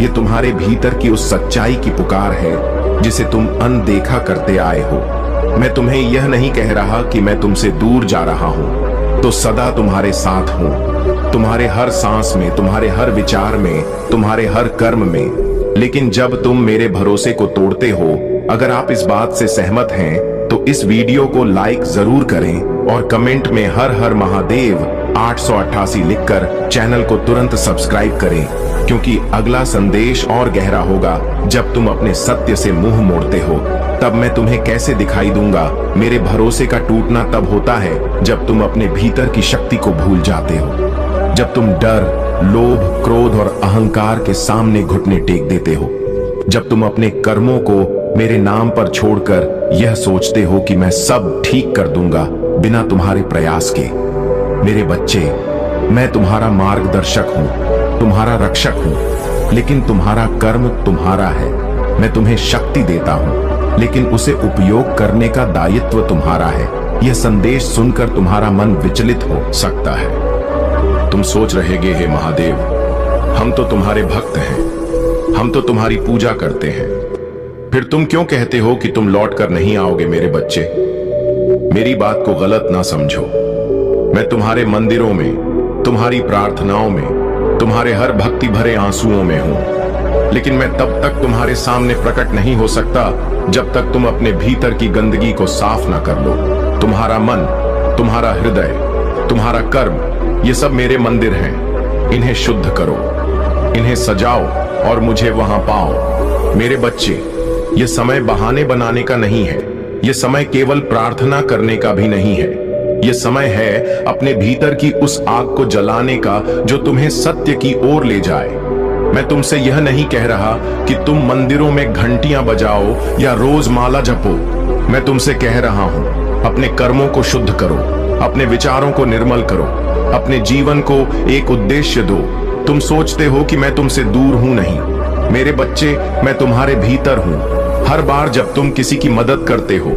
ये तुम्हारे भीतर की उस सच्चाई की पुकार है जिसे तुम अनदेखा करते आए हो। मैं तुम्हें यह नहीं कह रहा कि मैं तुमसे दूर जा रहा हूं, तो सदा तुम्हारे साथ हूं, तुम्हारे हर सांस में, तुम्हारे हर विचार में, तुम्हारे हर कर्म में। लेकिन जब तुम मेरे भरोसे को तोड़ते हो, अगर आप इस बात से सहमत हैं तो इस वीडियो को लाइक जरूर करें और कमेंट में हर हर महादेव 888 लिखकर चैनल को तुरंत सब्सक्राइब करें, क्योंकि अगला संदेश और गहरा होगा। जब तुम अपने सत्य से मुंह मोड़ते हो तब मैं तुम्हें कैसे दिखाई दूंगा। मेरे भरोसे का टूटना तब होता है जब तुम अपने भीतर की शक्ति को भूल जाते हो, जब तुम डर, लोभ, क्रोध और अहंकार के सामने घुटने टेक देते हो, जब तुम अपने कर्मों को मेरे नाम पर छोड़कर यह सोचते हो कि मैं सब ठीक कर दूंगा बिना तुम्हारे प्रयास के। मेरे बच्चे, मैं तुम्हारा मार्गदर्शक हूं, तुम्हारा रक्षक हूं, लेकिन तुम्हारा कर्म तुम्हारा है। मैं तुम्हें शक्ति देता हूं, लेकिन उसे उपयोग करने का दायित्व तुम्हारा है। यह संदेश सुनकर तुम्हारा मन विचलित हो सकता है। तुम सोच रहेगे, हे महादेव, हम तो तुम्हारे भक्त हैं, हम तो तुम्हारी पूजा करते हैं, फिर तुम क्यों कहते हो कि तुम लौट कर नहीं आओगे? मेरे बच्चे, मेरी बात को गलत ना समझो। मैं तुम्हारे मंदिरों में, तुम्हारी प्रार्थनाओं में, तुम्हारे हर भक्ति भरे आंसुओं में हूं, लेकिन मैं तब तक तुम्हारे सामने प्रकट नहीं हो सकता जब तक तुम अपने भीतर की गंदगी को साफ ना कर लो। तुम्हारा मन, तुम्हारा हृदय, तुम्हारा कर्म, ये सब मेरे मंदिर हैं। इन्हें शुद्ध करो, इन्हें सजाओ और मुझे वहां पाओ। मेरे बच्चे, यह समय बहाने बनाने का नहीं है, यह समय केवल प्रार्थना करने का भी नहीं है। यह समय है अपने भीतर की उस आग को जलाने का जो तुम्हें सत्य की ओर ले जाए। मैं तुमसे यह नहीं कह रहा कि तुम मंदिरों में घंटियां बजाओ या रोज माला जपो। मैं तुमसे कह रहा हूं, अपने कर्मों को शुद्ध करो, अपने विचारों को निर्मल करो, अपने जीवन को एक उद्देश्य दो। तुम सोचते हो कि मैं तुमसे दूर हूं, नहीं। मेरे बच्चे, मैं तुम्हारे भीतर हूं। हर बार जब तुम किसी की मदद करते हो,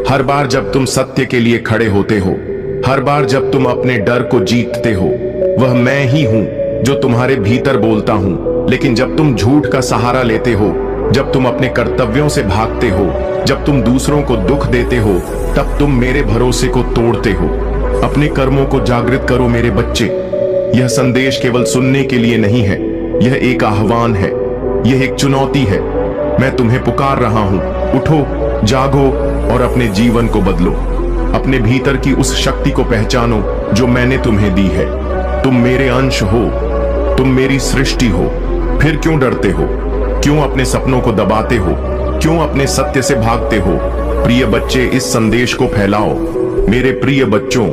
हर बार जब तुम सत्य के लिए खड़े होते हो, हर बार जब तुम अपने डर को जीतते हो, वह मैं ही हूं जो तुम्हारे भीतर बोलता हूं, लेकिन जब तुम झूठ का सहारा लेते हो, जब तुम अपने कर्तव्यों से भागते हो, जब तुम दूसरों को दुख देते हो, तब तुम मेरे भरोसे को तोड़ते हो। अपने कर्मों को जागृत करो मेरे बच्चे। यह संदेश केवल सुनने के लिए नहीं है, यह एक आह्वान है, यह एक चुनौती है। मैं तुम्हें पुकार रहा हूं, उठो, जागो और अपने जीवन को बदलो। अपने भीतर की उस शक्ति को पहचानो जो मैंने तुम्हें दी है। तुम मेरे अंश हो, तुम मेरी सृष्टि हो। फिर क्यों डरते हो? क्यों अपने सपनों को दबाते हो? क्यों अपने सत्य से भागते हो? प्रिय बच्चे, इस संदेश को फैलाओ। मेरे प्रिय बच्चों,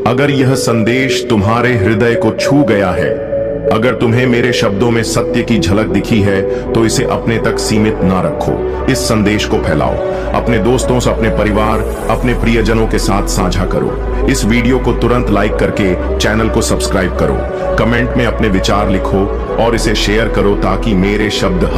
अगर यह संदेश तुम्हारे हृदय को छू गया है, अगर तुम्हें मेरे शब्दों में सत्य की झलक दिखी है, तो इसे अपने तक सीमित ना रखो। इस संदेश को फैलाओ, अपने दोस्तों से, अपने परिवार, अपने प्रियजनों के साथ साझा करो। इस वीडियो को तुरंत लाइक करके चैनल को सब्सक्राइब करो। कमेंट में अपने विचार लिखो और इसे शेयर करो ताकि मेरे शब्द